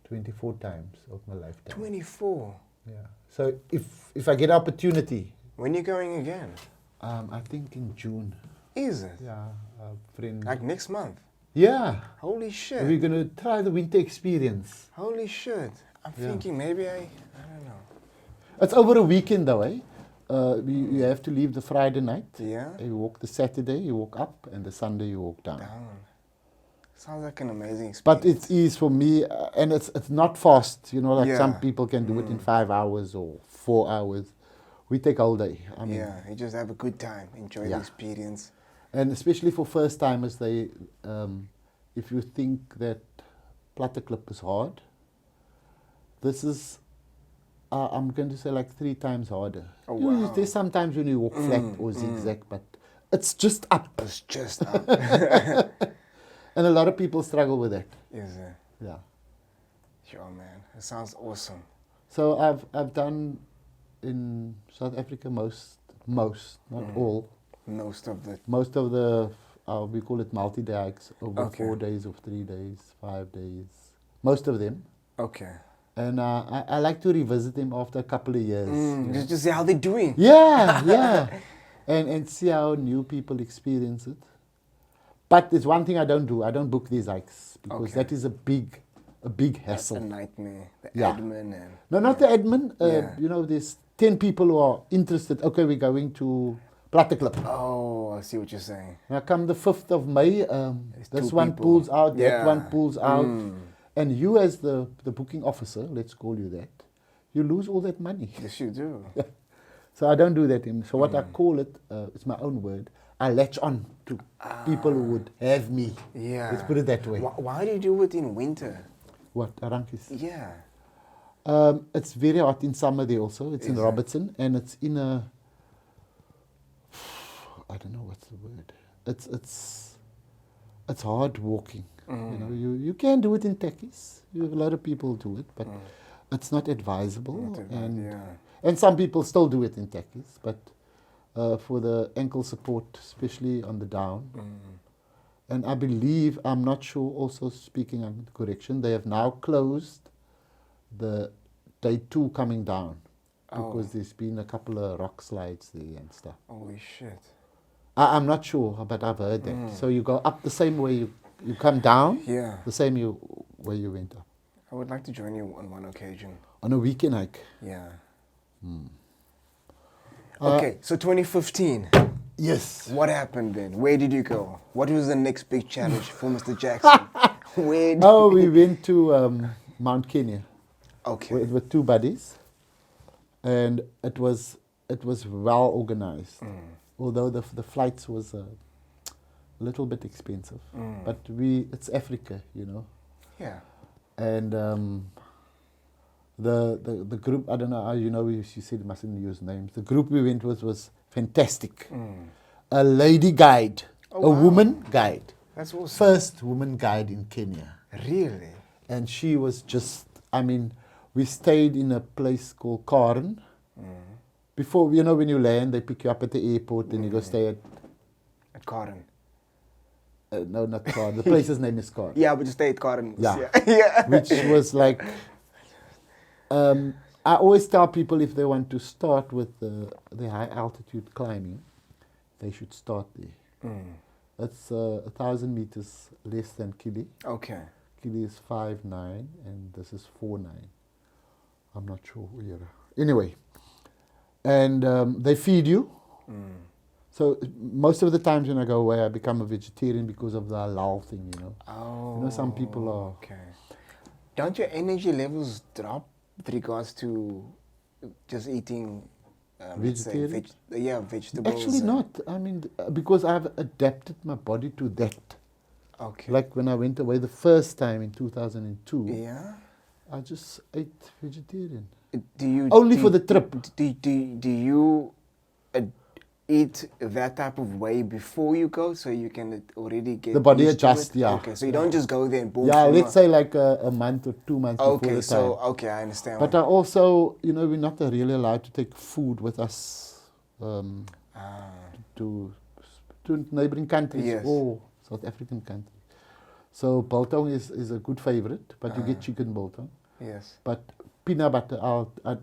24 times of my lifetime. 24. Yeah. So if I get opportunity. When are you going again? I think in June. Is it? Yeah, friend. Like next month. Yeah. Holy shit. We're going to try the winter experience. Holy shit. I'm thinking maybe I don't know. It's over a weekend though, eh? You have to leave the Friday night. Yeah. You walk the Saturday, you walk up, and the Sunday you walk down. Sounds like an amazing experience. But it is for me, and it's not fast. You know, like some people can do it in 5 hours or 4 hours. We take all day. I mean, you just have a good time, enjoy the experience. And especially for first timers, if you think that Platteklip is hard, this is, I'm going to say like 3 times harder. Oh, wow. There's sometimes when you walk flat or zigzag, but it's just up. It's just up. And a lot of people struggle with that. Is it? Yeah. Sure, man. It sounds awesome. So I've done in South Africa most, not all. Most of the, we call it multi-day hikes, over 4 days or 3 days, 5 days. Most of them. Okay. And I like to revisit them after a couple of years. Just to see how they're doing. Yeah, yeah. And see how new people experience it. But there's one thing I don't do. I don't book these hikes because that is a big hassle. A nightmare. The Yeah. admin and... No, not the admin. Yeah. You know, there's 10 people who are interested. Okay, we're going to Platteklip. Oh, I see what you're saying. Now come the 5th of May, this two one people. pulls out, that Yeah. one pulls out. And you as the booking officer, let's call you that, you lose all that money. Yes, you do. So I don't do that. So what I call it, it's my own word, I latch on to people who would have me. Yeah. Let's put it that way. Why do you do it in winter? What, Arankis? Yeah. It's very hot in summer there also. It's in Is it? Robertson, and it's in a, I don't know what's the word. It's hard walking. You know, you can do it in tekkies. A lot of people do it, but it's not advisable. And some people still do it in tekkies, but for the ankle support, especially on the down. And I believe, I'm not sure, also speaking on correction, they have now closed the day 2 coming down because there's been a couple of rock slides there and stuff. Holy shit. I'm not sure, but I've heard that. So you go up the same way you come down, Yeah. the same way you went up. I would like to join you on one occasion. On a weekend hike. Yeah. Okay, so 2015. Yes. What happened then? Where did you go? What was the next big challenge for Mr. Jackson? Where did Oh, we went to Mount Kenya Okay. with 2 buddies, and it was well organized. Although the flights was a little bit expensive, but it's Africa, you know. Yeah. And the group, I don't know how you know, you said you mustn't use names. The group we went with was fantastic. A lady guide, a woman guide. That's awesome. First woman guide in Kenya. Really? And she was just, I mean, we stayed in a place called Karen. Before, you know, when you land, they pick you up at the airport and you go stay At Karen. no, not Karen. The place's name is Karen. Yeah, but you stay at Karen. Yeah. Yeah. Which was like, I always tell people if they want to start with the high altitude climbing, they should start there. It's 1,000 meters less than Kili. Okay. Kili is 5'9", and this is 4'9". I'm not sure where. Anyway, and they feed you. So most of the times when I go away, I become a vegetarian because of the halal thing, you know. Oh. You know, some people are. Okay. Don't your energy levels drop with regards to just eating let's say, Vegetarian? vegetables? Actually not. I mean, because I've adapted my body to that. Okay. Like when I went away the first time in 2002, Yeah. I just ate vegetarian. Do you Only do- for the trip. Do you eat that type of way before you go, so you can already get The body used to adjusts, it? yeah. Okay, so you don't just go there and boom. Yeah, boom, let's say like a month or 2 months before Okay, the so time. okay, I understand. But I also, you know, we're not really allowed to take food with us to neighboring countries Yes. or South African countries. So biltong is a good favorite, but you get chicken biltong. Yes. But peanut butter,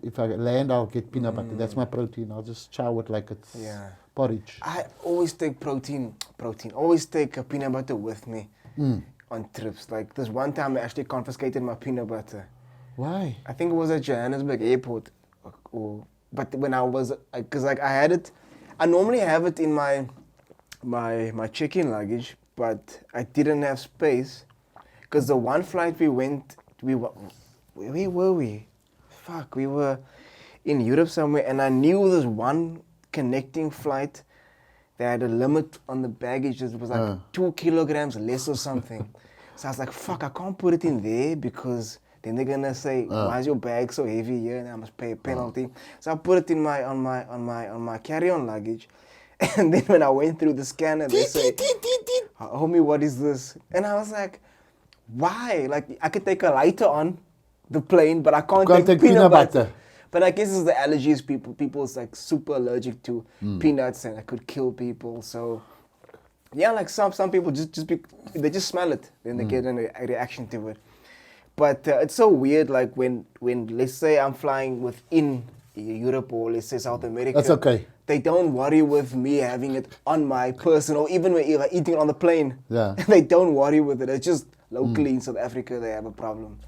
if I land, I'll get peanut butter. That's my protein. I'll just chow it like it's porridge. I always take protein. Always take a peanut butter with me on trips. Like this one time, I actually confiscated my peanut butter. Why? I think it was at Johannesburg airport. But when I was, because like I had it, I normally have it in my check-in luggage, but I didn't have space. Because the one flight we went, where were we? Fuck, we were in Europe somewhere, and I knew this one connecting flight that had a limit on the baggage. It was like 2 kilograms less or something. So I was like, fuck, I can't put it in there because then they're gonna say, why is your bag so heavy here? And I must pay a penalty. So I put it in on my carry-on luggage. And then when I went through the scanner, they say, homie, what is this? And I was like, why? Like, I could take a lighter on the plane, but I can't take peanut butter. But I guess it's the allergies. People's like super allergic to peanuts, and it could kill people. So yeah, like some people they just smell it, then they get a reaction to it. But it's so weird, like when let's say I'm flying within Europe or let's say South America. That's okay. They don't worry with me having it on my person, or even when you're eating it on the plane. Yeah. They don't worry with it. It's just locally in South Africa they have a problem.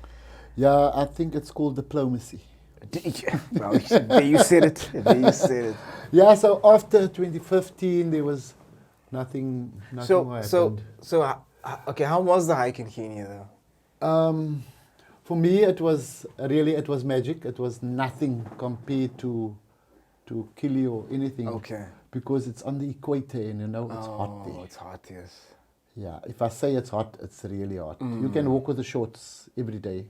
Yeah, I think it's called diplomacy. Well, there you said it. There you said it. Yeah, so after 2015, there was nothing So happened. okay, how was the hike in Kenya though? For me, it was magic. It was nothing compared to Kili or anything. Okay. Because it's on the equator and it's hot there. Oh, it's hot, yes. Yeah, if I say it's hot, it's really hot. You can walk with the shorts every day.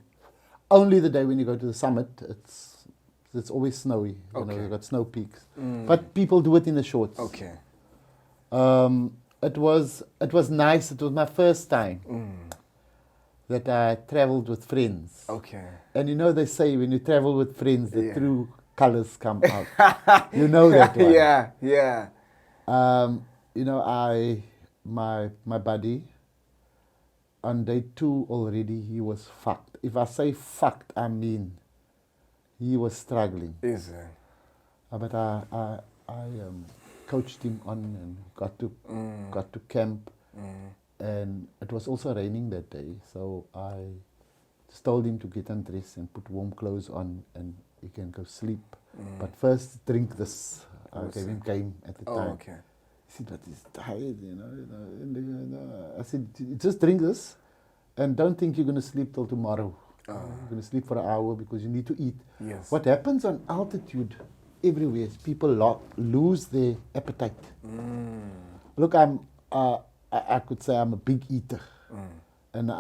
Only the day when you go to the summit, it's always snowy. You've got snow peaks. But people do it in the shorts. Okay. It was nice. It was my first time that I traveled with friends. Okay. And they say when you travel with friends, the true colors come out. You know that one. Yeah. My buddy, on day 2 already, he was fucked. If I say fucked, I mean he was struggling. Is it? But I coached him on and got to camp. And it was also raining that day, so I just told him to get undressed and put warm clothes on and he can go sleep. But first, drink this. I gave him game at the time. Okay. He said, but he's tired, I said, just drink this and don't think you're going to sleep till tomorrow. You're going to sleep for an hour because you need to eat. Yes. What happens on altitude everywhere is people lose their appetite. Look, I could say I'm a big eater. And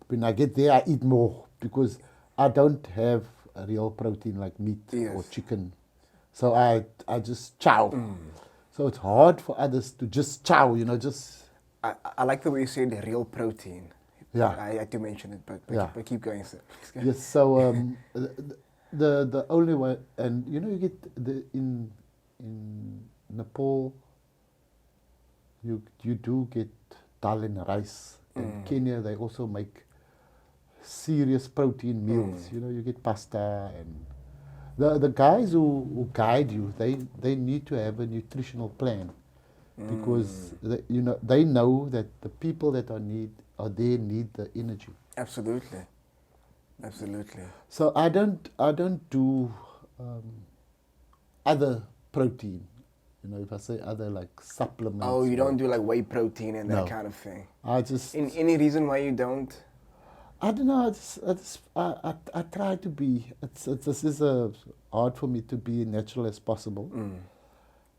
when I get there, I eat more because I don't have a real protein like meat or chicken. So I just chow. So it's hard for others to just chow, just... I like the way you said the real protein. Yeah. I had to mention it, but keep going, sir. Yes, so the only way... And, you get in Nepal, you do get dal and rice. In Kenya, they also make serious protein meals. You get pasta and... The guys who guide you, they need to have a nutritional plan because they know that the people that need the energy. Absolutely. So I don't do other protein. If I say other like supplements. Oh, you don't do like whey protein and that No. kind of thing. I just... Any reason why you don't? I don't know. I try to be. This is hard for me to be natural as possible,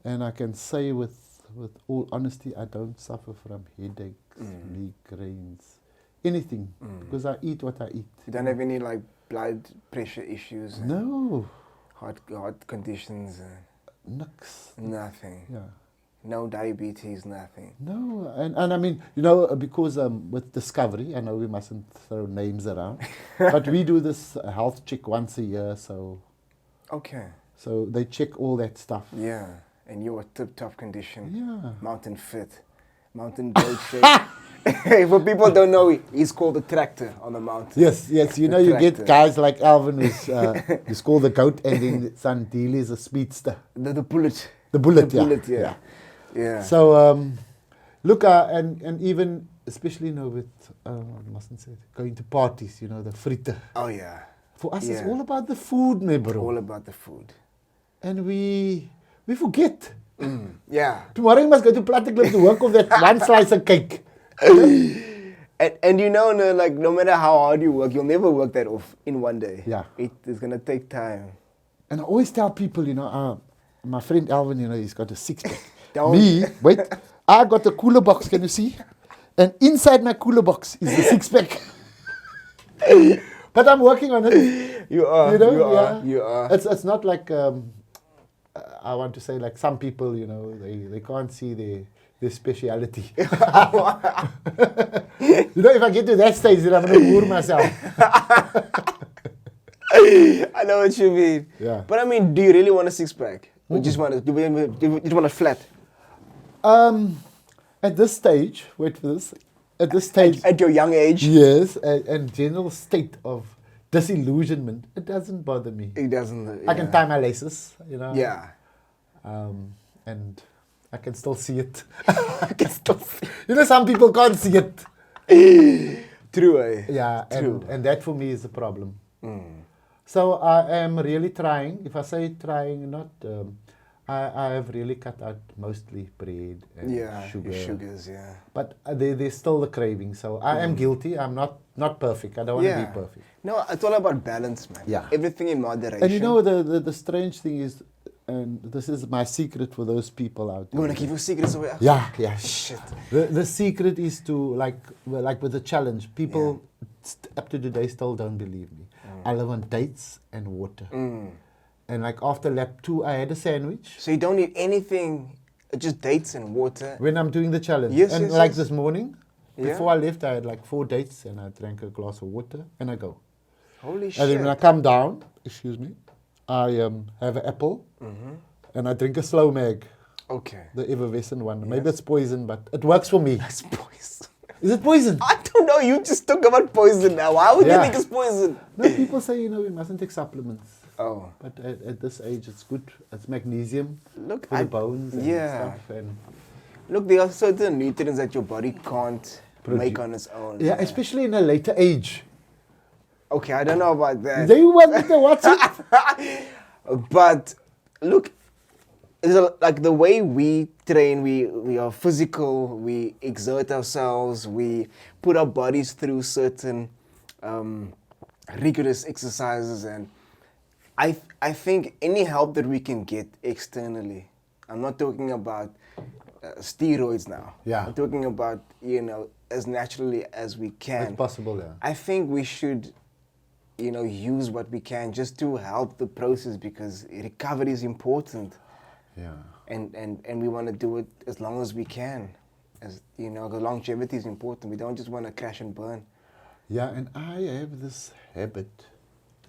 and I can say with all honesty, I don't suffer from headaches, migraines, anything, because I eat what I eat. You don't have any like blood pressure issues? And No, heart conditions? nux. Nothing. Yeah. No diabetes, nothing. No, and I mean, because with Discovery, I know we mustn't throw names around, but we do this health check once a year, so Okay. so they check all that stuff. Yeah, and you're a tip-top condition. Yeah. Mountain fit. Mountain goat shape. For people who don't know, he's called the tractor on the mountain. Yes, you know, you get guys like Alvin who's called the goat, and then Sandile is a speedster. The bullet. The bullet, The yeah. bullet, yeah. Yeah. So, look, and even, especially, with, I mustn't say it, going to parties, the fritter. Oh, yeah. For us, it's Yeah. all about the food, my bro. All about the food. And we forget. Yeah. Tomorrow you must go to Platteklip to work off that one slice of cake. And no matter how hard you work, you'll never work that off in one day. Yeah. It is going to take time. And I always tell people, my friend Alvin, he's got a six-pack. Don't. Me, wait, I got a cooler box, can you see? And inside my cooler box is the six-pack. But I'm working on it. You are. You are. It's not like, I want to say, like some people, they can't see their speciality. If I get to that stage, then I'm going to moor myself. I know what you mean. Yeah. But I mean, do you really want a six-pack? Or just want to, do you just want a flat? At this stage, wait for this, at this stage, At your young age, yes, and general state of disillusionment, it doesn't bother me. it doesn't. I can tie my laces, you know. Yeah. And I can still see it. I can still see. You know, some people can't see it. True, eh? Yeah, True. and that for me is a problem. So I am really trying. If I say trying, not I have really cut out mostly bread and sugar. Sugars, yeah. But there's still the craving. So I am guilty. I'm not perfect. I don't want to be perfect. No, it's all about balance, man. Yeah. Everything in moderation. And you know, the strange thing is, and this is my secret for those people out You there. want to give your secrets away? Yeah. Shit. The secret is to, like with the challenge, people up to today still don't believe me. I live on dates and water. And like after lap 2, I had a sandwich. So you don't need anything, just dates and water. When I'm doing the challenge. Yes, and yes, like yes. this morning, Yeah. before I left, I had like 4 dates and I drank a glass of water and I go. Holy shit. And then when I come down, excuse me, I have an apple and I drink a slow mag, Okay. the effervescent one. Maybe it's poison, but it works for me. It's poison. Is it poison? I don't know. You just talk about poison now. Why would you Yeah. think it's poison? No, people say, we mustn't take supplements. Oh. But at this age, it's good. It's magnesium Look, for the bones and stuff. And Look, there are certain nutrients that your body can't make on its own. yeah, especially in a later age. Okay, I don't know about that. They want me to watch it. But look, like the way we train, we are physical, we exert ourselves, we put our bodies through certain rigorous exercises, and I think any help that we can get externally, I'm not talking about steroids now. Yeah. I'm talking about, as naturally as we can. It's possible, yeah. I think we should, use what we can just to help the process, because recovery is important. Yeah. And we want to do it as long as we can. As the longevity is important. We don't just want to crash and burn. Yeah, and I have this habit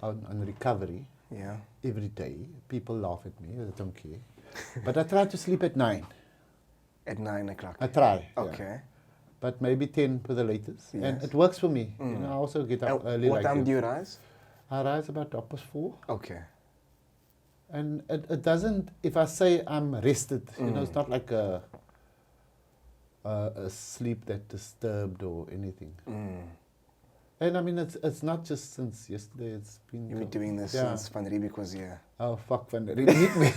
on recovery. Yeah. Every day. People laugh at me. I don't care. But I try to sleep at 9. At 9 o'clock. I try. yeah. Okay. But maybe 10 for the latest. And Yes. it works for me. I also get up And early. what like time do you rise? I rise about 4:30. Okay. And it doesn't, if I say I'm rested, it's not like a sleep that disturbed or anything. And I mean, it's not just since yesterday, it's been... You've been doing this yeah. since Van Riebeek was here. Oh, fuck, Van Riebeek hit me.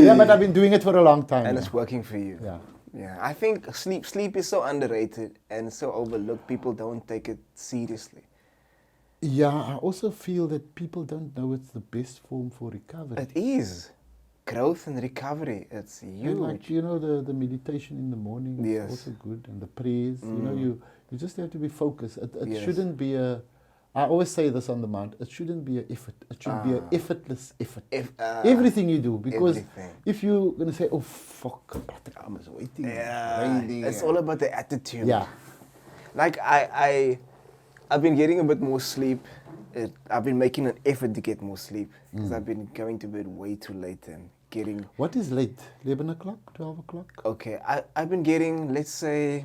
Yeah, but I've been doing it for a long time. And now. it's working for you. Yeah. Yeah. I think sleep is so underrated and so overlooked. People don't take it seriously. Yeah, I also feel that people don't know it's the best form for recovery. It is. Growth and recovery, it's huge. And like, the meditation in the morning is Yes. also good, and the prayers, you just have to be focused. It Yes. shouldn't be I always say this on the mount, it shouldn't be an effort. It should be an effortless effort. Everything you do, because everything. if you're going to say, oh, fuck, I'm just waiting. raining, It's all about the attitude. Yeah. Like I've been getting a bit more sleep. I've been making an effort to get more sleep because I've been going to bed way too late and getting... What is late? 11 o'clock? 12 o'clock? Okay, I've been getting, let's say,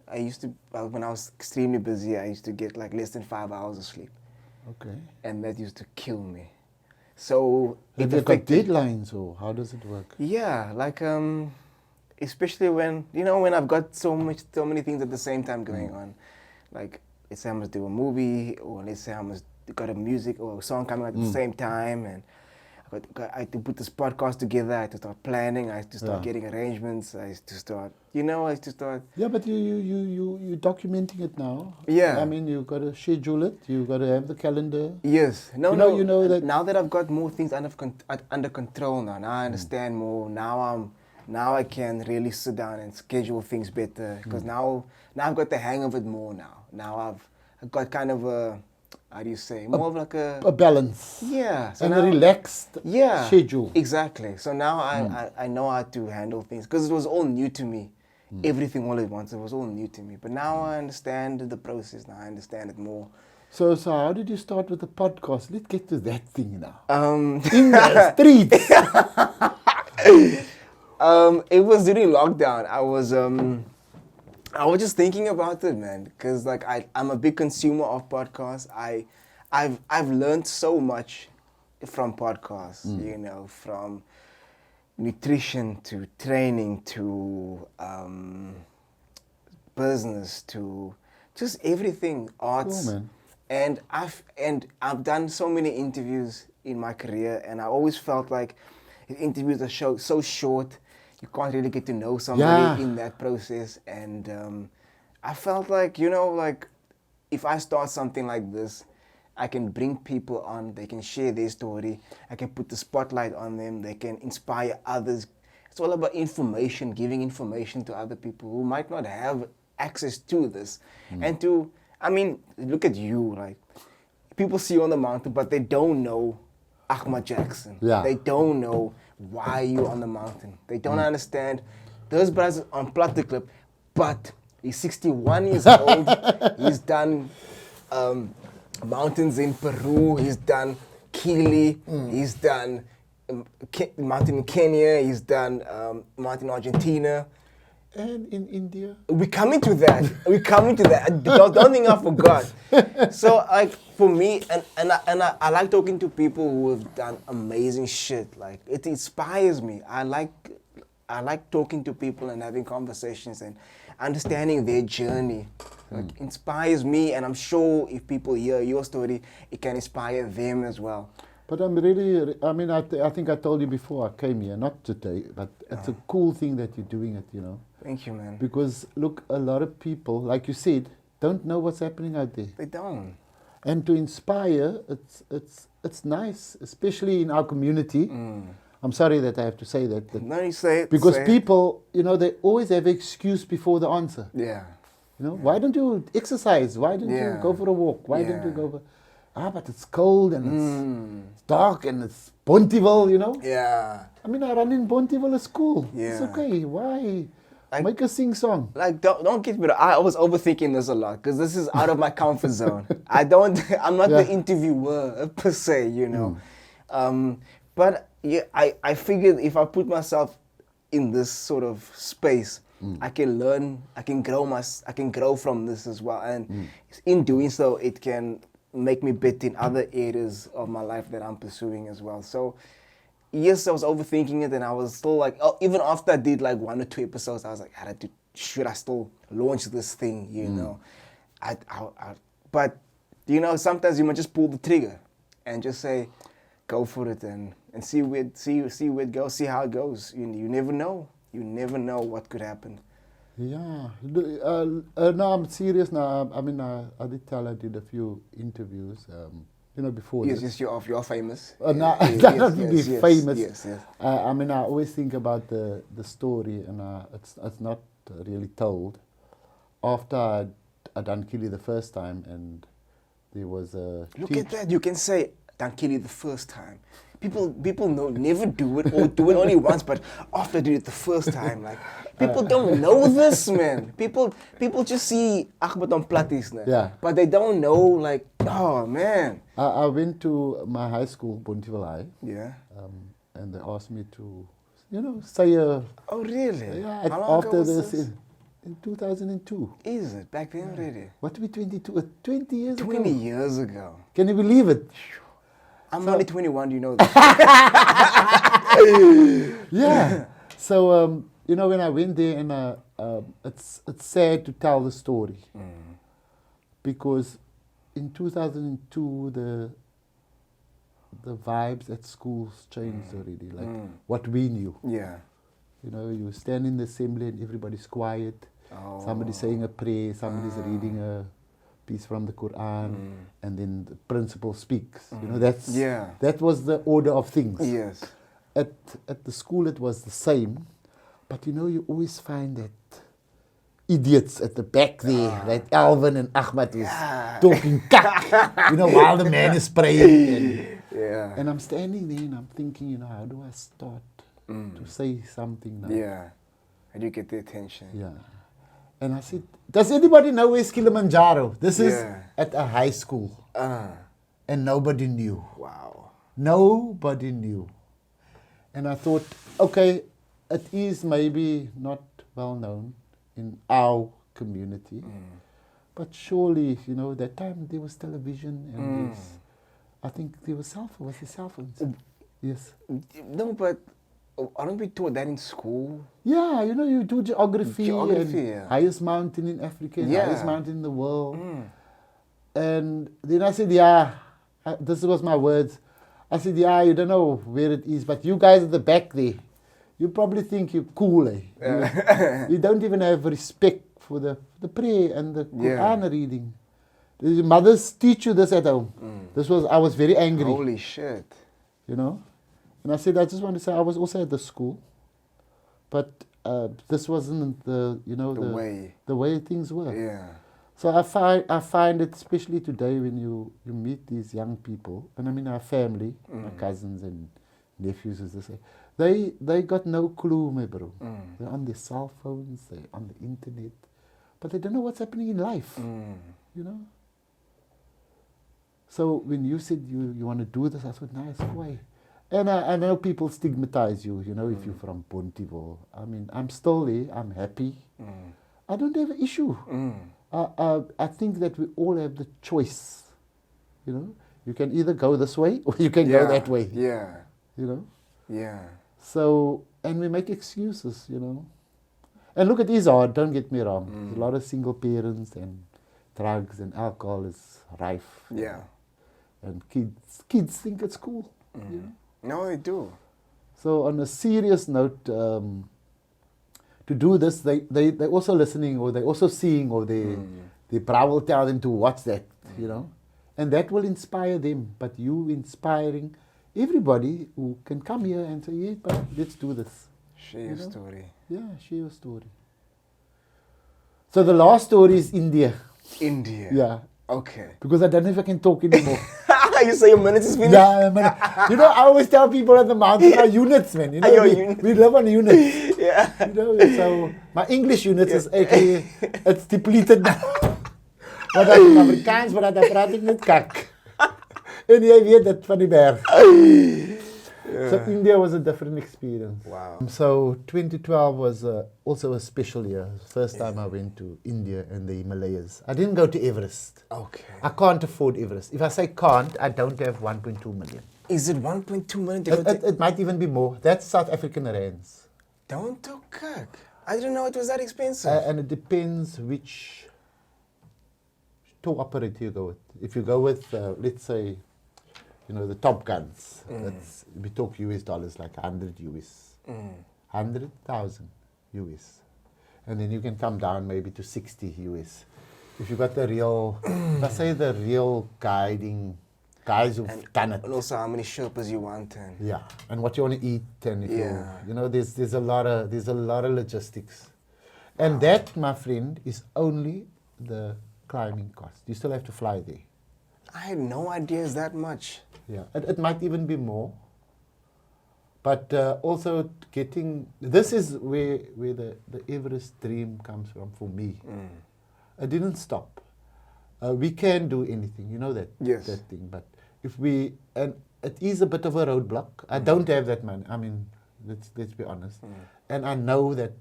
I used to, when I was extremely busy, I used to get like less than 5 hours of sleep. Okay. And that used to kill me. So Have you got deadlines, or how does it work? Yeah, like especially when when I've got so many things at the same time going on. Like let's say I must do a movie, or let's say I must got a music or a song coming out at the same time, and I had to put this podcast together. I had to start planning. I had to start getting arrangements. I had to start, Yeah, but you're documenting it now. Yeah. I mean, you got to schedule it. You got to have the calendar. Yes. You know that now that I've got more things under control now I understand more. Now I can really sit down and schedule things better, because now I've got the hang of it more now. Now I've got kind of a, how do you say, more of like a balance. Yeah. So and now, a relaxed schedule. Exactly. So now I know how to handle things, because it was all new to me. Everything all at once, it was all new to me. But now I understand the process. Now I understand it more. So how did you start with the podcast? Let's get to that thing now. In the streets. It was during lockdown. I was I was just thinking about it, man, because like I'm a big consumer of podcasts. I've learned so much from podcasts. You know, from nutrition to training to business to just everything, arts. Cool, man. And I've done so many interviews in my career, and I always felt like interviews are so short. You can't really get to know somebody in that process. And I felt like, you know, like if I start something like this, I can bring people on, they can share their story, I can put the spotlight on them, they can inspire others. It's all about information, giving information to other people who might not have access to this. And I mean, look at you, like, people see you on the mountain, but they don't know Achmat Jackson. Yeah. They don't know why you're on the mountain. They don't understand. Those brothers on Platte Clip, but he's 61 years old. He's done mountains in Peru. He's done Kili. He's done mountain in Kenya. He's done mountain in Argentina. And in India. We're coming to that. We're coming to that. Don't think I forgot. So, like, for me, and I like talking to people who have done amazing shit. Like, it inspires me. I like talking to people and having conversations and understanding their journey. Like, inspires me, and I'm sure if people hear your story, it can inspire them as well. But I'm really, I mean, I think I told you before I came here, not today, but it's a cool thing that you're doing it, you know. Thank you, man. Because, look, a lot of people, like you said, don't know what's happening out there. They don't. And to inspire, it's nice, especially in our community. I'm sorry that I have to say that. No, you say it. Because say people, you know, they always have an excuse before the answer. it. Yeah. You know, why don't you exercise? Why don't you go for a walk? Why don't you go for... but it's cold and it's dark and it's Bonteville, you know? Yeah. I mean, I run in Bonteville at school. Yeah. It's okay. Why? Like, make a sing song. Like, don't get me wrong. I was overthinking this a lot because this is out of my comfort zone. I'm not the interviewer per se, you know. But yeah, I figured if I put myself in this sort of space, I can learn, I can grow from this as well. And in doing so, it can make me better in other areas of my life that I'm pursuing as well. So yes, I was overthinking it, and I was still like, even after I did like 1 or 2 episodes, I was like, should I still launch this thing, you know? But, you know, sometimes you might just pull the trigger and just say, go for it and see where it goes, see how it goes. You never know. You never know what could happen. Yeah. No, I'm serious now. I mean, I did tell I did a few interviews, you know, before Yes, this. yes, you're famous. No, Yes, not to be famous. Yes. I mean, I always think about the story, and it's not really told. After I done Kili the first time, and there was a Look at that. You can say Dankili the first time. People never do it or do it only once, but after I did it the first time, like people don't know this, man. People just see Achmat on platties, but they don't know, like, oh man. I went to my high school, Bonteville High. Yeah. And they asked me to, you know, say a. Oh really? Yeah. How long after ago was this, in 2002. Is it back then already? What are we 22? 20 years ago. 20 years ago. Can you believe it? I'm only 21, do you know that? Yeah. So, you know, when I went there, and it's sad to tell the story. Because in 2002, the vibes at schools changed already, like what we knew. Yeah. You know, you stand in the assembly and everybody's quiet. Oh. Somebody's saying a prayer, somebody's reading a piece from the Quran, and then the principal speaks. You know, that was the order of things. Yes. At the school it was the same, but you know, you always find that idiots at the back there, like Alvin and Achmat is talking kak, you know, while the man is praying. And I'm standing there and I'm thinking, you know, how do I start to say something now? Yeah. How do you get the attention? Yeah. And I said, does anybody know where's Kilimanjaro? This is at a high school. And nobody knew. Wow. Nobody knew. And I thought, okay, it is maybe not well known in our community. But surely, you know, that time there was television and I think there was cell phones. Yes. No, but aren't we taught that in school? Yeah, you know, you do geography and yeah. highest mountain in Africa, and Yeah. highest mountain in the world. And then I said, yeah, this was my words. I said, yeah, you don't know where it is, but you guys at the back there, you probably think you're cool, eh? You don't even have respect for the prayer and the Quran reading. The mothers teach you this at home. I was very angry. Holy shit. You know? And I said, I just want to say, I was also at the school, but this wasn't the way things were. Yeah. So I find it, especially today when you meet these young people, and I mean our family, my cousins and nephews, as they say, they got no clue, my bro. They're on their cell phones, they're on the internet, but they don't know what's happening in life, you know? So when you said you want to do this, I thought, nice, why? And I know people stigmatize you, you know, if you're from Pontivo. I mean, I'm still there, I'm happy. I don't have an issue. I think that we all have the choice, you know. You can either go this way or you can go that way. Yeah. You know? Yeah. So, and we make excuses, you know. And look, it is hard, don't get me wrong. There's a lot of single parents and drugs and alcohol is rife. Yeah. And kids think it's cool, you know. No, they do. So on a serious note, to do this, they're also listening or they're also seeing or they probably will tell them to watch that, you know. And that will inspire them. But you inspiring everybody who can come here and say, yeah, but let's do this. Share your story. Yeah, share your story. So the last story is India. India. Yeah. Okay. Because I don't know if I can talk anymore. You say your minutes is finished? Yeah, man. You know, I always tell people at the mountain are units, man. You know, we live on units. Yeah. You know, so my English units is aka it's depleted now. Wat ek in Afrikaans wat ek praat ek net kak. En jy weet dit van die berg. So India was a different experience. Wow. So 2012 was also a special year. First time I went to India and the Himalayas. I didn't go to Everest. Okay. I can't afford Everest. If I say can't, I don't have 1.2 million. Is it 1.2 million to go to? It might even be more. That's South African rands. Don't do cook. I didn't know it was that expensive. And it depends which tour operator you go with. If you go with, let's say, you know, the top guns, we talk US dollars, like 100 US, 100,000 US. And then you can come down maybe to 60 US. If you got the real, let's say the real guys who've done it. And also how many Sherpas you want and yeah, and what you want to eat, and if you know, there's a lot of logistics, and that, my friend, is only the climbing cost. You still have to fly there. I had no idea it's that much. Yeah, it might even be more. But also getting, this is where the Everest dream comes from for me. It didn't stop. We can do anything, you know that, that thing. But if we, and it is a bit of a roadblock. I don't have that money. I mean, let's be honest. And I know that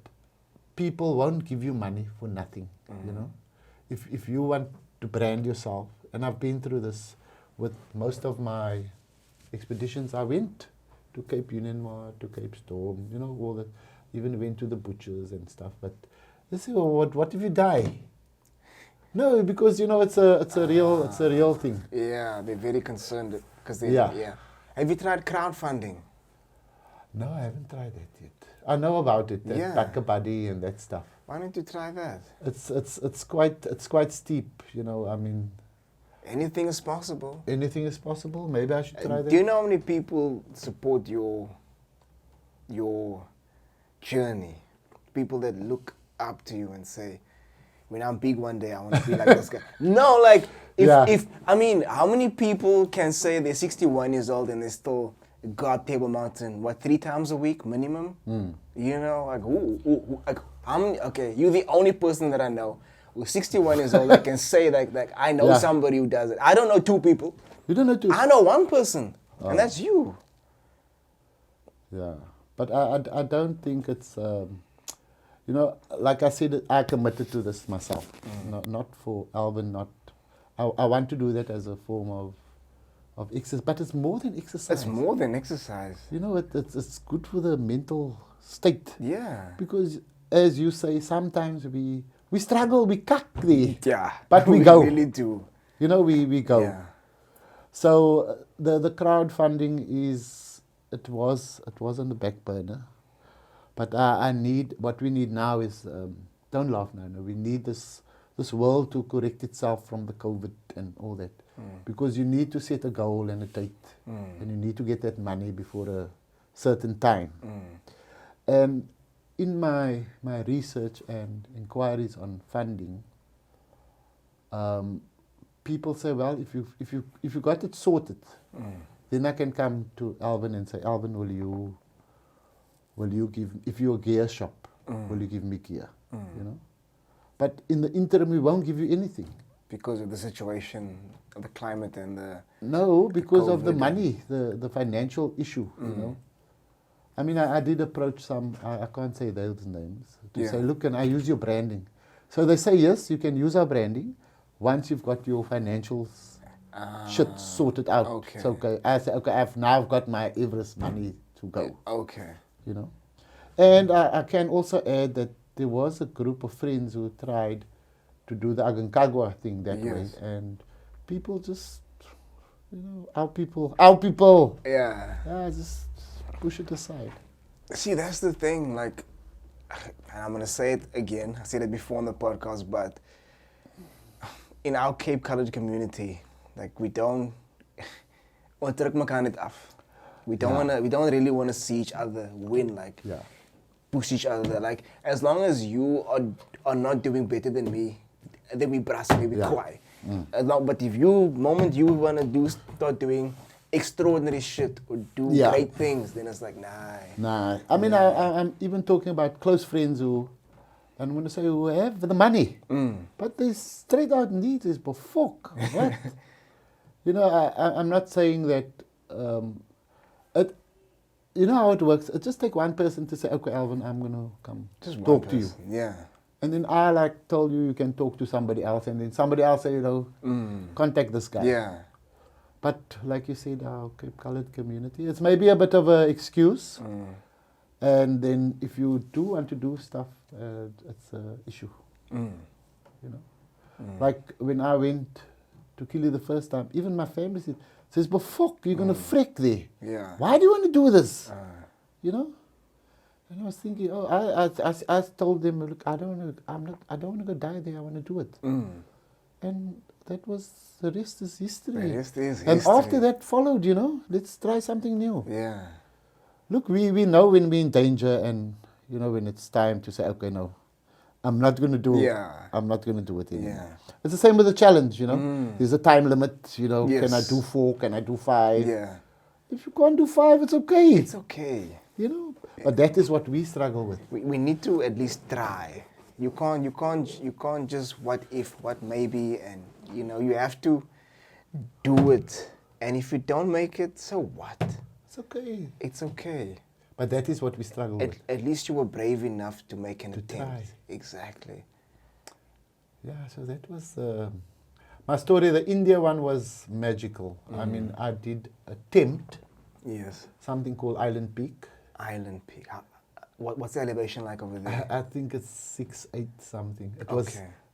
people won't give you money for nothing, you know. If you want to brand yourself, and I've been through this with most of my expeditions. I went to Cape Union, to Cape Storm, you know, all that. Even went to the butchers and stuff. But they say, oh, what if you die? No, because you know it's a real thing. Yeah, they're very concerned because they Have you tried crowdfunding? No, I haven't tried that yet. I know about it, that Back a Buddy and that stuff. Why don't you try that? It's quite steep, you know. I mean, anything is possible. Anything is possible. Maybe I should try that. Do you know how many people support your journey? People that look up to you and say, when I'm big one day, I want to be like this guy. No, like, if I mean, how many people can say they're 61 years old and they still go up Table Mountain, 3 times a week minimum? You know, like, like, how many? Okay, you're the only person that I know who's 61 years old that can say like I know somebody who does it. I don't know 2 people. You don't know 2? I know 1 person, and that's you. Yeah, but I don't think it's. You know, like I said, I committed to this myself. Not for Alvin, I want to do that as a form of exercise, but it's more than exercise. It's more than exercise. You know, it's good for the mental state. Yeah. Because, as you say, sometimes we struggle, we cuck there. Yeah. But we go. really do. You know, we go. Yeah. So the crowdfunding it was on the back burner. But what we need now is, don't laugh now, no, we need this world to correct itself from the COVID and all that. Because you need to set a goal and a date. And you need to get that money before a certain time. And in my research and inquiries on funding, people say, well, if you got it sorted, then I can come to Alvin and say, Alvin, will you give, if you're a gear shop, will you give me gear? You know? But in the interim, we won't give you anything. Because of the situation, of the climate and the... No, because of the COVID. money, the financial issue, you know. I mean, I did approach some, I can't say those names, to say, look, can I use your branding? So they say, yes, you can use our branding once you've got your financials shit sorted out. Okay. So I say, okay, I've now got my Everest money to go. Okay. You know. And I can also add that there was a group of friends who tried to do the Aconcagua thing that way. And people just, you know, our people. Yeah. Just push it aside. See, that's the thing, like, and I'm going to say it again, I said it before on the podcast, but in our Cape Colored community, like, we don't, we don't really want to see each other win, like, push each other, like, as long as you are not doing better than me, then we brass, maybe quiet. But if moment you want to start doing extraordinary shit or do great things, then it's like, nah. I mean, I'm even talking about close friends who, I'm going to say, who have the money, but they straight out need is, but fuck, what? You know, I'm not saying that, you know how it works, it just take one person to say, okay, Alvin, I'm going to come Just talk to you. Yeah. And then I told you can talk to somebody else, and then somebody else say, you know, contact this guy. Yeah. But like you said, our Cape Colored community, it's maybe a bit of an excuse. And then if you do want to do stuff, it's an issue. You know, like when I went to Kili the first time, even my family says, "But fuck, you're gonna freak there. Yeah. Why do you want to do this?" You know. And I was thinking, I told them, look, I don't want to go die there. I want to do it. And that was, the rest is history. The rest is and history. after that followed, you know, let's try something new. Yeah. Look, we know when we're in danger, and you know when it's time to say, okay, no, I'm not going to do it. I'm not going to do it anymore. Yeah. It's the same with the challenge, you know. There's a time limit, you know. Yes. Can I do 4? Can I do 5? Yeah. If you can't do 5, it's okay. It's okay. You know. But that is what we struggle with. We need to at least try. You can't just what if, what maybe, and you know, you have to do it. And if you don't make it, so what? It's okay. It's okay. But that is what we struggle with. At least you were brave enough to make an attempt. Try. Exactly. Yeah, so that was my story. The India one was magical. I mean, I did attempt something called Island Peak. Island Peak. What's the elevation like over there? I think it's 6'8" something.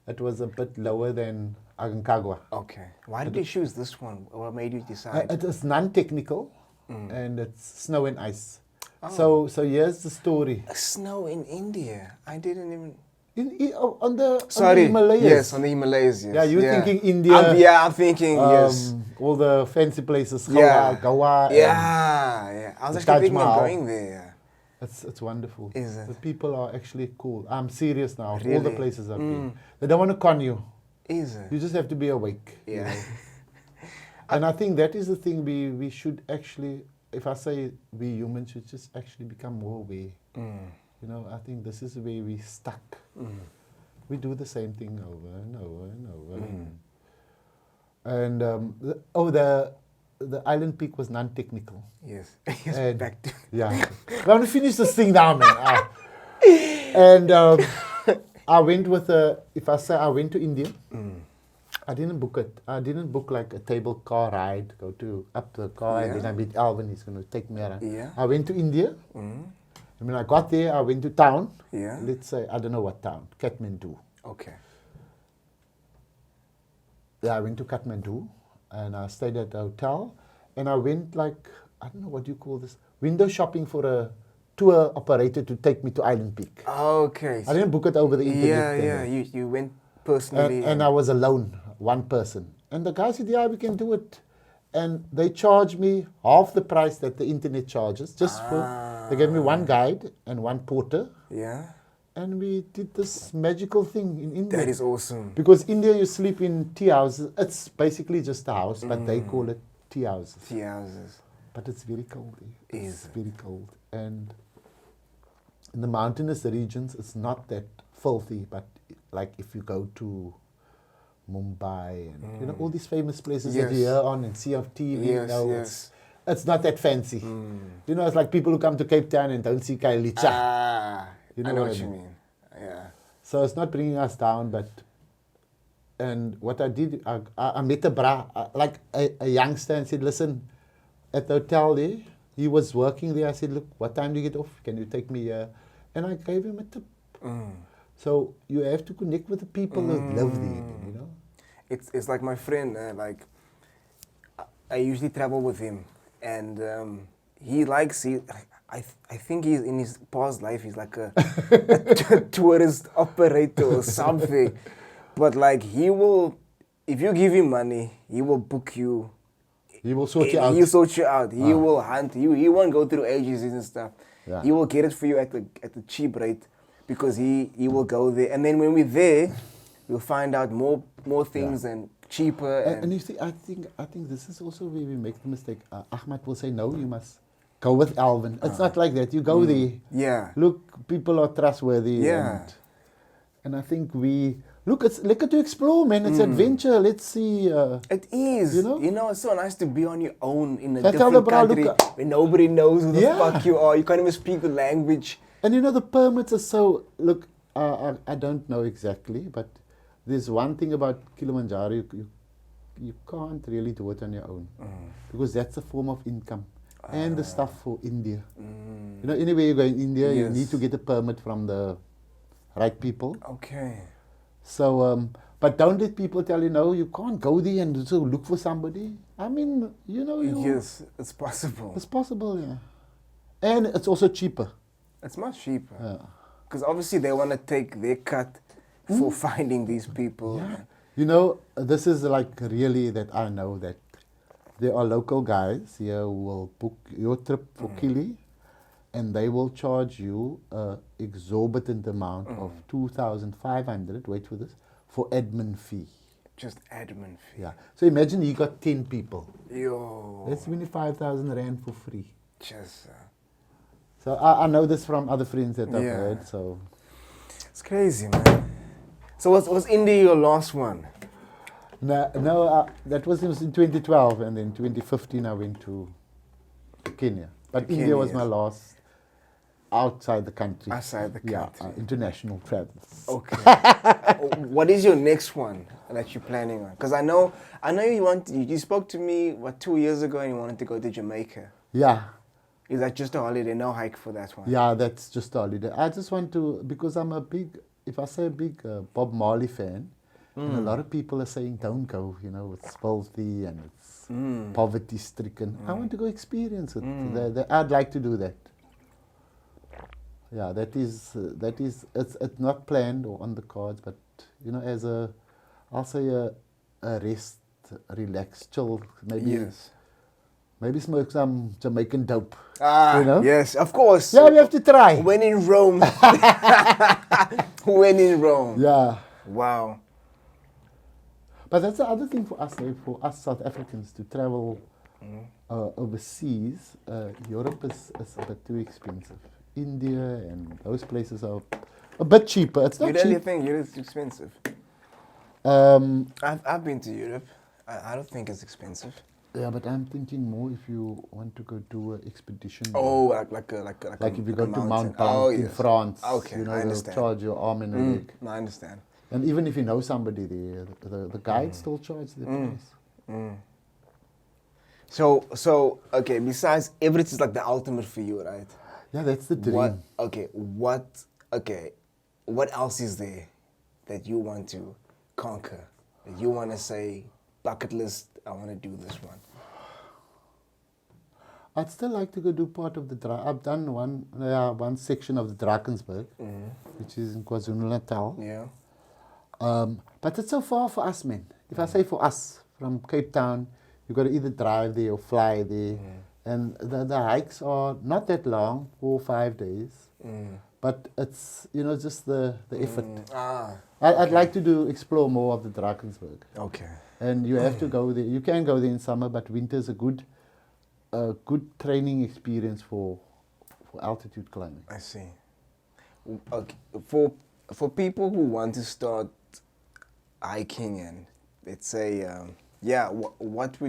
It was a bit lower than Aconcagua. Okay. Why did you choose this one? What made you decide? It is non-technical, and it's snow and ice. So here's the story. Snow in India. I didn't even... On the Himalayas. Yes, on the Himalayas, yes. Yeah, you're thinking India. I'm thinking, yes. All the fancy places, Yeah. Goa. I was actually thinking of going there. It's wonderful. Is it? The people are actually cool. I'm serious now. Really? All the places I've been. They don't want to con you. Is it? You just have to be awake. Yeah. You know? And I think that is the thing we should actually, if I say we humans should just actually become more aware. You know, I think this is where we stuck. We do the same thing over and over and over. And the Island Peak was non-technical. Yes. And Back to... Yeah. We want to finish this thing now, man. And I went with if I say I went to India, I didn't book it. I didn't book like a table car ride, go to up the car, and then I meet Alvin, he's going to take me around. Yeah. I went to India. And when I got there, I went to town. Yeah. Let's say, I don't know what town, Kathmandu. Okay. Yeah, I went to Kathmandu, and I stayed at a hotel, and I went like, I don't know what you call this, window shopping for a tour operator to take me to Island Peak. Okay. I didn't book it over the internet. Yeah. You went personally. And I was alone, one person. And the guy said, yeah, we can do it. And they charged me half the price that the internet charges. They gave me one guide and one porter. Yeah. And we did this magical thing in India. That is awesome. Because India, you sleep in tea houses. It's basically just a house, but they call it tea houses. Tea houses. But it's very cold. It's Is it? very cold. And in the mountainous regions, it's not that filthy. But like if you go to Mumbai and you know all these famous places that you hear on and see on TV, Yes. it's not that fancy. You know, it's like people who come to Cape Town and don't see Kailicha. You know I know what what I you mean. mean. Yeah. So it's not bringing us down, but and what I did, I met like a youngster and said, listen, at the hotel there, he was working there. I said, look, what time do you get off? Can you take me here? And I gave him a tip. So you have to connect with the people that live there, you know. It's like my friend, I usually travel with him, and I think he's in his past life he's like a tourist operator or something, but like he will, if you give him money, he will book you. He will sort you out. He'll sort you out. He will hunt you. He won't go through agencies and stuff. Yeah. He will get it for you at the cheap rate, because he will go there, and then when we're there, we'll find out more things and cheaper. And you see, I think this is also where we make the mistake. Achmat will say, no, you must go with Alvin. It's not like that. You go there. Yeah. Look, people are trustworthy. Yeah. And I think it's lekker to explore, man. It's adventure. Let's see. It is. You know? It's so nice to be on your own in a I tell the different bra, country look, where nobody knows who the Yeah. fuck you are. You can't even speak the language. And you know, the permits are so, look, I don't know exactly, but there's one thing about Kilimanjaro, you can't really do it on your own, because that's a form of income. And the stuff for India. You know, anywhere you go in India, you need to get a permit from the right people. Okay. So, but don't let people tell you, no, you can't go there and so look for somebody. I mean, you know. Yes, it's possible. It's possible, yeah. And it's also cheaper. It's much cheaper. Because obviously they want to take their cut for finding these people. Yeah. You know, this is like really that I know that there are local guys here who will book your trip for Kili, and they will charge you an exorbitant amount of 2,500, wait for this, for admin fee. Just admin fee. Yeah. So imagine you got 10 people. Yo. That's 25,000 rand for free. Just... So I know this from other friends that I've heard, so... It's crazy, man. So was India your last one? No, that was in 2012, and then 2015 I went to Kenya. But India was my last outside the country. Outside the country. Yeah, international travels. Okay. What is your next one that you're planning on? Because I know you spoke to me, 2 years ago, and you wanted to go to Jamaica. Yeah. Is that just a holiday, no hike for that one? Yeah, that's just a holiday. I just want to, because I'm a big, if I say a big Bob Marley fan, and a lot of people are saying, don't go, you know, it's filthy and it's poverty-stricken. I want to go experience it. I'd like to do that. Yeah, it's not planned or on the cards, but, you know, as I'll say a rest, relax, chill, maybe. Yes. Maybe smoke some Jamaican dope. You know? Yes, of course. Yeah, we have to try. When in Rome. When in Rome. Yeah. Wow. But that's the other thing for us South Africans to travel overseas. Europe is a bit too expensive. India and those places are a bit cheaper. It's not You really cheap. think Europe's expensive? I've been to Europe. I don't think it's expensive. Yeah, but I'm thinking more if you want to go do an expedition. Oh, Like if you go to mountain. Mount Blanc Oh, in yes. France, Okay, you know, I they'll understand. charge your arm and a leg. I understand. And even if you know somebody there, the guide still charges the price. So okay. Besides, Everest is like the ultimate for you, right? Yeah, that's the dream. What else is there that you want to conquer? That you want to say, bucket list, I want to do this one. I'd still like to go do part of the I've done one section of the Drakensberg, which is in KwaZulu-Natal. Yeah. But it's so far for us, man. If I say for us, from Cape Town, you've got to either drive there or fly there. And the hikes are not that long, 4 or 5 days. But it's, just the effort. I'd like to explore more of the Drakensberg. Okay. And you have to go there. You can go there in summer, but winter is a good training experience for altitude climbing. I see. Okay. For people who want to start hiking and let's say, what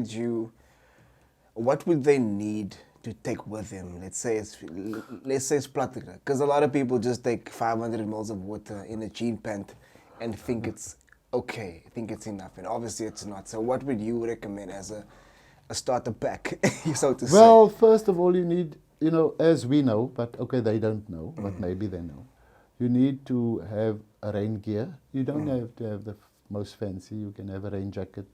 would they need to take with them? Let's say it's Platica, because a lot of people just take 500 ml of water in a jean pant and think it's okay, think it's enough, and obviously it's not. So what would you recommend as a starter pack, so to say? Well, first of all, you need, as we know, but okay, they don't know, but maybe they know. You need to have a rain gear. You don't have to have the most fancy. You can have a rain jacket.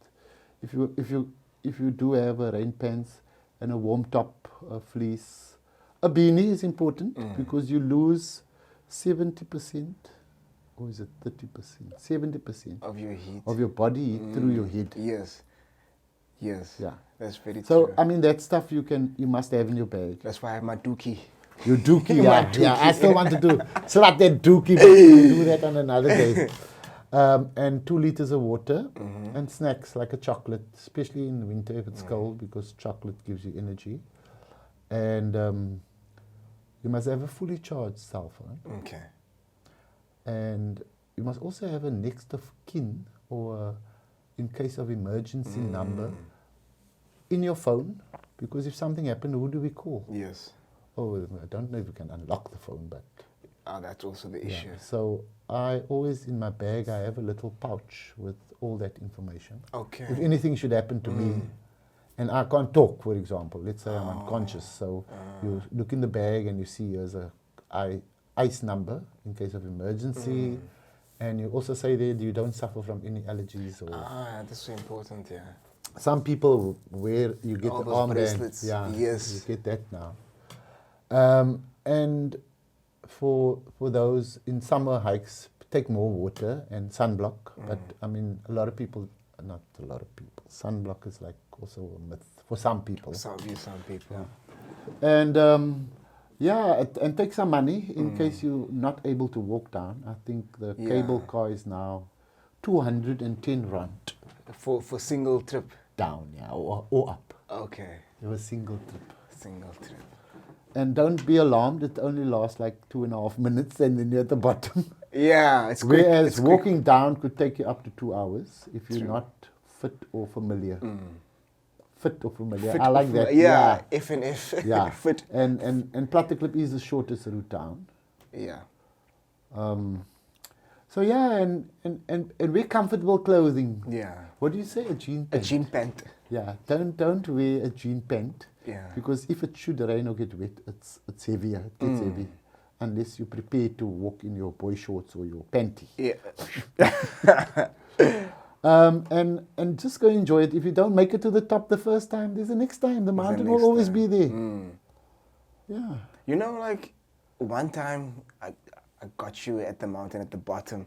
If you do have a rain pants and a warm top, a fleece, a beanie is important because you lose 70%, or is it 30%? 70% of your heat, of your body heat through your head. Yes. Yeah. That's very true. So I mean that stuff you must have in your bag. That's why I have my dookie. Your dookie, yeah. Dookie. Yeah, I still want to slap that dookie, but we'll do that on another day. And 2 liters of water and snacks like a chocolate, especially in the winter if it's cold, because chocolate gives you energy. And you must have a fully charged cell phone. Okay. And you must also have a next of kin or in case of emergency number in your phone, because if something happened, who do we call? Yes. Oh, I don't know if you can unlock the phone, but... that's also the issue. So I always, in my bag, I have a little pouch with all that information. Okay. If anything should happen to me, and I can't talk, for example, let's say I'm unconscious, so you look in the bag and you see there's a ICE number in case of emergency, and you also say there you don't suffer from any allergies or... That's so important, yeah. Some people you get all the those armband. bracelets. Yeah, Yes. you get that now. And for those in summer hikes, take more water and sunblock. But I mean, not a lot of people. Sunblock is like also a myth for some people. Some people. Yeah. And and take some money in case you're not able to walk down. I think the cable car is now 210 rand. For single trip. Down, or up. Okay. It was single trip. Single trip. And don't be alarmed, it only lasts like 2.5 minutes and then you're at the bottom. Yeah, it's quick. Whereas walking down could take you up to 2 hours if you're not fit or familiar. Fit or familiar. I like that. Yeah, F and F. Yeah. Fit. And Platte is the shortest route down. Yeah. So yeah, and wear comfortable clothing. Yeah. What do you say? A jean pant? A jean pant. Yeah. Don't wear a jean pant. Yeah. Because if it should rain or get wet, it's heavier. It gets heavy. Unless you prepare to walk in your boy shorts or your panty. Yeah. And just go enjoy it. If you don't make it to the top the first time, there's the next time. The mountain will always be there. Yeah. You know, like one time I got you at the mountain at the bottom,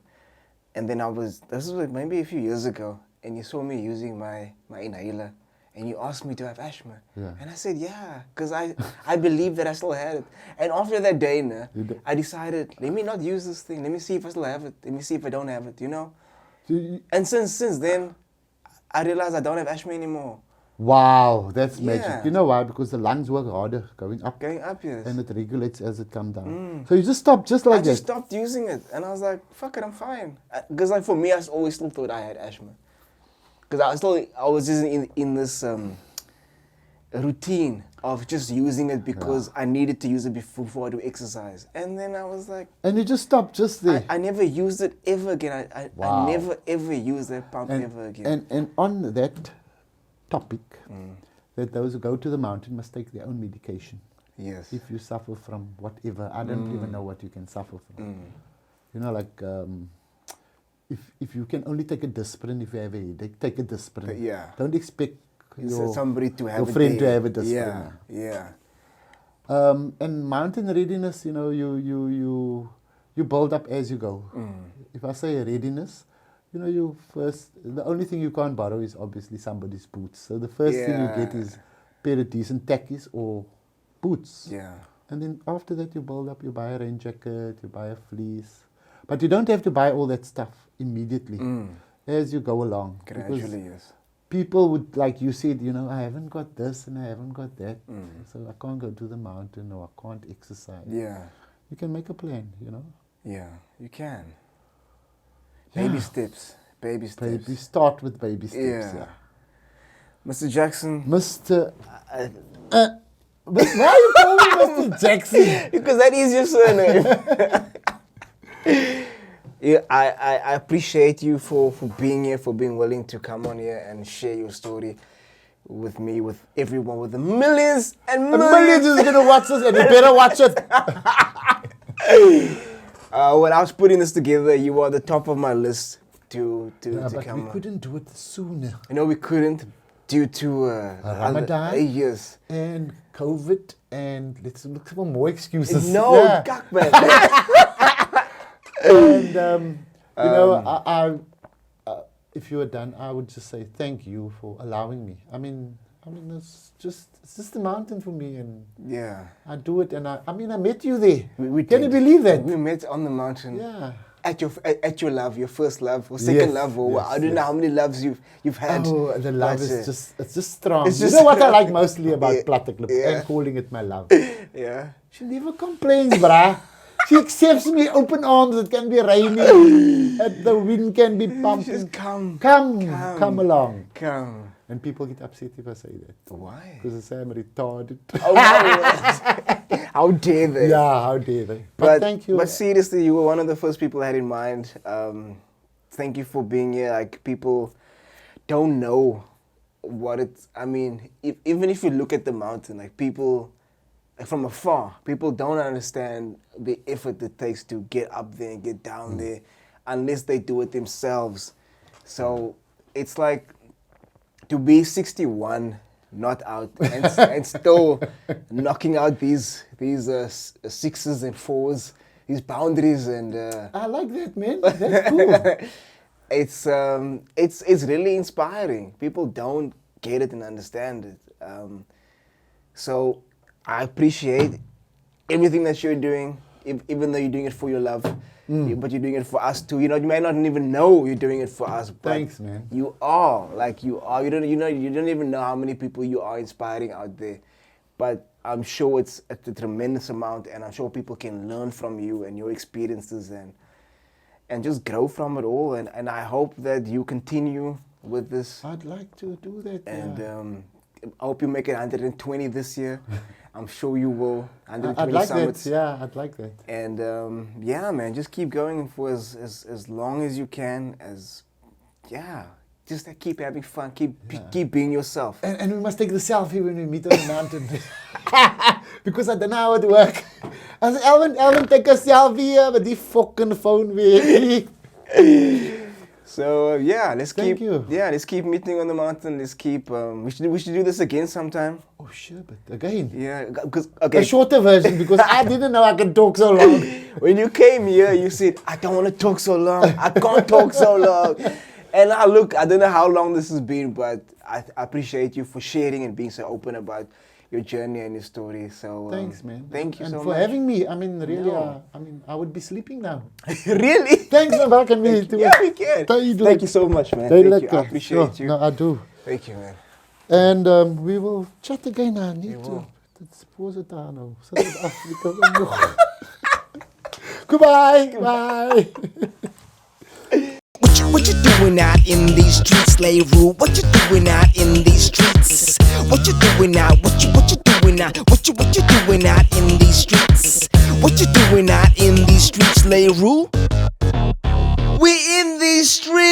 and then this was like maybe a few years ago, and you saw me using my inhaler, and you asked me to have asthma. Yeah. And I said, yeah, because I believed that I still had it. And after that day, I decided, let me not use this thing. Let me see if I still have it. Let me see if I don't have it, And since then, I realized I don't have asthma anymore. Wow, that's magic. Yeah. You know why? Because the lungs work harder going up. Going up, yes. And it regulates as it comes down. So you just stop just like I just stopped using it. And I was like, fuck it, I'm fine. Because like for me, I always still thought I had asthma. Because I was just in this routine of just using it because I needed to use it before I do exercise. And then I was like... And you just stopped just there. I never used it ever again. I never ever used that pump ever again. And on that topic, that those who go to the mountain must take their own medication. Yes. If you suffer from whatever, I don't even know what you can suffer from. You know, like if you can only take a Disprin if you have a headache, take a Disprin. Yeah. Don't expect somebody to have your friend to have a Disprin. Yeah. And mountain readiness, you know, you build up as you go. If I say readiness, you know, the only thing you can't borrow is obviously somebody's boots. So the first thing you get is a pair of decent tackies or boots. Yeah. And then after that you build up, you buy a rain jacket, you buy a fleece. But you don't have to buy all that stuff immediately as you go along. Gradually, yes. People would, like you said, you know, I haven't got this and I haven't got that. So I can't go to the mountain or I can't exercise. Yeah. You can make a plan, you know. Yeah, you can. Baby steps. Start with baby steps, yeah. Mr. Jackson. Mr. Why are you calling me Mr. Jackson? Because that is your surname. Yeah, I appreciate you for being here, for being willing to come on here and share your story with me, with everyone, with the millions and millions. Millions is going to watch this and you better watch it. When I was putting this together, you were at the top of my list to but come we on. couldn't do it sooner. You know, we couldn't due to Ramadan yes. and COVID, and let's look for more excuses. No, yeah. man. And you know, I if you were done, I would just say thank you for allowing me. I mean, it's just a mountain for me, and yeah, I do it, and I met you there. We Can you believe that? We met on the mountain. Yeah. At your love, your first love, or second love, or I don't know how many loves you've had. Oh, the love is just strong. It's just you know what I like mostly about Platteklip Yeah. and calling it my love? Yeah. She never complains, brah. She accepts me open arms. It can be raining, the wind can be pumping. Just come along. Come. And people get upset if I say that. Why? Because they say I'm retarded. Oh, how dare they? Yeah, how dare they? But thank you. But seriously, you were one of the first people I had in mind. Thank you for being here. Like, people don't know what it's... I mean, even if you look at the mountain, like, people... Like, from afar, people don't understand the effort it takes to get up there and get down there unless they do it themselves. So, it's like... To be 61, not out, and still knocking out these sixes and fours, these boundaries, and I like that, man. That's cool. It's really inspiring. People don't get it and understand it. So I appreciate everything that you're doing, even though you're doing it for your love. But you're doing it for us too. You know, you might not even know you're doing it for us. But thanks, man. You are. You don't even know how many people you are inspiring out there. But I'm sure it's a tremendous amount, and I'm sure people can learn from you and your experiences and just grow from it all. And I hope that you continue with this. I'd like to do that. And I hope you make it 120 this year. I'm sure you will. I'd like summits. That. Yeah, I'd like that. And yeah, man, just keep going for as long as you can. Just keep having fun. Keep being yourself. And we must take the selfie when we meet on the mountain. Because I don't know how it works. I said, Alvin, take a selfie here with the fucking phone weer. So yeah, let's keep meeting on the mountain. Let's keep. We should do this again sometime. Oh sure, but again. Yeah, because a shorter version because I didn't know I could talk so long. When you came here, you said I don't want to talk so long. I can't talk so long. And I don't know how long this has been, but I appreciate you for sharing and being so open about your journey and your story. So thanks, man. Thank you so much for having me. I mean, really, I would be sleeping now. Really? Thanks for welcoming me. Yeah, we can. Thank you so much, man. Thank you. I appreciate you. No, I do. Thank you, man. And we will chat again. I need to. Pause it down now. Goodbye. Bye. What you doing? doing out in these streets, Leroy? What you doing out in these streets? What you doing out? What you doing out? What you doing out in these streets? What you doing out in these streets, Leroy? We in these streets.